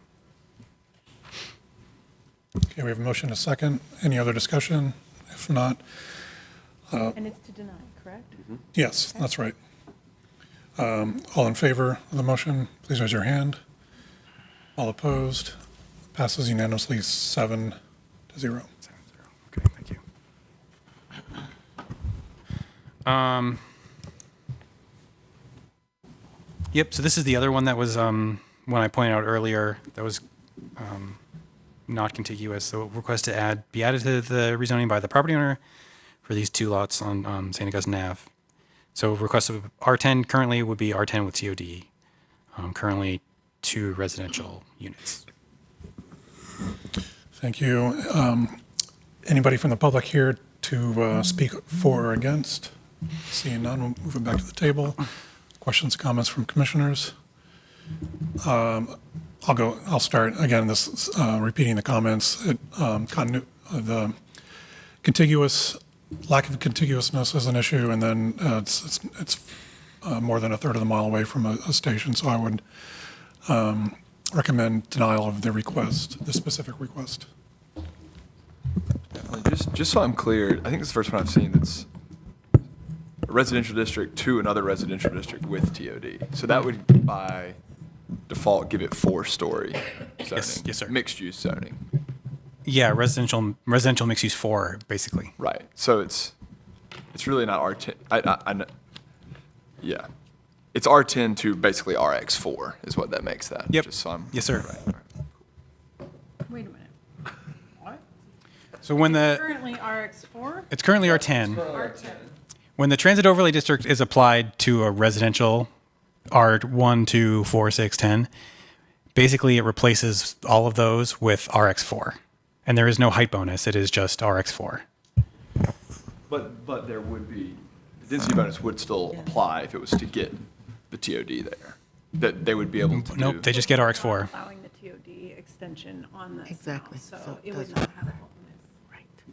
Okay, we have a motion and a second. Any other discussion? If not, And it's to deny, correct? yes, that's right. All in favor of the motion, please raise your hand. All opposed? Passes unanimously 7-0. Okay, thank you. Yep, so this is the other one that was, when I pointed out earlier, that was not contiguous. So request to be added to the rezoning by the property owner for these 2 lots on St. Augustine Ave. So request of R10 currently would be R10 with TOD. Currently 2 residential units. Thank you. Anybody from the public here to speak for or against? Seeing none, we'll move it back to the table. Questions, comments from commissioners? I'll start. Again, this repeating the comments. The lack of contiguousness is an issue, and then it's more than a third of the mile away from a station, so I would recommend denial of the request, the specific request. Definitely. Just so I'm clear, I think this is the first one I've seen that's a residential district to another residential district with TOD. So that would, by default, give it 4-story zoning. Yes, sir. Mixed-use zoning. Yeah, residential mixed use 4, basically. Right. So it's really not R10. Yeah. It's R10 to basically RX4 is what that makes that. Yep. Just so I'm Yes, sir. right. All right. Wait a minute. What? So when Currently RX4? it's currently R10. R10. When the transit overlay district is applied to a residential R1, 2, 4, 6, 10, basically it replaces all of those with RX4. And there is no height bonus. It is just RX4. But there would be, the density bonus would still apply if it was to get the TOD there. That they would be able to do. Nope, they just get RX4. Allowing the TOD extension on this. Exactly. So So it it would does not have a bonus.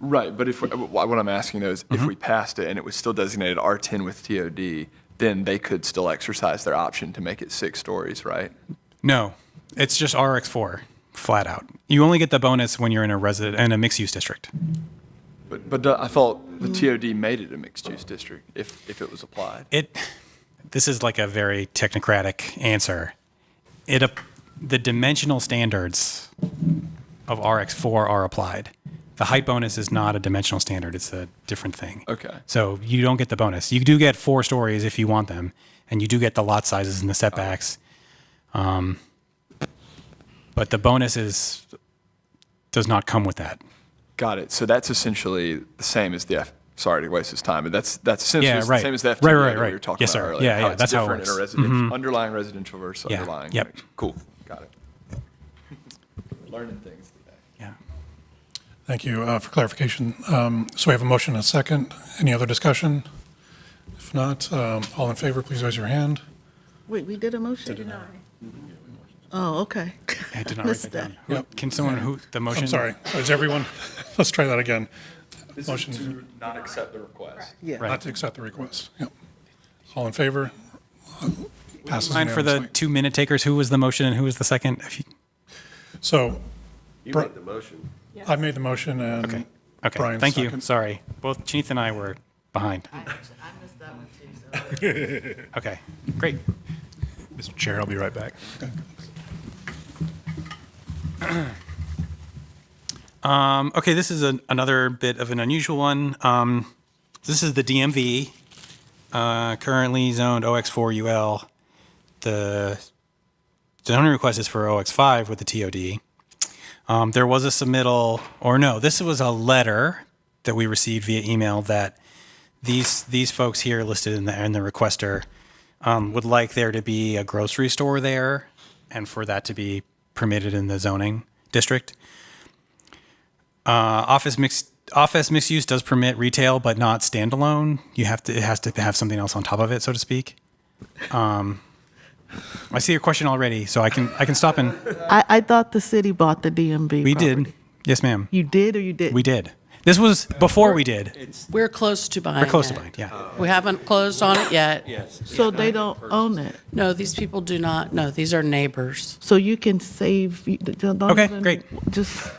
Right, but if, what I'm asking though is if we passed it and it was still designated R10 with TOD, then they could still exercise their option to make it 6 stories, right? No, it's just RX4, flat out. You only get the bonus when you're in a mixed-use district. But I thought the TOD made it a mixed-use district if it was applied. This is like a very technocratic answer. The dimensional standards of RX4 are applied. The height bonus is not a dimensional standard. It's a different thing. Okay. So you don't get the bonus. You do get 4 stories if you want them, and you do get the lot sizes and the setbacks. But the bonus does not come with that. Got it. So that's essentially the same as the sorry to waste his time, but that's essentially Yeah, right. the same as the FTE Right. that we were talking Yes, about sir. earlier. Yeah, it's that's how it different in a works. residential, underlying residential versus Yeah, underlying. yep. Cool. Got it. Learning things today. Yeah. Thank you for clarification. So we have a motion and a second. Any other discussion? If not, all in favor, please raise your hand. Wait, we did a motion? Oh, okay. I did not write Missed that down. Yep. Can someone the motion? I'm sorry. Is everyone, let's try that again. Motion To not accept the request. Yeah. not to accept the request. Yep. All in favor? Passes Mind for the unanimously. 2-minute takers, who was the motion and who was the second? If you- So You Bri- made the motion. I made the motion and Okay, Brian thank you. second. Sorry. Both Chinith and I were behind. I missed that one too, so. Okay, great. Mr. Chair, I'll be right back. Okay, this is another bit of an unusual one. This is the DMV, currently zoned OX4UL. The zoning request is for OX5 with the TOD. There was a submittal, or no, this was a letter that we received via email that these folks here listed in the requester would like there to be a grocery store there and for that to be permitted in the zoning district. Office mixed use does permit retail, but not standalone. It has to have something else on top of it, so to speak. I see your question already, so I can stop and. I thought the city bought the DMV We property. did, yes, ma'am. You did or you didn't? We did. This was before we did. We're close to buying We're close to it. buying, yeah. We haven't closed on it yet. Yes. So they don't own it? No, these people do not. No, these are neighbors. So you can save, don't Okay, even- great. Just.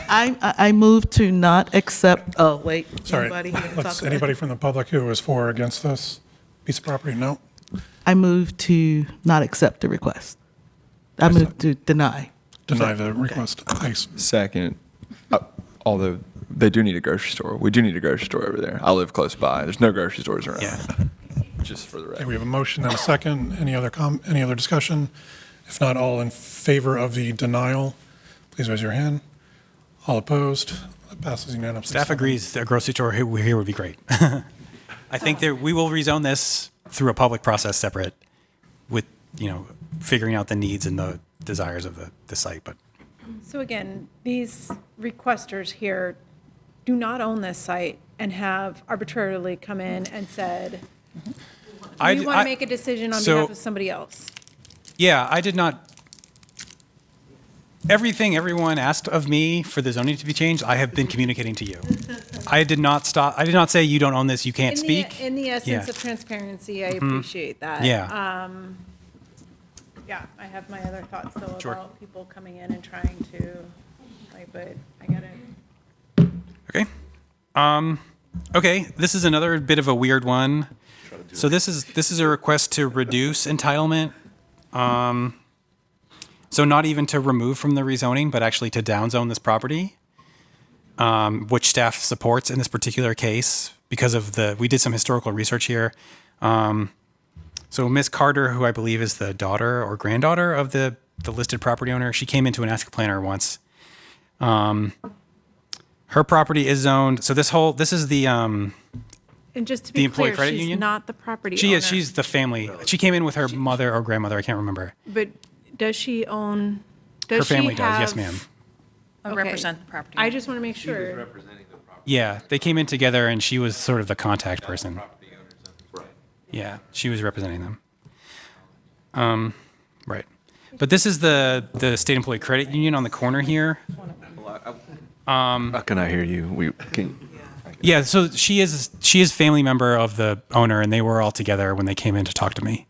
I move to not accept, oh, wait. Sorry. Anybody here to talk Let's, about it? anybody from the public who is for or against this piece of property? No? I move to not accept the request. I move to deny. Deny the request. Ice. Second, although they do need a grocery store. We do need a grocery store over there. I live close by. There's no grocery stores around. Yeah. Just for the Okay, record. we have a motion and a second. Any other discussion? If not, all in favor of the denial, please raise your hand. All opposed? That passes unanimously. Staff agrees that a grocery store here would be great. I think we will rezone this through a public process separate with, figuring out the needs and the desires of the site, but. So again, these requesters here do not own this site and have arbitrarily come in and said, we want to make a decision on behalf of somebody else. Yeah, I did not. Everything everyone asked of me for the zoning to be changed, I have been communicating to you. I did not stop. I did not say you don't own this, you can't speak. In the essence Yeah. of transparency, I appreciate that. Yeah. Yeah, I have my other thoughts though Sure. about people coming in and trying to, but I get it. Okay. Okay, this is another bit of a weird one. So this is a request to reduce entitlement. So not even to remove from the rezoning, but actually to downzone this property, which staff supports in this particular case because of we did some historical research here. So Ms. Carter, who I believe is the daughter or granddaughter of the listed property owner, she came into an Ask a Planner once. Her property is zoned. So this is the And just to The be Employee clear, Credit she's Union? not the property she owner. is. She's the family. She came in with her mother or grandmother. I can't remember. But does she own, Her does she family does. Yes, have- ma'am. I Okay. represent the property. I just want to make sure. representing the property Yeah, they came in together, and she was sort of the contact person. Yeah, she was representing them. Right. But this is the State Employee Credit Union on the corner here. How can I hear you? Yeah, so she is family member of the owner, and they were all together when they came in to talk to me.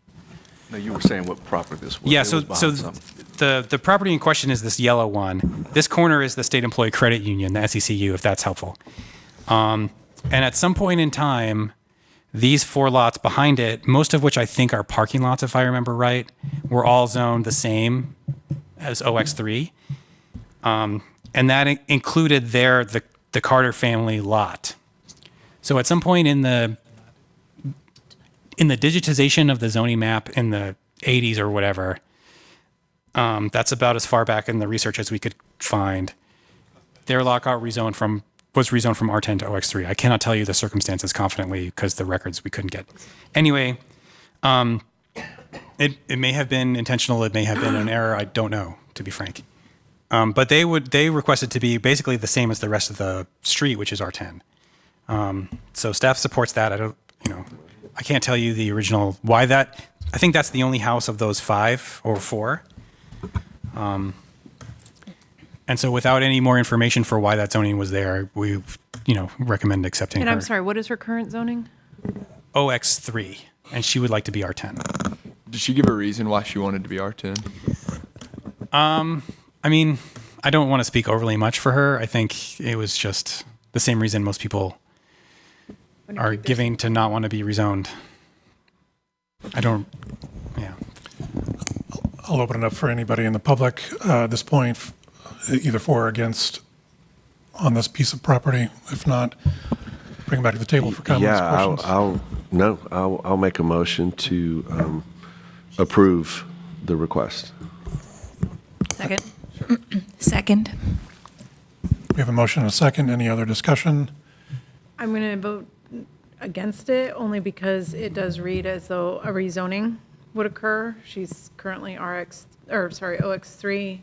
No, you were saying what property this was. Yeah, It so was behind something. the property in question is this yellow one. This corner is the State Employee Credit Union, the SECU, if that's helpful. And at some point in time, these 4 lots behind it, most of which I think are parking lots, if I remember right, were all zoned the same as OX3. And that included the Carter family lot. So at some point in the digitization of the zoning map in the 80s or whatever, that's about as far back in the research as we could find, their lot got was rezoned from R10 to OX3. I cannot tell you the circumstances confidently because the records we couldn't get. Anyway, it may have been intentional. It may have been an error. I don't know, to be frank. But they requested to be basically the same as the rest of the street, which is R10. So staff supports that. I can't tell you the original why that. I think that's the only house of those 5 or 4. And so without any more information for why that zoning was there, we, recommend accepting And her I'm sorry, what is her current zoning? OX3, and she would like to be R10. Did she give a reason why she wanted to be R10? I mean, I don't want to speak overly much for her. I think it was just the same reason most people are giving to not want to be rezoned. Yeah. I'll open it up for anybody in the public at this point, either for or against on this piece of property. If not, bring it back to the table for comments, questions. I'll make a motion to approve the request. Second. Second. We have a motion and a second. Any other discussion? I'm going to vote against it only because it does read as though a rezoning would occur. She's currently OX3.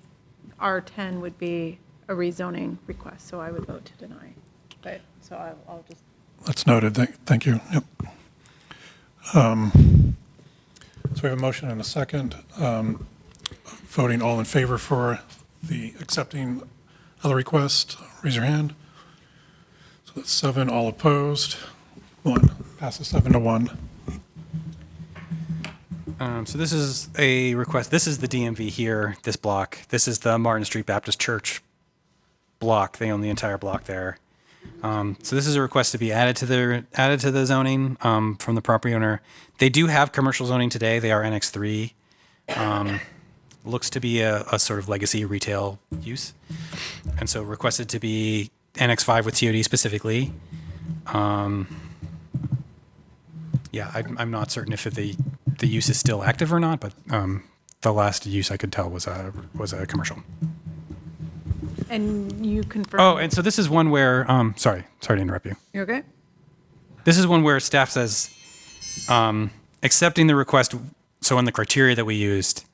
R10 would be a rezoning request, so I would vote to deny. But, so I'll just. That's noted. Thank you. Yep. So we have a motion and a second. Voting all in favor for the accepting of the request, raise your hand. So that's 7, all opposed, 1. Passes 7-1. So this is a request. This is the DMV here, this block. This is the Martin Street Baptist Church block. They own the entire block there. So this is a request to be added to the zoning from the property owner. They do have commercial zoning today. They are NX3. Looks to be a sort of legacy retail use. And so requested to be NX5 with TOD specifically. Yeah, I'm not certain if the use is still active or not, but the last use I could tell was a commercial. And you confirm. Oh, and so this is one where, sorry to interrupt you. You okay? This is one where staff says, accepting the request, so in the criteria that we used,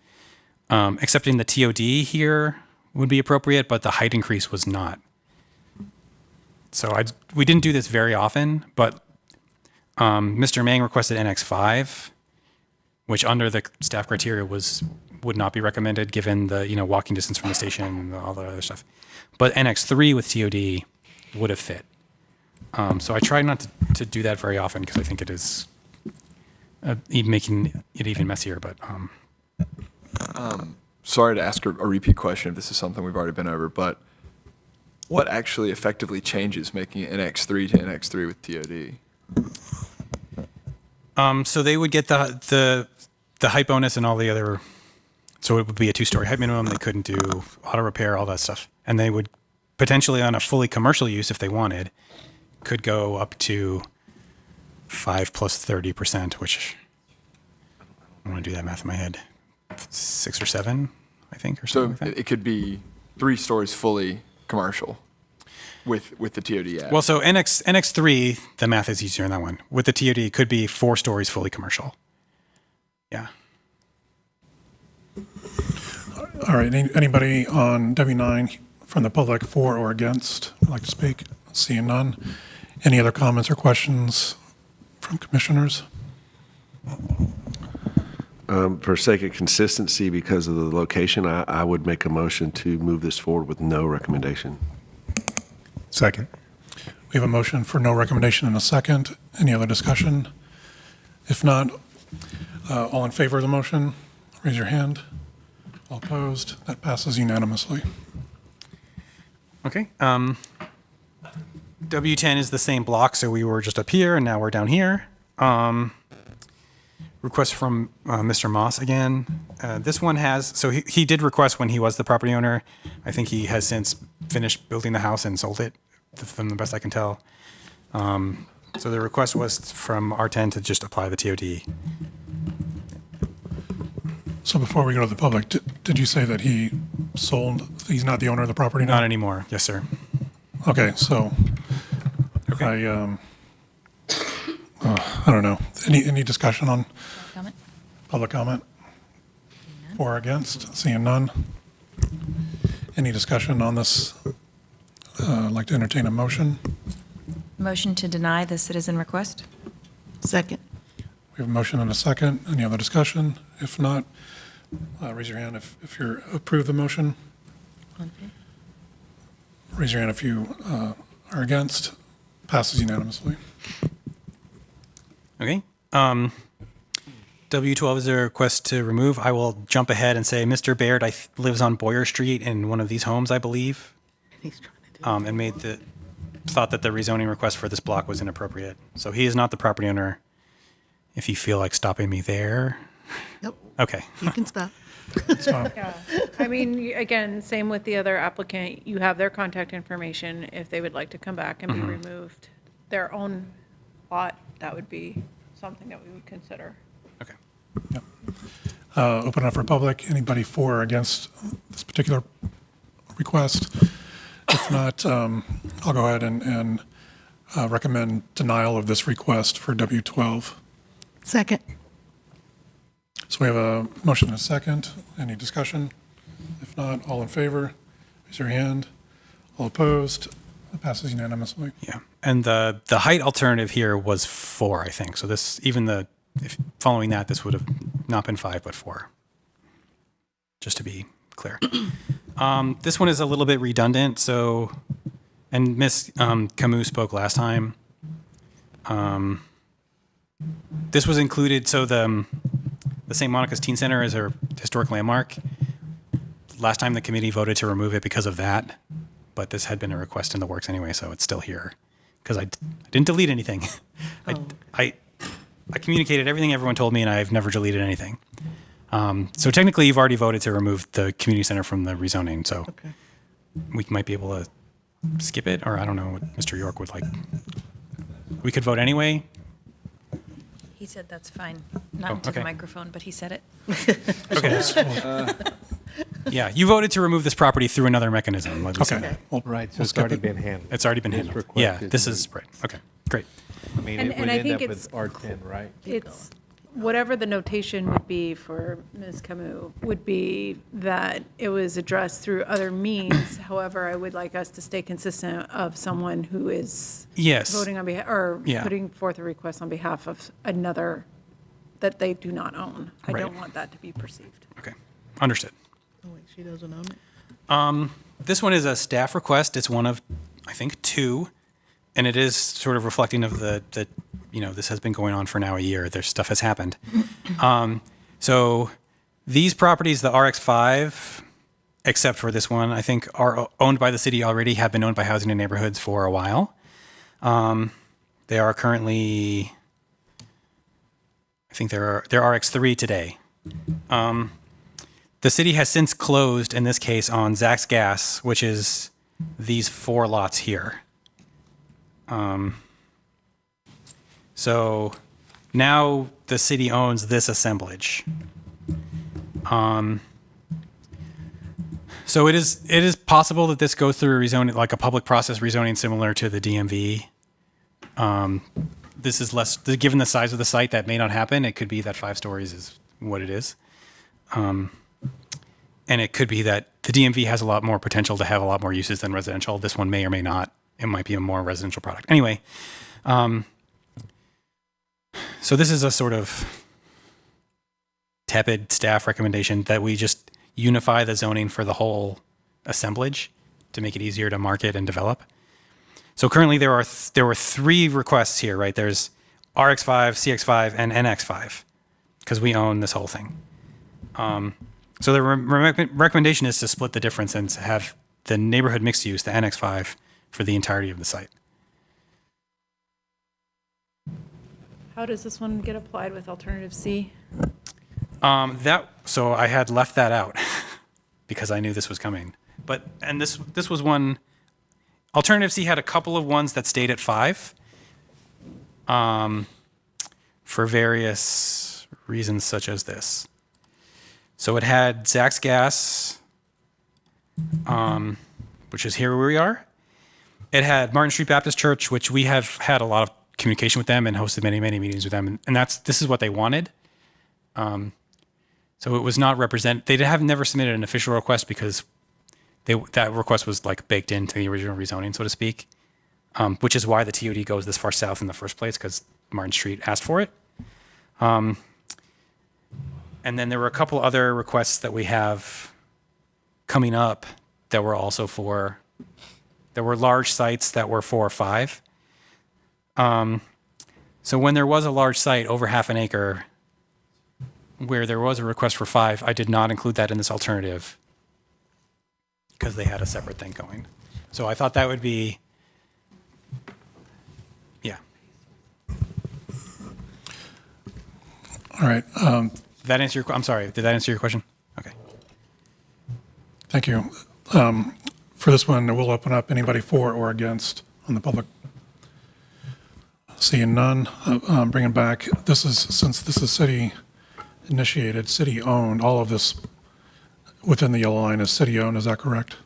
accepting the TOD here would be appropriate, but the height increase was not. So we didn't do this very often, but Mr. Mang requested NX5, which under the staff criteria would not be recommended given the walking distance from the station and all the other stuff. But NX3 with TOD would have fit. So I try not to do that very often because I think it is making it even messier. But Sorry to ask a repeat question if this is something we've already been over, but what actually effectively changes making it NX3 to NX3 with TOD? So they would get the height bonus and all the other. So it would be a 2-story height minimum. They couldn't do auto repair, all that stuff, and they would potentially, on a fully commercial use, if they wanted, could go up to 5 plus 30%, which I want to do that math in my head. 6 or 7, I think, or something So like that. it could be 3 stories fully commercial with the TOD add. Well, so NX3, the math is easier in that one. With the TOD, it could be 4 stories fully commercial. Yeah. All right, anybody on W9 from the public for or against would like to speak? Seeing none. Any other comments or questions from commissioners? For sake of consistency, because of the location, I would make a motion to move this forward with no recommendation. Second. We have a motion for no recommendation and a second. Any other discussion? If not, all in favor of the motion, raise your hand. All opposed? That passes unanimously. Okay. W10 is the same block, so we were just up here, and now we're down here. Request from Mr. Moss again. This one has, so he did request when he was the property owner. I think he has since finished building the house and sold it, from the best I can tell. So the request was from R10 to just apply the TOD. So before we go to the public, did you say that he sold, he's not the owner of the property now? Not anymore. Yes, sir. Okay, so Okay. I don't know. Any discussion on Comment? public comment? For or against? Seeing none. Any discussion on this? I'd like to entertain a motion. Motion to deny the citizen request? Second. We have a motion and a second. Any other discussion? If not, raise your hand if you approve the motion. Raise your hand if you are against. Passes unanimously. Okay. W12 is a request to remove. I will jump ahead and say Mr. Baird lives on Boyer Street in one of these homes, I believe, and thought that the rezoning request for this block was inappropriate. So he is not the property owner. If you feel like stopping me there. Nope. Okay. You can stop. Yeah, I mean, again, same with the other applicant. You have their contact information if they would like to come back and be removed. Their own lot, that would be something that we would consider. Okay. Open up for public. Anybody for or against this particular request? If not, I'll go ahead and recommend denial of this request for W12. Second. So we have a motion and a second. Any discussion? If not, all in favor, raise your hand. All opposed? It passes unanimously. Yeah. And the height alternative here was 4, I think. So this, following that, this would have not been 5, but 4. Just to be clear. This one is a little bit redundant. So, and Ms. Camus spoke last time. This was included. So the St. Monica's Teen Center is a historic landmark. Last time the committee voted to remove it because of that, but this had been a request in the works anyway, so it's still here. Because I didn't delete anything. I communicated everything everyone told me, and I've never deleted anything. So technically, you've already voted to remove the community center from the rezoning, so we might be able to skip it, or I don't know what Mr. York would like. We could vote anyway. He said that's fine. Not into the microphone, but he said it. Okay. Yeah, you voted to remove this property through another mechanism. Let me say that. Well, Right, so we'll it's skip already it. been handled. It's already been His handled. request Yeah, is this is moved. right. Okay, great. I mean, And- it would and I end think up it's- with R10, right? It's, whatever the notation would be for Ms. Camus would be that it was addressed through other means. However, I would like us to stay consistent of someone who is Yes. voting on behalf, or Yeah. putting forth a request on behalf of another that they do not own. I Right. don't want that to be perceived. Okay, understood. Oh, wait, she doesn't own it? This one is a staff request. It's one of, I think, 2, and it is sort of reflecting of the this has been going on for now a year. There's stuff has happened. So these properties, the RX5, except for this one, I think are owned by the city already, have been owned by Housing and Neighborhoods for a while. They are currently, I think they're RX3 today. The city has since closed, in this case, on Zach's Gas, which is these 4 lots here. So now the city owns this assemblage. So it is possible that this goes through a rezoning, like a public process rezoning similar to the DMV. This is less, given the size of the site, that may not happen. It could be that 5 stories is what it is. And it could be that the DMV has a lot more potential to have a lot more uses than residential. This one may or may not. it might be a more residential product. Anyway, so this is a sort of tepid staff recommendation that we just unify the zoning for the whole assemblage to make it easier to market and develop. So currently there were 3 requests here, right? There's RX5, CX5, and NX5, because we own this whole thing. So the recommendation is to split the difference and to have the neighborhood mixed use, the NX5, for the entirety of the site. How does this one get applied with alternative C? So I had left that out because I knew this was coming. And this was one. Alternative C had a couple of ones that stayed at 5, for various reasons such as this. So it had Zach's Gas, which is here where we are. It had Martin Street Baptist Church, which we have had a lot of communication with them and hosted many, many meetings with them. And this is what they wanted. So it was not represent. They have never submitted an official request because that request was like baked into the original rezoning, so to speak, which is why the TOD goes this far south in the first place, because Martin Street asked for it. And then there were a couple other requests that we have coming up that were also there were large sites that were 4 or 5. So when there was a large site over half an acre where there was a request for 5, I did not include that in this alternative because they had a separate thing going. So I thought that would be, yeah. All right. Did that answer I'm sorry, did that answer your question? Okay. Thank you. For this one, we'll open up anybody for or against on the public. Seeing none, bring it back. Since this is city initiated, city owned, all of this within the yellow line is city owned, is that correct?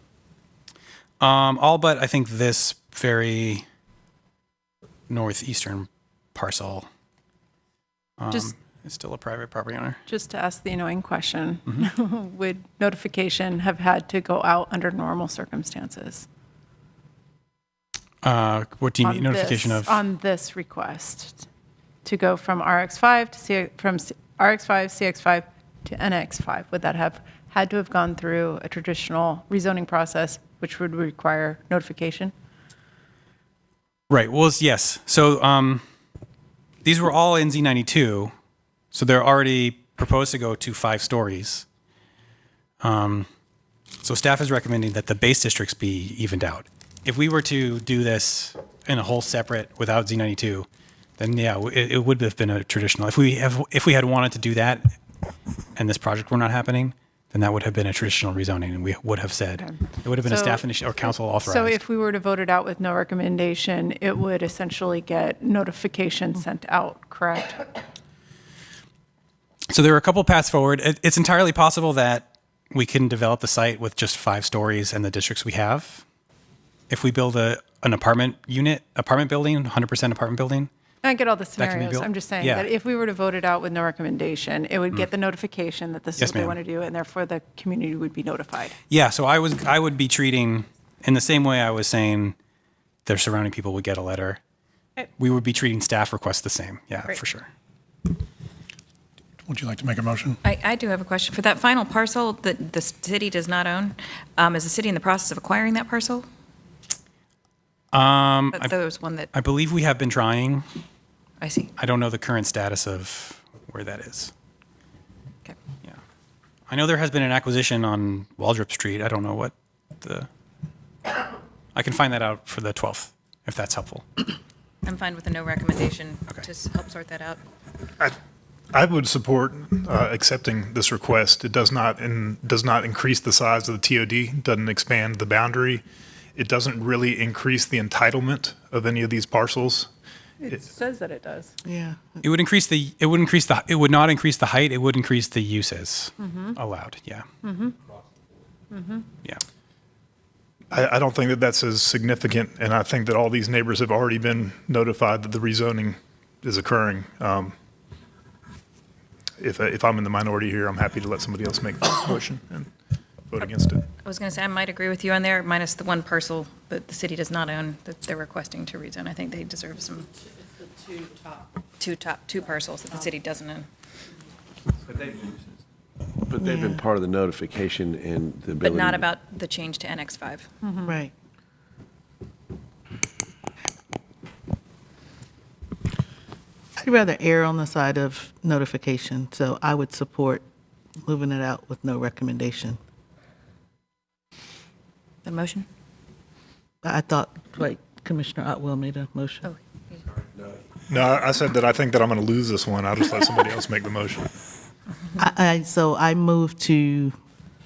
All but I think this very northeastern parcel Just is still a private property owner. Just to ask the annoying question, Mm-hmm. would notification have had to go out under normal circumstances? What do you mean, on notification this- of? On this request, to go from RX5 to RX5, CX5 to NX5, would that have had to have gone through a traditional rezoning process, which would require notification? Right. Well, yes. So these were all in Z92, so they're already proposed to go to 5 stories. So staff is recommending that the base districts be evened out. If we were to do this in a whole separate without Z92, then yeah, it would have been a traditional. If we had wanted to do that, and this project were not happening, then that would have been a traditional rezoning, and we would have said it would have been a So- staff initiative or council authorized. So if we were to vote it out with no recommendation, it would essentially get notification sent out, correct? So there are a couple paths forward. It's entirely possible that we can develop the site with just 5 stories and the districts we have. If we build an apartment building, 100% apartment building. I get all the That can be scenarios. built? I'm just saying Yeah. that if we were to vote it out with no recommendation, it would get the notification that this is Yes, what they ma'am. want to do, and therefore the community would be notified. Yeah, so I would be treating, in the same way I was saying their surrounding people would get a letter, Okay. we would be treating staff requests the same. Yeah, Great. for sure. Would you like to make a motion? I do have a question. For that final parcel that the city does not own, is the city in the process of acquiring that parcel? There was one that, I believe we have been trying. I see. I don't know the current status of where that is. Okay. Yeah. I know there has been an acquisition on Waldrop Street. I don't know what I can find that out for the 12th, if that's helpful. I'm fine with a no recommendation Okay. to help sort that out. I would support accepting this request. It does not increase the size of the TOD, doesn't expand the boundary. It doesn't really increase the entitlement of any of these parcels. It says that it does. Yeah. It would not increase the height, it would increase the uses allowed. Yeah. Yeah. I don't think that that's as significant, and I think that all these neighbors have already been notified that the rezoning is occurring. If I'm in the minority here, I'm happy to let somebody else make the motion and vote against it. I was going to say, I might agree with you on there, minus the one parcel that the city does not own that they're requesting to rezone. I think they deserve some. It's the two parcels that the city doesn't own. But they've been part of the notification and the ability. But not about the change to NX5. Right. I'd rather err on the side of notification, so I would support moving it out with no recommendation. The motion? I thought, like, Commissioner Otwell made a motion. Oh. No, I said that I think that I'm going to lose this one. I'll just let somebody else make the motion. So I move to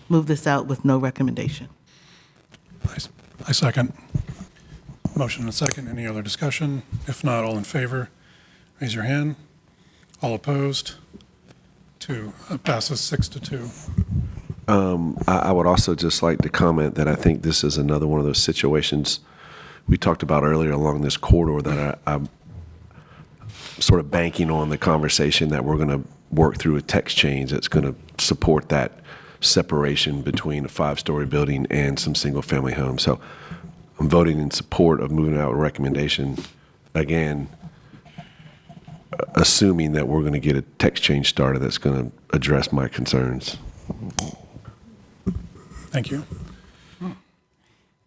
move this out with no recommendation. I second. Motion and a second. Any other discussion? If not, all in favor, raise your hand. All opposed? 2. Passes 6-2. I would also just like to comment that I think this is another one of those situations we talked about earlier along this corridor that I'm sort of banking on the conversation that we're going to work through a text change that's going to support that separation between a 5-story building and some single-family homes. So I'm voting in support of moving out a recommendation, again, assuming that we're going to get a text change started that's going to address my concerns. Thank you.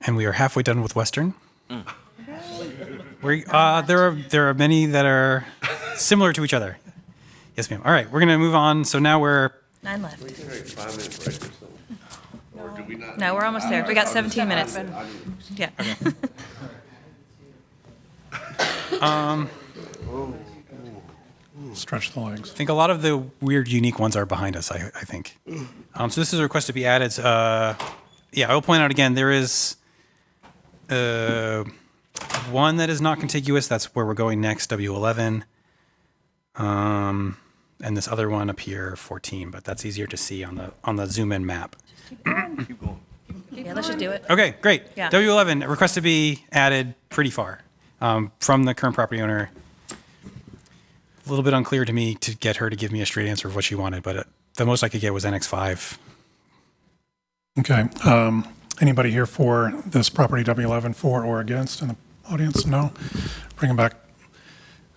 And we are halfway done with Western. There are many that are similar to each other. Yes, ma'am. All right, we're going to move on. So now we're 9 left. No, we're almost there. We got 17 minutes. Yeah. Stretch the legs. I think a lot of the weird, unique ones are behind us, I think. So this is a request to be added. Yeah, I will point out again, there is one that is not contiguous. That's where we're going next, W11. And this other one up here, 14, but that's easier to see on the zoom-in map. Yeah, let's just do it. Okay, great. Yeah. W11, request to be added pretty far from the current property owner. A little bit unclear to me to get her to give me a straight answer of what she wanted, but the most I could get was NX5. Okay. Anybody here for this property W11, for or against in the audience? No? Bring them back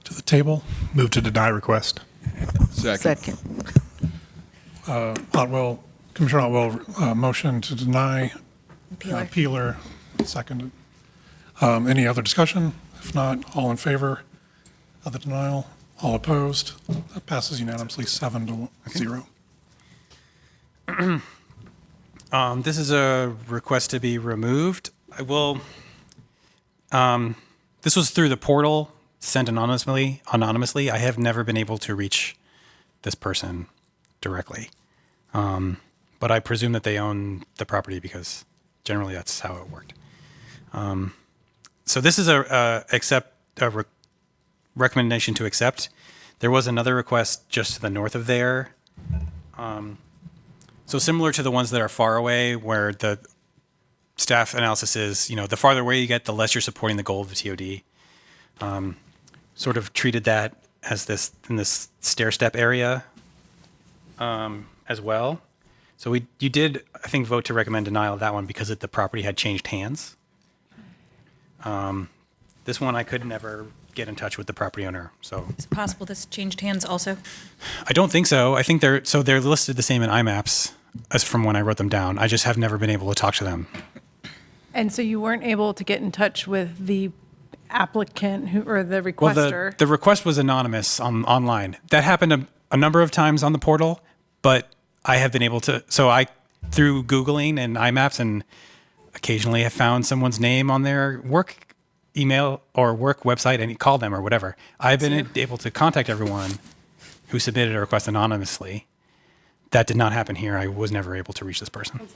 to the table. Move to deny request. Second. Otwell, Commissioner Otwell, motion to deny. Peeler. Peeler, seconded. Any other discussion? If not, all in favor of the denial? All opposed? That passes unanimously, 7-0. This is a request to be removed. I will. This was through the portal, sent anonymously. I have never been able to reach this person directly, but I presume that they own the property because generally that's how it worked. So this is a recommendation to accept. There was another request just to the north of there. So similar to the ones that are far away, where the staff analysis is, the farther away you get, the less you're supporting the goal of the TOD. Sort of treated that as in this stair step area as well. So you did, I think, vote to recommend denial of that one because the property had changed hands. This one I could never get in touch with the property owner. So Is it possible this changed hands also? I don't think so. I think they're listed the same in IMAPs as from when I wrote them down. I just have never been able to talk to them. And so you weren't able to get in touch with the applicant or the Well, requester? the request was anonymous online. That happened a number of times on the portal, but I have been able to, through Googling and IMAPs, and occasionally have found someone's name on their work email or work website and call them or whatever. I've been able to contact everyone who submitted a request anonymously. That did not happen here. I was never able to reach this person.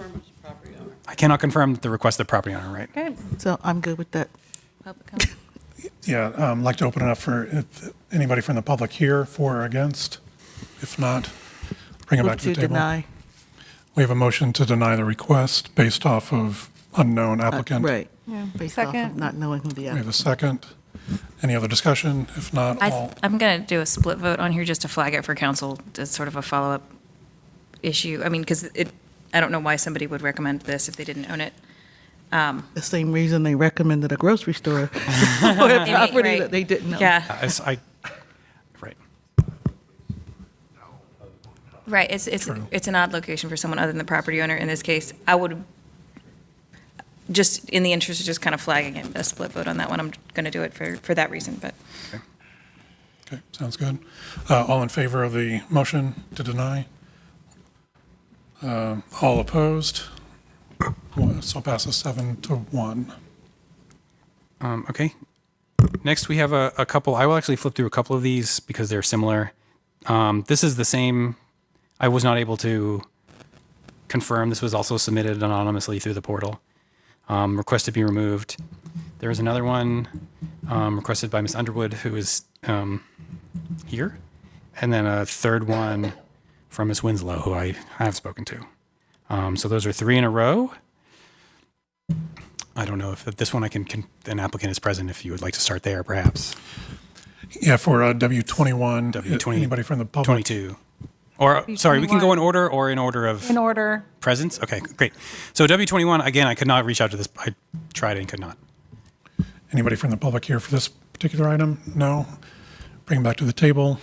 I cannot confirm the request of the property owner, right? Okay. So I'm good with that. Public comment? Yeah, I'd like to open it up for if anybody from the public here, for or against. If not, bring it back Move to the to table. deny. We have a motion to deny the request based off of unknown applicant. Right. Yeah. Based off of Second. not knowing who the We have applicant. a second. Any other discussion? If not, all, I'm going to do a split vote on here just to flag it for council as sort of a follow-up issue. I mean, because I don't know why somebody would recommend this if they didn't own it. The same reason they recommended a grocery store for a property right. that they didn't own. Yeah, Right. right. It's an odd location for someone other than the property owner. In this case, I would, just in the interest of just kind of flagging it, a split vote on that one. I'm going to do it for that reason, but. Okay, sounds good. All in favor of the motion to deny? All opposed? So passes 7-1. Okay. Next, we have a couple. I will actually flip through a couple of these because they're similar. This is the same. I was not able to confirm. This was also submitted anonymously through the portal. Request to be removed. There is another one requested by Ms. Underwood, who is here. And then a third one from Ms. Winslow, who I have spoken to. So those are 3 in a row. I don't know if this one an applicant is present if you would like to start there, perhaps. Yeah, for W21, anybody from the public? 22. Or, sorry, we can go in order or in order of In order. presence? Okay, great. So W21, again, I could not reach out to this. I tried and could not. Anybody from the public here for this particular item? No? Bring it back to the table.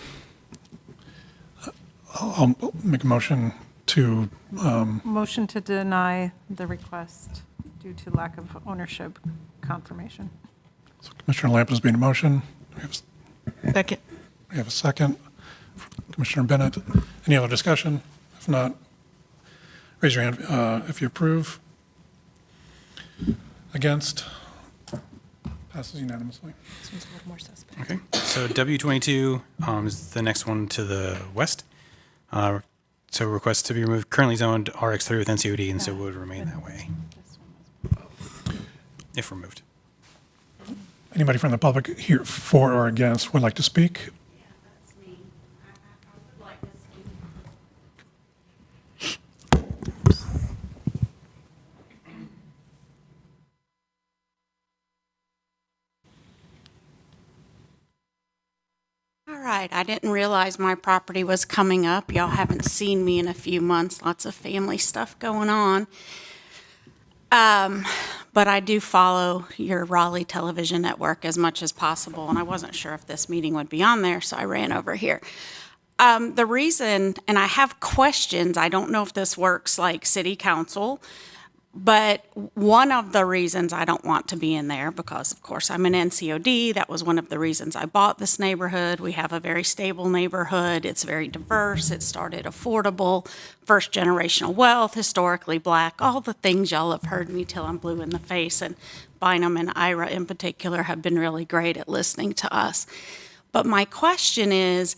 I'll make a motion to, Motion to deny the request due to lack of ownership confirmation. Commissioner Lamp has made a motion. Second. We have a second. Commissioner Bennett. Any other discussion? If not, raise your hand if you approve. Against? Passes unanimously. This one's a little more suspect. Okay. So W22 is the next one to the west. So request to be removed, currently zoned RX3 with NCOD, and so would remain that way if removed. Anybody from the public here for or against would like to speak? All right, I didn't realize my property was coming up. Y'all haven't seen me in a few months, lots of family stuff going on. But I do follow your Raleigh television network as much as possible, and I wasn't sure if this meeting would be on there, so I ran over here. The reason, and I have questions, I don't know if this works like city council, but one of the reasons I don't want to be in there, because of course I'm an NCOD, that was one of the reasons I bought this neighborhood. We have a very stable neighborhood. It's very diverse. It started affordable, first generational wealth, historically black, all the things y'all have heard me till I'm blue in the face. And Bynum and Ira in particular have been really great at listening to us. But my question is,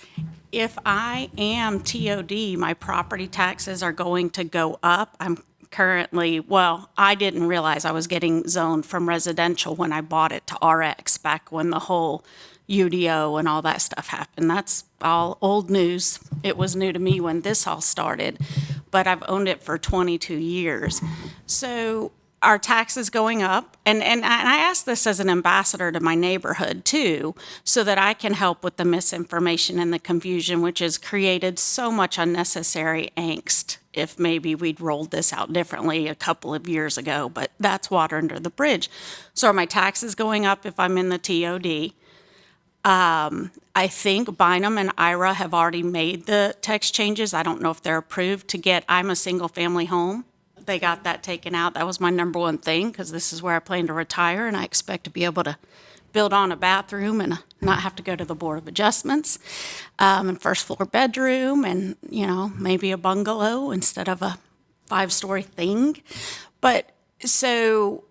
if I am TOD, my property taxes are going to go up. I'm currently, well, I didn't realize I was getting zoned from residential when I bought it to RX back when the whole UDO and all that stuff happened. That's all old news. It was new to me when this all started, but I've owned it for 22 years. So are taxes going up? And I ask this as an ambassador to my neighborhood too, so that I can help with the misinformation and the confusion, which has created so much unnecessary angst. If maybe we'd rolled this out differently a couple of years ago, but that's water under the bridge. So are my taxes going up if I'm in the TOD? I think Bynum and Ira have already made the text changes. I don't know if they're approved to get, I'm a single family home. They got that taken out. That was my number one thing, because this is where I plan to retire, and I expect to be able to build on a bathroom and not have to go to the Board of Adjustments, and first floor bedroom, and, you know, maybe a bungalow instead of a 5-story thing. But so,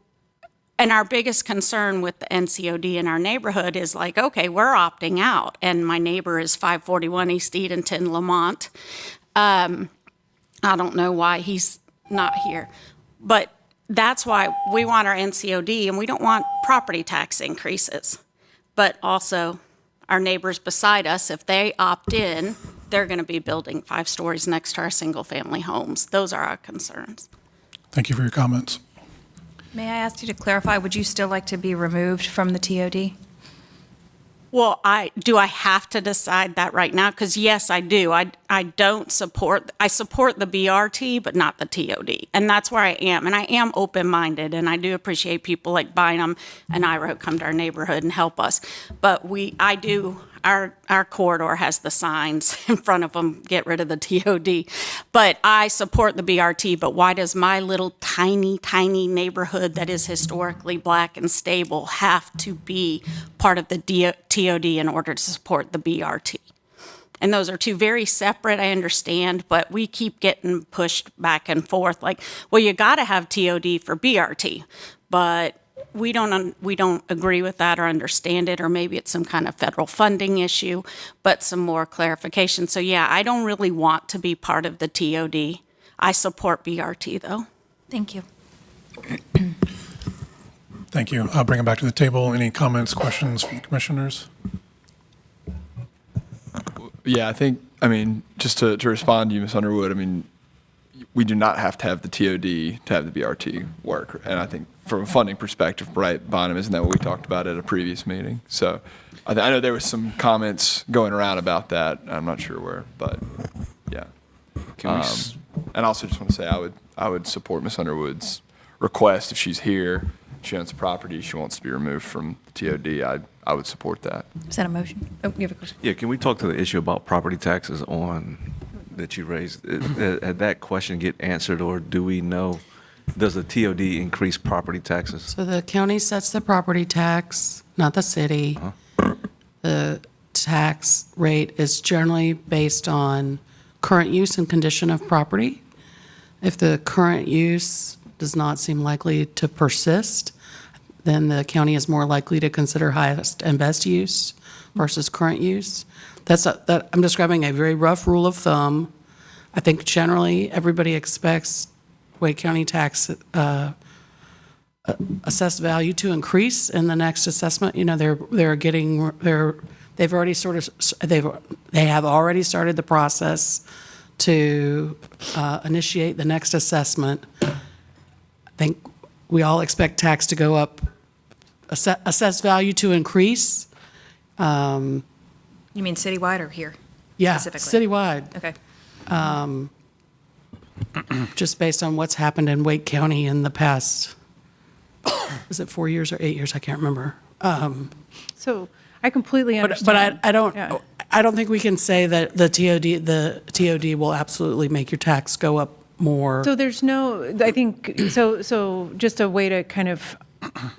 and our biggest concern with the NCOD in our neighborhood is like, okay, we're opting out, and my neighbor is 541 East Edenton, Lamont. I don't know why he's not here, but that's why we want our NCOD, and we don't want property tax increases. But also, our neighbors beside us, if they opt in, they're going to be building 5 stories next to our single-family homes. Those are our concerns. Thank you for your comments. May I ask you to clarify, would you still like to be removed from the TOD? Well, do I have to decide that right now? Because yes, I do. I support the BRT, but not the TOD. And that's where I am. And I am open-minded, and I do appreciate people like Bynum and Ira who come to our neighborhood and help us. But our corridor has the signs in front of them, get rid of the TOD. But I support the BRT, but why does my little tiny, tiny neighborhood that is historically black and stable have to be part of the TOD in order to support the BRT? And those are two very separate, I understand, but we keep getting pushed back and forth like, well, you got to have TOD for BRT, but we don't agree with that or understand it, or maybe it's some kind of federal funding issue, but some more clarification. So yeah, I don't really want to be part of the TOD. I support BRT though. Thank you. Thank you. I'll bring it back to the table. Any comments, questions from commissioners? Yeah, I mean, just to respond to you, Ms. Underwood, I mean, we do not have to have the TOD to have the BRT work. And I think from a funding perspective, right, Bonham, isn't that what we talked about at a previous meeting? So I know there was some comments going around about that. I'm not sure where, but yeah. And I also just want to say I would support Ms. Underwood's request if she's here, she owns a property, she wants to be removed from the TOD. I would support that. Is that a motion? Oh, you have a question? Yeah, can we talk to the issue about property taxes that you raised? Had that question get answered, or do we know, does the TOD increase property taxes? So the county sets the property tax, not the city. The tax rate is generally based on current use and condition of property. If the current use does not seem likely to persist, then the county is more likely to consider highest and best use versus current use. I'm describing a very rough rule of thumb. I think generally everybody expects Wade County tax assessed value to increase in the next assessment. You know, they have already started the process to initiate the next assessment. I think we all expect tax to go up, assessed value to increase. You mean citywide or here? Yeah, Specifically? citywide. Okay. Just based on what's happened in Wake County in the past, is it 4 years or 8 years? I can't remember. So I completely understand. But Yeah. I don't think we can say that the TOD will absolutely make your tax go up more. So there's no, I think, so just a way to kind of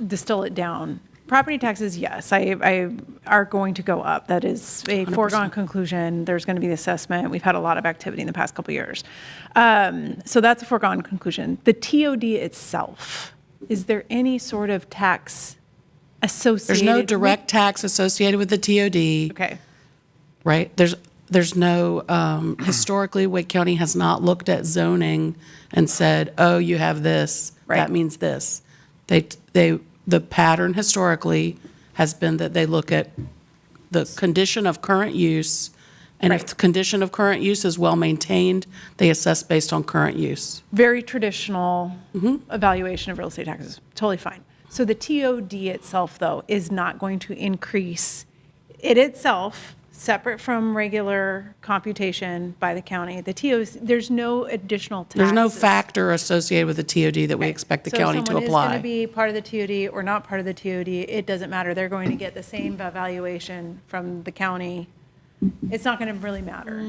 distill it down. Property taxes, yes, I are going to go up. That is a 100%. foregone conclusion. There's going to be the assessment. We've had a lot of activity in the past couple of years. So that's a foregone conclusion. The TOD itself, is there any sort of tax associated? There's no direct tax associated with the TOD. Okay. Right? There's no, historically, Wake County has not looked at zoning and said, oh, you have this, that means this. The pattern historically has been that they look at the condition of current use, and if the condition of current use is well maintained, they assess based on current use. Very traditional evaluation of real estate taxes. Totally fine. So the TOD itself, though, is not going to increase it itself, separate from regular computation by the county. The TOD, there's no additional taxes. There's no factor associated with the TOD that we expect the county to So someone is apply. going to be part of the TOD or not part of the TOD, it doesn't matter. They're going to get the same evaluation from the county. It's not going to really matter.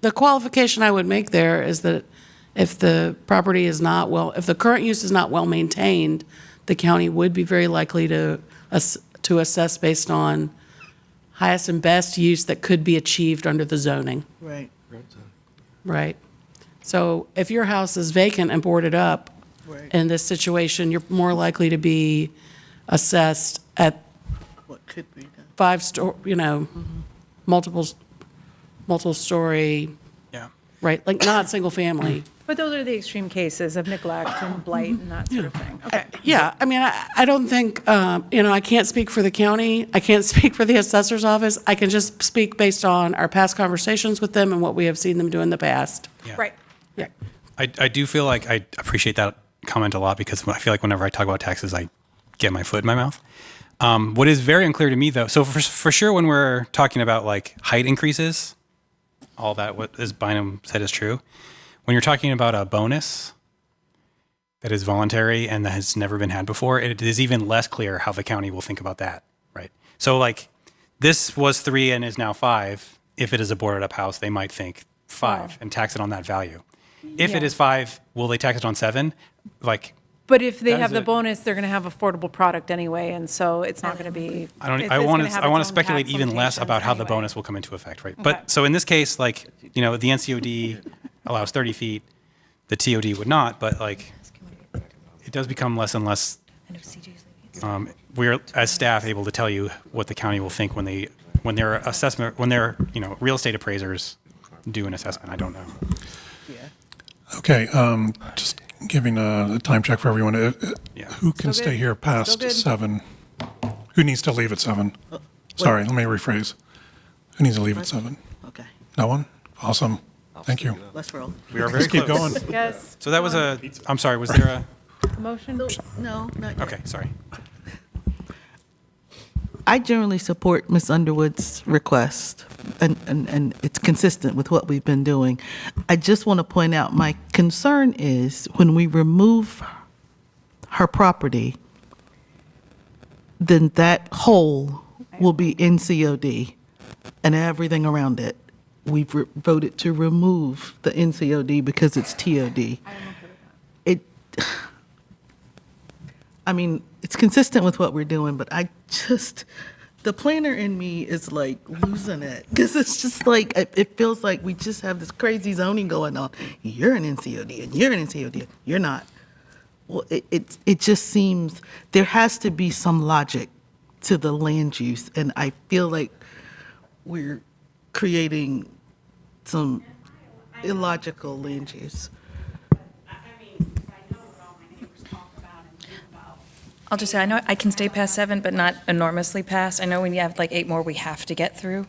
The qualification I would make there is that if the property is not if the current use is not well maintained, the county would be very likely to assess based on highest and best use that could be achieved under the zoning. Right. Right. So if your house is vacant and boarded up, in this situation, you're more likely to be assessed at What could be done. multiple story. Yeah. Right, like not single family. But those are the extreme cases of neglect and blight and that sort of thing. Okay. Yeah, I mean, I don't think, I can't speak for the county. I can't speak for the assessor's office. I can just speak based on our past conversations with them and what we have seen them do in the past. Yeah. Right. Yeah. I do feel like I appreciate that comment a lot, because I feel like whenever I talk about taxes, I get my foot in my mouth. What is very unclear to me, though, so for sure when we're talking about like height increases, all that what is Bynum said is true. When you're talking about a bonus that is voluntary and that has never been had before, it is even less clear how the county will think about that, right? So like this was 3 and is now 5. If it is a boarded up house, they might think 5 and tax it on that value. If it is 5, will they tax it on 7? Like, But if they That have is the a- bonus, they're going to have affordable product anyway, and so it's not going to be. I want to speculate even less about how the bonus will come into effect, right? But so in this case, like, you know, the NCOD allows 30 feet, the TOD would not, but like, it does become less and less. We're as staff able to tell you what the county will think when their real estate appraisers do an assessment. I don't know. Okay, just giving a time check for everyone. Yeah. Who can Still stay good. here past Still good. 7? Who needs to leave at 7? Sorry, let me rephrase. Who needs to leave at 7? Okay, No one? Awesome. Thank you. let's roll. We are very Let's keep close. going. Yes. So that was I'm sorry, was there a, Motion? No, not yet. okay, sorry. I generally support Ms. Underwood's request, and it's consistent with what we've been doing. I just want to point out, my concern is when we remove her property, then that whole will be NCOD and everything around it. We've voted to remove the NCOD because it's TOD. I mean, it's consistent with what we're doing, but the planner in me is like losing it. Because it's just like, it feels like we just have this crazy zoning going on. You're an NCOD and you're an NCOD. You're not. Well, it just seems, there has to be some logic to the land use. And I feel like we're creating some illogical land use. I'll just say, I know I can stay past 7, but not enormously past. I know when you have like 8 more we have to get through.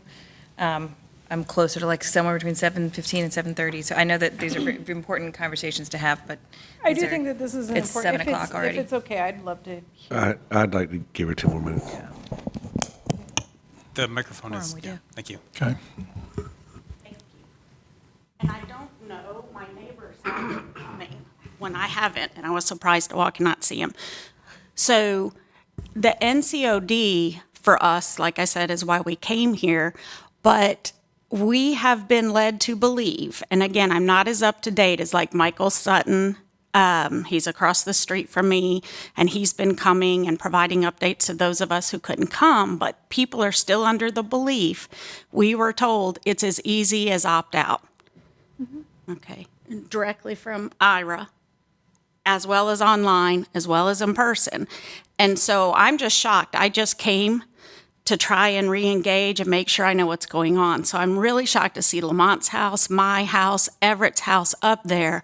I'm closer to like somewhere between 7:15 and 7:30, so I know that these are very important conversations to have, but. I is do there- think that this is an It's important. 7 o'clock already. If it's okay, I'd love to hear. I'd like to give her 2 more minutes. The microphone is, we do. yeah, thank you. Okay. And I don't know, my neighbors have been coming when I haven't, and I was surprised to walk and not see him. So the NCOD for us, like I said, is why we came here, but we have been led to believe, and again, I'm not as up to date as like Michael Sutton. He's across the street from me, and he's been coming and providing updates to those of us who couldn't come, but people are still under the belief. We were told it's as easy as opt out. Okay, directly from Ira, as well as online, as well as in person. And so I'm just shocked. I just came to try and re-engage and make sure I know what's going on. So I'm really shocked to see Lamont's house, my house, Everett's house up there.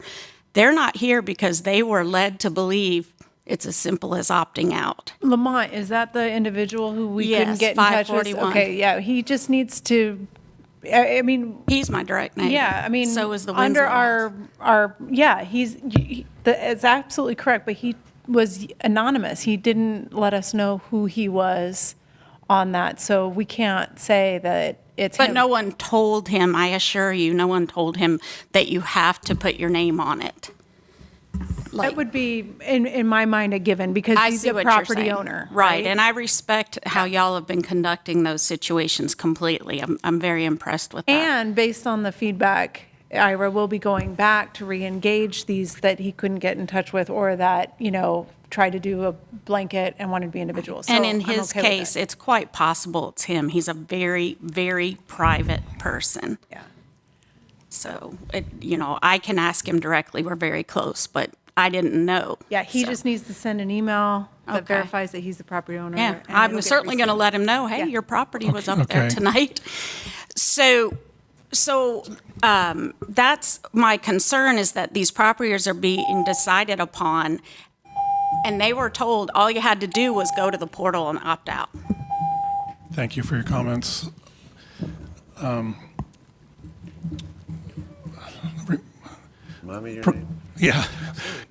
They're not here because they were led to believe it's as simple as opting out. Lamont, is that the individual who we couldn't Yes, get in touch with? 541. Okay, yeah, he just needs to, I mean, He's my direct neighbor. yeah, I mean. So is the under Winslow our, yeah, it's absolutely correct, but he was anonymous. He didn't let us know who he was on that, so we can't say that it's him. But no one told him, I assure you, no one told him that you have to put your name on it. That would be, in my mind, a given, because I he's see a what you're property saying. owner. Right, and I respect how y'all have been conducting those situations completely. I'm very impressed with that. And based on the feedback, Ira will be going back to re-engage these that he couldn't get in touch with, or that, tried to do a blanket and wanted to be individual. So And in I'm his okay with case, it. it's quite possible it's him. He's a very, very private person. Yeah. So, I can ask him directly. We're very close, but I didn't know. Yeah, he So, just needs to send an email that Okay. verifies that he's the property owner. Yeah, and it'll I'm get certainly going to received. let him know, hey, Yeah. your property was up Okay. there tonight. So that's my concern, is that these properties are being decided upon, and they were told all you had to do was go to the portal and opt out. Thank you for your comments. Remind me your Pro- name. Yeah.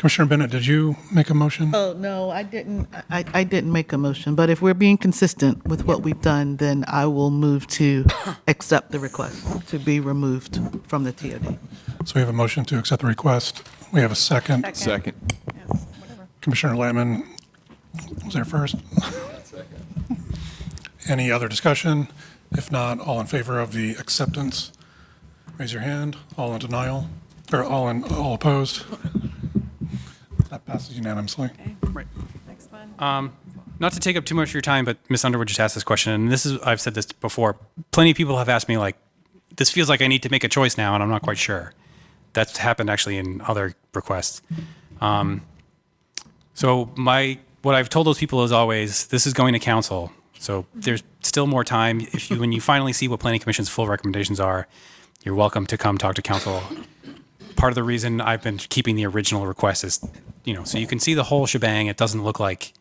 Commissioner Bennett, did you make a motion? Oh, no, I didn't, I didn't make a motion, but if we're being consistent with what we've done, then I will move to accept the request to be removed from the TOD. So we have a motion to accept the request. We have a second. Second. Commissioner Layman was there first. Any other discussion? If not, all in favor of the acceptance, raise your hand. All in denial, or all opposed? That passes unanimously. Right. Next one. Not to take up too much of your time, but Ms. Underwood just asked this question, and this is, I've said this before. Plenty of people have asked me, like, this feels like I need to make a choice now, and I'm not quite sure. That's happened actually in other requests. So what I've told those people is always, this is going to council. So there's still more time. When you finally see what Planning Commission's full recommendations are, you're welcome to come talk to council. Part of the reason I've been keeping the original request is, so you can see the whole shebang. It doesn't look like,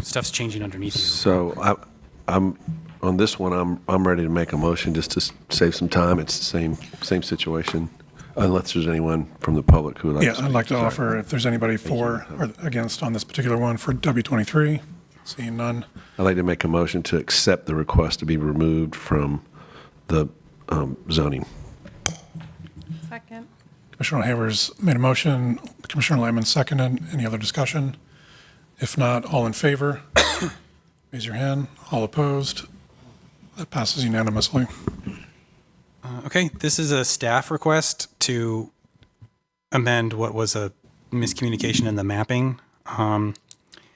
stuff's changing underneath you. So I'm on this one. I'm ready to make a motion just to save some time. It's the same situation, unless there's anyone from the public who would like Yeah, to speak. I'd like to Sorry. offer if there's anybody for or against on this particular one for W23. Seeing none. I'd like to make a motion to accept the request to be removed from the zoning. Second. Commissioner Havers made a motion. Commissioner Layman seconded. Any other discussion? If not, all in favor, raise your hand. All opposed? That passes unanimously. Okay, this is a staff request to amend what was a miscommunication in the mapping.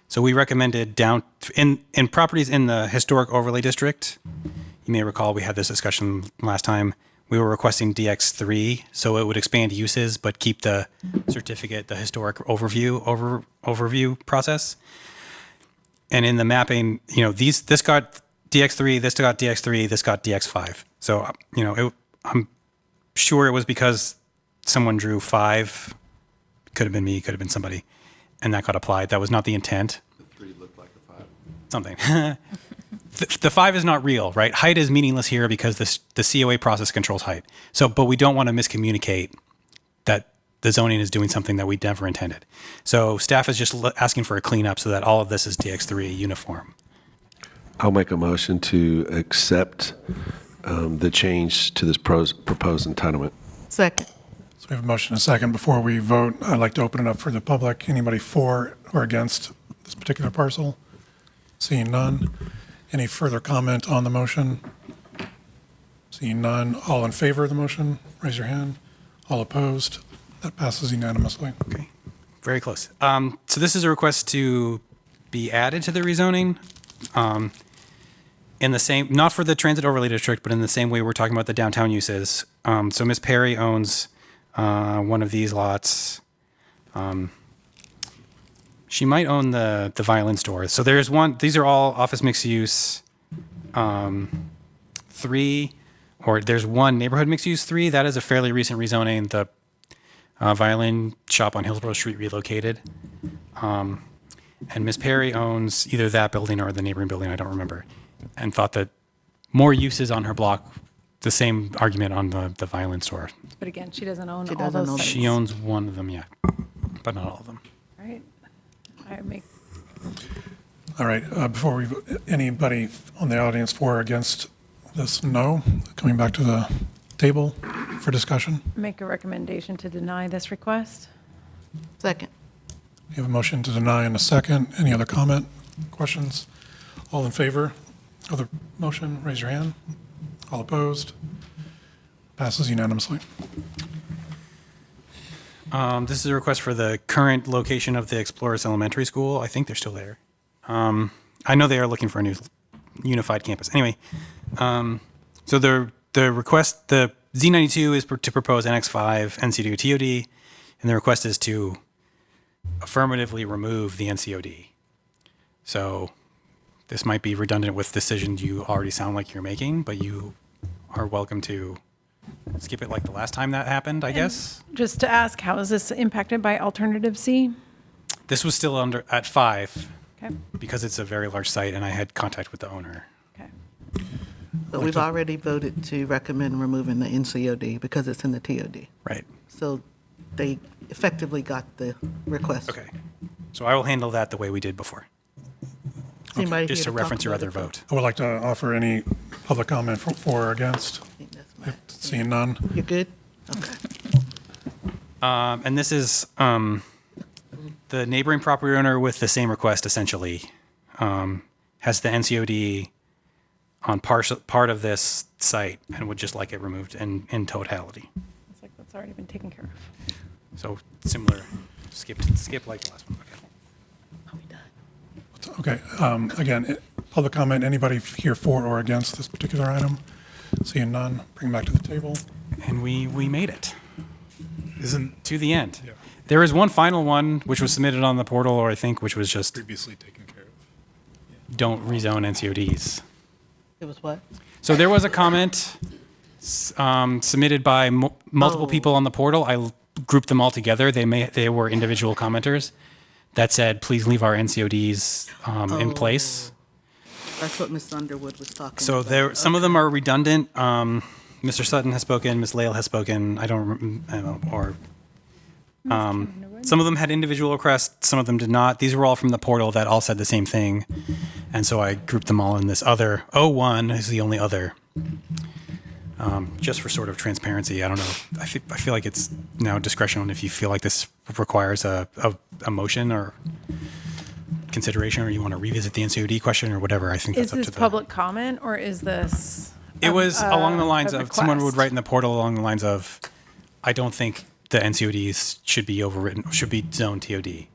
So we recommended down in properties in the historic overlay district. You may recall we had this discussion last time. We were requesting DX3, so it would expand uses but keep the certificate, the historic overview process. And in the mapping, this got DX3, this got DX3, this got DX5. So I'm sure it was because someone drew 5. Could have been me, could have been somebody, and that got applied. That was not the intent. The 3 looked like the 5. Something. The 5 is not real, right? Height is meaningless here because the COA process controls height. So, but we don't want to miscommunicate that the zoning is doing something that we never intended. So staff is just asking for a cleanup so that all of this is DX3 uniform. I'll make a motion to accept the change to this proposed entitlement. Second. So we have a motion and a second. Before we vote, I'd like to open it up for the public. Anybody for or against this particular parcel? Seeing none. Any further comment on the motion? Seeing none. All in favor of the motion, raise your hand. All opposed? That passes unanimously. Okay, very close. So this is a request to be added to the rezoning in the same, not for the transit overlay district, but in the same way we're talking about the downtown uses. So Ms. Perry owns one of these lots. She might own the violin store. So there's one, these are all office mixed use 3, or there's one neighborhood mixed use 3. That is a fairly recent rezoning. The violin shop on Hillsborough Street relocated. And Ms. Perry owns either that building or the neighboring building, I don't remember, and thought that more uses on her block, the same argument on the violin store. But again, she doesn't own She all doesn't those own sites. She owns one of them, yeah, but not all of them. Right? I make, All right, before we, anybody on the audience for or against this? No. Coming back to the table for discussion. make a recommendation to deny this request. Second. You have a motion to deny and a second. Any other comment, questions? All in favor of the motion, raise your hand. All opposed? Passes unanimously. This is a request for the current location of the Explorers Elementary School. I think they're still there. I know they are looking for a new unified campus. Anyway, so the request, the Z92 is to propose NX5 NC2 TOD, and the request is to affirmatively remove the NCOD. So this might be redundant with decisions you already sound like you're making, but you are welcome to skip it like the last time that happened, I guess. Just to ask, how is this impacted by alternative C? This was still at 5 Okay, because it's a very large site, and I had contact with the owner. okay. But we've already voted to recommend removing the NCOD because it's in the TOD. Right. So they effectively got the request. Okay. So I will handle that the way we did before, Is anybody just to here talk reference your about other it? vote. I would like to offer any public comment for or against. I think that's my- Seeing none. You're good? Okay. And this is the neighboring property owner with the same request essentially has the NCOD on part of this site and would just like it removed in totality. It's like that's already been taken care of. So similar, skip like the last one. Okay. Okay, again, public comment, anybody here for or against this particular item? Seeing none, bring back to the table. And we made it Isn't to the end. Yeah. There is one final one which was submitted on the portal, or I think, which was just previously taken care of. don't rezone NCODs. It was what? So there was a comment submitted by multiple people on the portal. I grouped them all together. They were individual commenters that said, please leave our NCODs in place. That's what Ms. Underwood was talking So about. some of them are redundant. Mr. Sutton has spoken, Ms. Lael has spoken. I don't know, or some of them had individual requests, some of them did not. These were all from the portal that all said the same thing. And so I grouped them all in this other. 01 is the only other. Just for sort of transparency, I don't know. I feel like it's now discretion on if you feel like this requires a motion or consideration, or you want to revisit the NCOD question or whatever. I think Is that's up this to the. public comment or is this? It was along the lines a of, someone would request? write in the portal along the lines of, I don't think the NCODs should be overwritten, should be zoned TOD.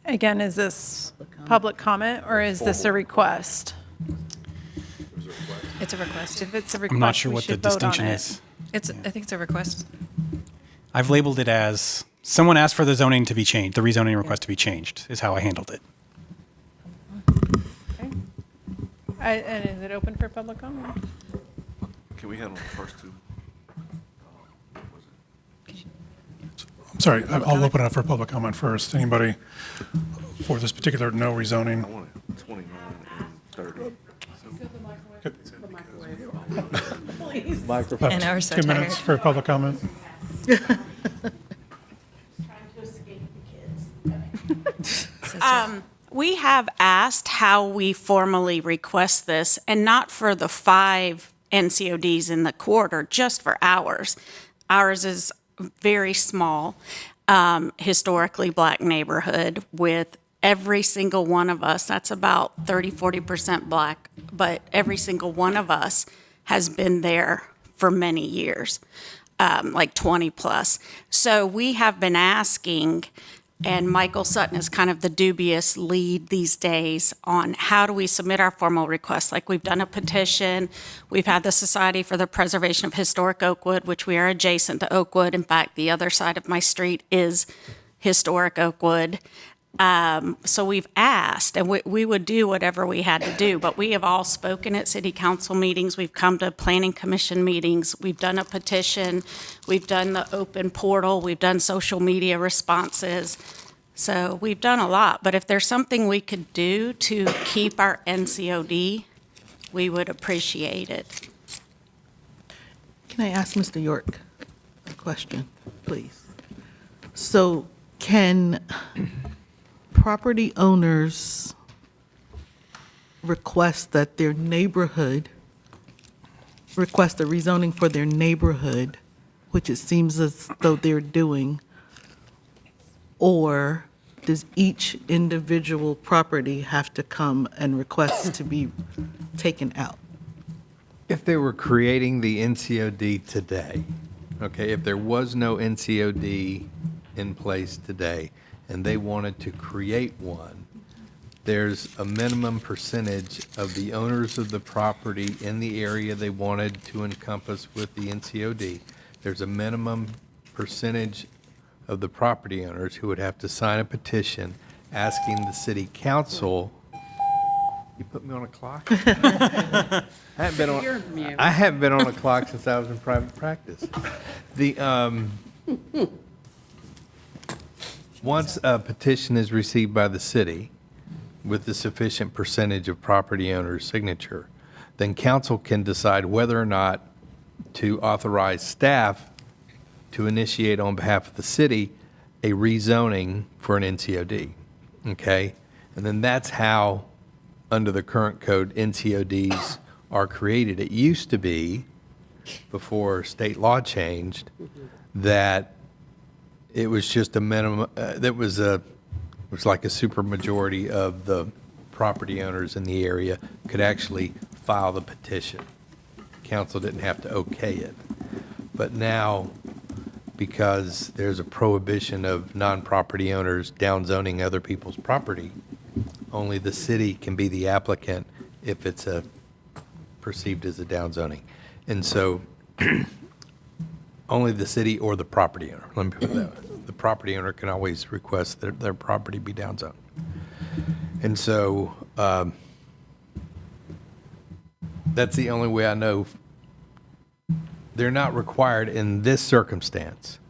Again, is this public comment or is this a request? It's a request. If it's a request, I'm not sure we what the should vote on distinction it. is. I think it's a request. I've labeled it as, someone asked for the zoning to be changed, the rezoning request to be changed, is how I handled it. And is it open for public comment? Can we handle the first two? I'm sorry, I'll open it up for public comment first. Anybody for this particular no I rezoning? want it 29 and 30. And we're so 2 minutes tired. for public comment. We have asked how we formally request this, and not for the 5 NCODs in the quarter, just for ours. Ours is very small, historically black neighborhood with every single one of us, that's about 30-40% black, but every single one of us has been there for many years, like 20 plus. So we have been asking, and Michael Sutton is kind of the dubious lead these days on how do we submit our formal requests. Like, we've done a petition, we've had the Society for the Preservation of Historic Oakwood, which we are adjacent to Oakwood. In fact, the other side of my street is historic Oakwood. So we've asked, and we would do whatever we had to do, but we have all spoken at city council meetings, we've come to planning commission meetings, we've done a petition, we've done the open portal, we've done social media responses. So we've done a lot, but if there's something we could do to keep our NCOD, we would appreciate it. Can I ask Mr. York a question, please? So can property owners request that their neighborhood, request a rezoning for their neighborhood, which it seems as though they're doing, or does each individual property have to come and request to be taken out? If they were creating the NCOD today, okay, if there was no NCOD in place today and they wanted to create one, there's a minimum percentage of the owners of the property in the area they wanted to encompass with the NCOD. There's a minimum percentage of the property owners who would have to sign a petition asking the city council. You put me on a clock? I haven't been on a clock since I was in private practice. Once a petition is received by the city with the sufficient percentage of property owner's signature, then council can decide whether or not to authorize staff to initiate on behalf of the city a rezoning for an NCOD, okay? And then that's how, under the current code, NCODs are created. It used to be, before state law changed, that it was just a minimum, it was like a supermajority of the property owners in the area could actually file the petition. Council didn't have to okay it. But now, because there's a prohibition of non-property owners downzoning other people's property, only the city can be the applicant if it's perceived as a downzoning. And so only the city or the property owner, let me put it that way. The property owner can always request that their property be downzoned. And so that's the only way I know. They're not required in this circumstance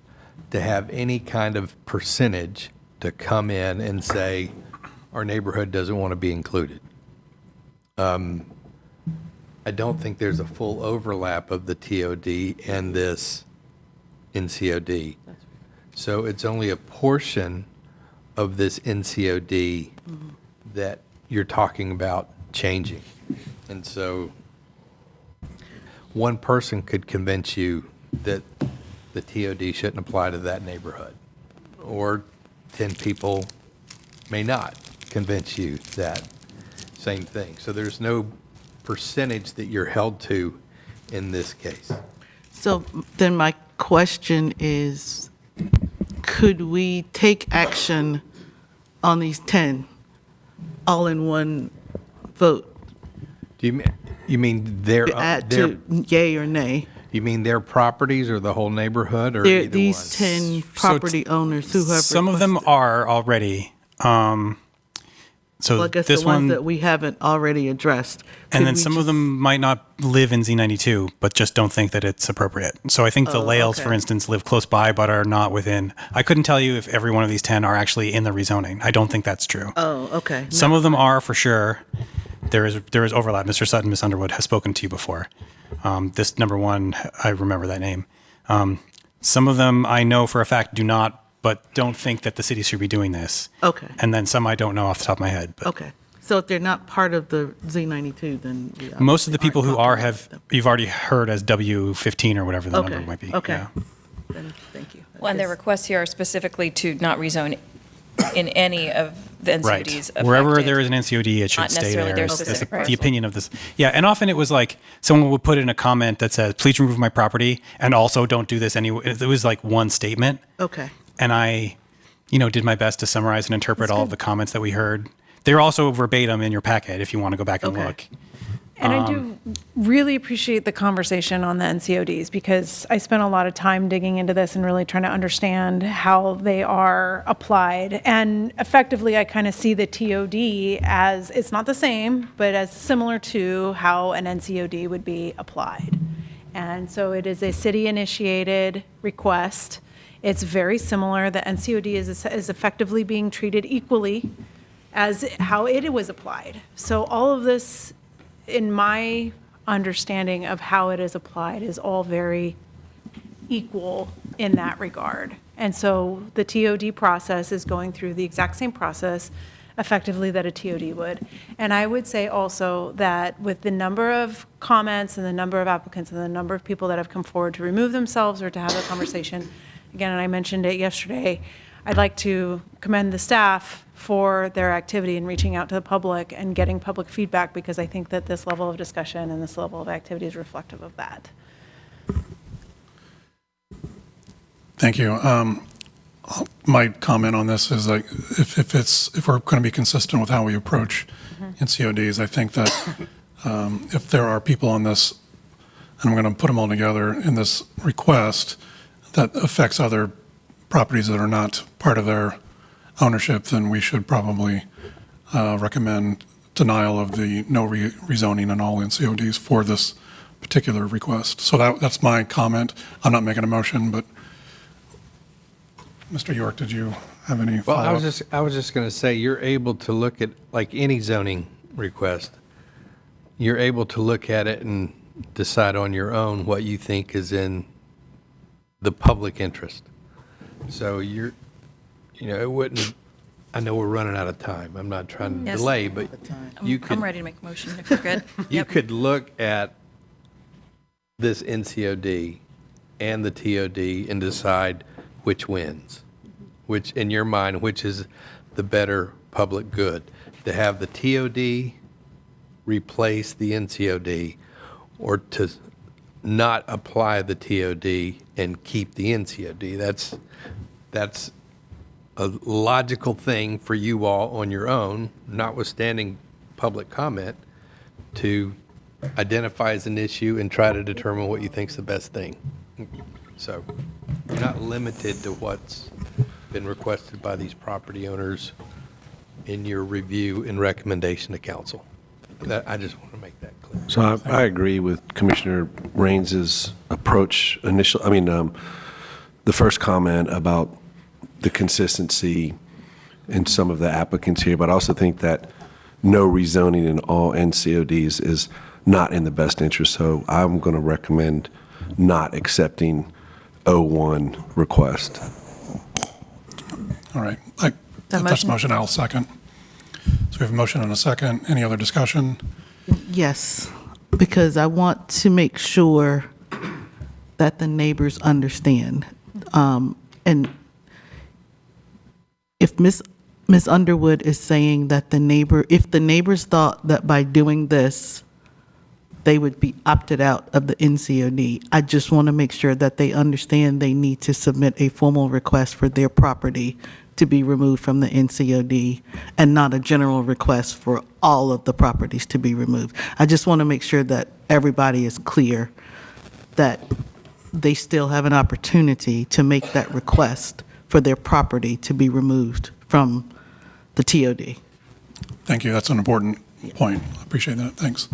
to have any kind of percentage to come in and say, our neighborhood doesn't want to be included. I don't think there's a full overlap of the TOD and this NCOD. So it's only a portion of this NCOD that you're talking about changing. And so one person could convince you that the TOD shouldn't apply to that neighborhood, or 10 people may not convince you that same thing. So there's no percentage that you're held to in this case. So then my question is, could we take action on these 10 all in one vote? Do you mean their Add to yay or nay? you mean their properties or the whole neighborhood, or either These one? 10 property owners who have Some of them requested. are already. So Well, I guess this the ones one, that we haven't already addressed. and Could then we some of just- them might not live in Z92, but just don't think that it's appropriate. So I think the Oh, Lales, okay. for instance, live close by but are not within. I couldn't tell you if every one of these 10 are actually in the rezoning. I don't think that's true. Oh, okay. Some of them are for sure. There is overlap. Mr. Sutton, Ms. Underwood has spoken to you before. This number one, I remember that name. Some of them I know for a fact do not, but don't think that the city should be doing this. Okay. And then some I don't know off the top of my head. But Okay. So if they're not part of the Z92, then we most of the obviously people who aren't are talking have about them. you've already heard as W15 or whatever the Okay. number might be. Okay. Yeah. Then, thank you. Well, and their requests here are specifically to not rezone in any of the Right. NCODs Wherever affected. there is an NCOD, it should Not stay necessarily there. their It's specific the parcel. opinion of this. Yeah, and often it was like someone would put in a comment that says, "Please remove my property," and also don't do this anyway. It was like one statement, Okay. and I, did my best to summarize and interpret all of the comments that we heard. They're also verbatim in your packet if you want to go back and Okay. look. And I do really appreciate the conversation on the NCODs because I spent a lot of time digging into this and really trying to understand how they are applied. And effectively, I kind of see the TOD as, it's not the same, but as similar to how an NCOD would be applied. And so it is a city-initiated request. It's very similar. The NCOD is effectively being treated equally as how it was applied. So all of this, in my understanding of how it is applied, is all very equal in that regard. And so the TOD process is going through the exact same process effectively that a TOD would. And I would say also that with the number of comments and the number of applicants and the number of people that have come forward to remove themselves or to have a conversation, again, and I mentioned it yesterday, I'd like to commend the staff for their activity in reaching out to the public and getting public feedback, because I think that this level of discussion and this level of activity is reflective of that. Thank you. My comment on this is like, if we're going to be consistent with how we approach NCODs, I think that if there are people on this, and I'm going to put them all together in this request that affects other properties that are not part of their ownership, then we should probably recommend denial of the no rezoning on all NCODs for this particular request. So that's my comment. I'm not making a motion, but Mr. York, did you have any Well, follow-up? I was just going to say, you're able to look at, like any zoning request, you're able to look at it and decide on your own what you think is in the public interest. So it wouldn't, I know we're running out of time. I'm not trying to Yes. delay, but you could. I'm ready to make a motion if you're good. You Yep. could look at this NCOD and the TOD and decide which wins, which, in your mind, which is the better public good. To have the TOD replace the NCOD, or to not apply the TOD and keep the NCOD. That's a logical thing for you all on your own, notwithstanding public comment, to identify as an issue and try to determine what you think's the best thing. So you're not limited to what's been requested by these property owners in your review and recommendation to council. I just want to make that clear. So I agree with Commissioner Rains's approach the first comment about the consistency in some of the applicants here, but I also think that no rezoning in all NCODs is not in the best interest. So I'm going to recommend not accepting 01 request. All right. If that's a motion, I'll second. So we have a motion and a second. Any other discussion? Yes, because I want to make sure that the neighbors understand. And if Ms. Underwood is saying that if the neighbors thought that by doing this, they would be opted out of the NCOD, I just want to make sure that they understand they need to submit a formal request for their property to be removed from the NCOD and not a general request for all of the properties to be removed. I just want to make sure that everybody is clear that they still have an opportunity to make that request for their property to be removed from the TOD. Thank you. That's an important point. I appreciate that. Thanks.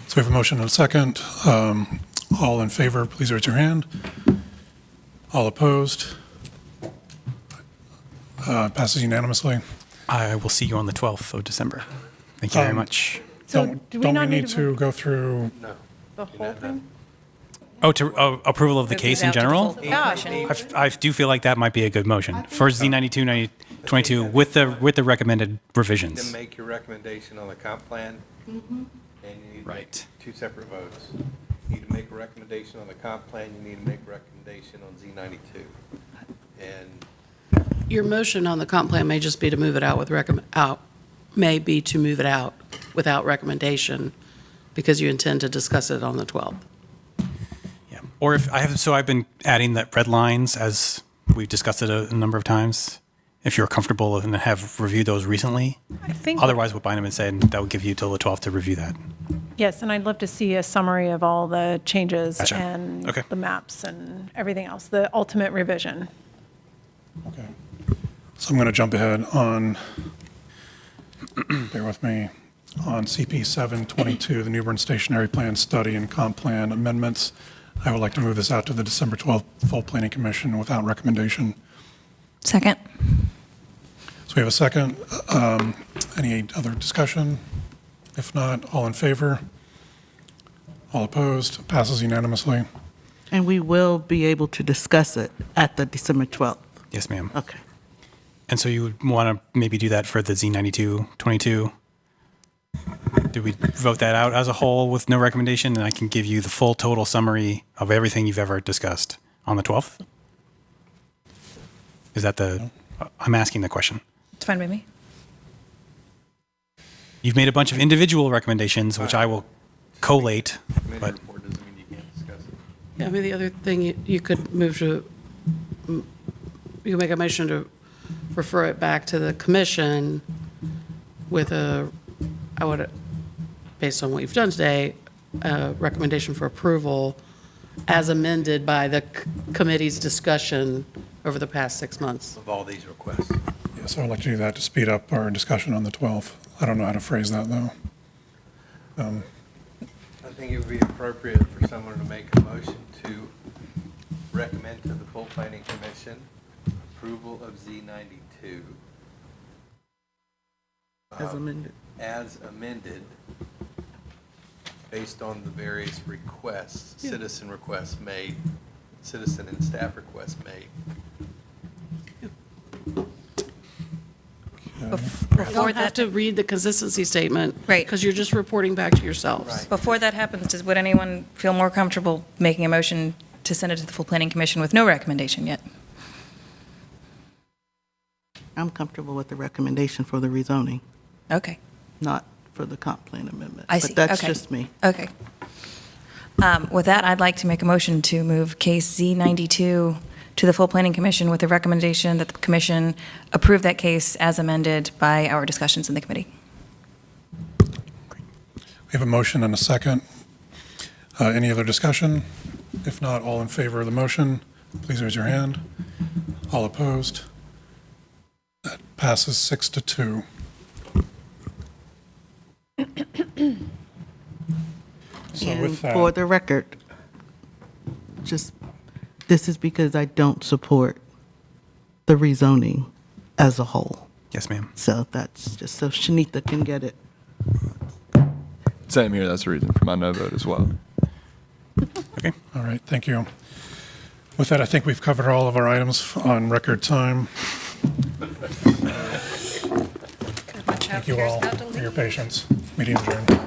So we have a motion and a second. All in favor, please raise your hand. All opposed? Passes unanimously. I will see you on the 12th of December. Thank you very much. So Don't do we we not need to go through? The whole thing? Approval of the case in general? Gosh. I do feel like that might be a good motion for Z92, 22 with the recommended To revisions. make your recommendation on the comp plan, and you need to make Right. two separate votes. You need to make a recommendation on the comp plan, you need to make a recommendation on Z92. And Your motion on the comp plan may just be to move it out without recommendation, because you intend to discuss it on the 12th. Yeah. Or I've been adding that red lines as we've discussed it a number of times. If you're comfortable and have reviewed those recently. I think. Otherwise, what Bynum had said, that would give you till the 12th to review that. Yes, and I'd love to see a summary of all the changes Gotcha. and Okay. the maps and everything else, the ultimate revision. Okay. So I'm going to jump ahead on, bear with me, on CP 722, the New Bern Stationary Plan Study and Comp Plan Amendments. I would like to move this out to the December 12th full Planning Commission without recommendation. Second. So we have a second. Any other discussion? If not, all in favor? All opposed? Passes unanimously. And we will be able to discuss it at the December 12th. Yes, ma'am. Okay. And so you would want to maybe do that for the Z92, 22? Do we vote that out as a whole with no recommendation? And I can give you the full total summary of everything you've ever discussed on the 12th? Is that I'm asking the question. It's fine with me. You've made a bunch of individual recommendations, which I will collate, committee but report doesn't mean you can't discuss it. Yeah, I mean, the other thing you could move to, you can make a motion to refer it back to the commission with based on what you've done today, a recommendation for approval as amended by the committee's discussion over the past 6 months. Of all these requests. Yes, I'd like to do that to speed up our discussion on the 12th. I don't know how to phrase that, though. I think it would be appropriate for someone to make a motion to recommend to the full planning commission approval of Z92 As amended. as amended based on the various requests, citizen requests made citizen and staff requests made. You Before don't have that, to read the consistency statement. Right. Because you're just reporting back to yourselves. before that happens, would anyone feel more comfortable making a motion to send it to the full planning commission with no recommendation yet? I'm comfortable with the recommendation for the rezoning, Okay. not for the comp plan amendment. I see. But that's Okay. just me. Okay. With that, I'd like to make a motion to move case Z92 to the full planning commission with the recommendation that the commission approve that case as amended by our discussions in the committee. We have a motion and a second. Any other discussion? If not, all in favor of the motion, please raise your hand. All opposed? That passes 6-2. So And with for that, the record, just, this is because I don't support the rezoning as a whole. Yes, ma'am. So that's just so Shanita can get it. Same here. That's the reason for my no vote as well. Okay. all right, thank you. With that, I think we've covered all of our items on record time. Thank you all for your patience. Meeting adjourned.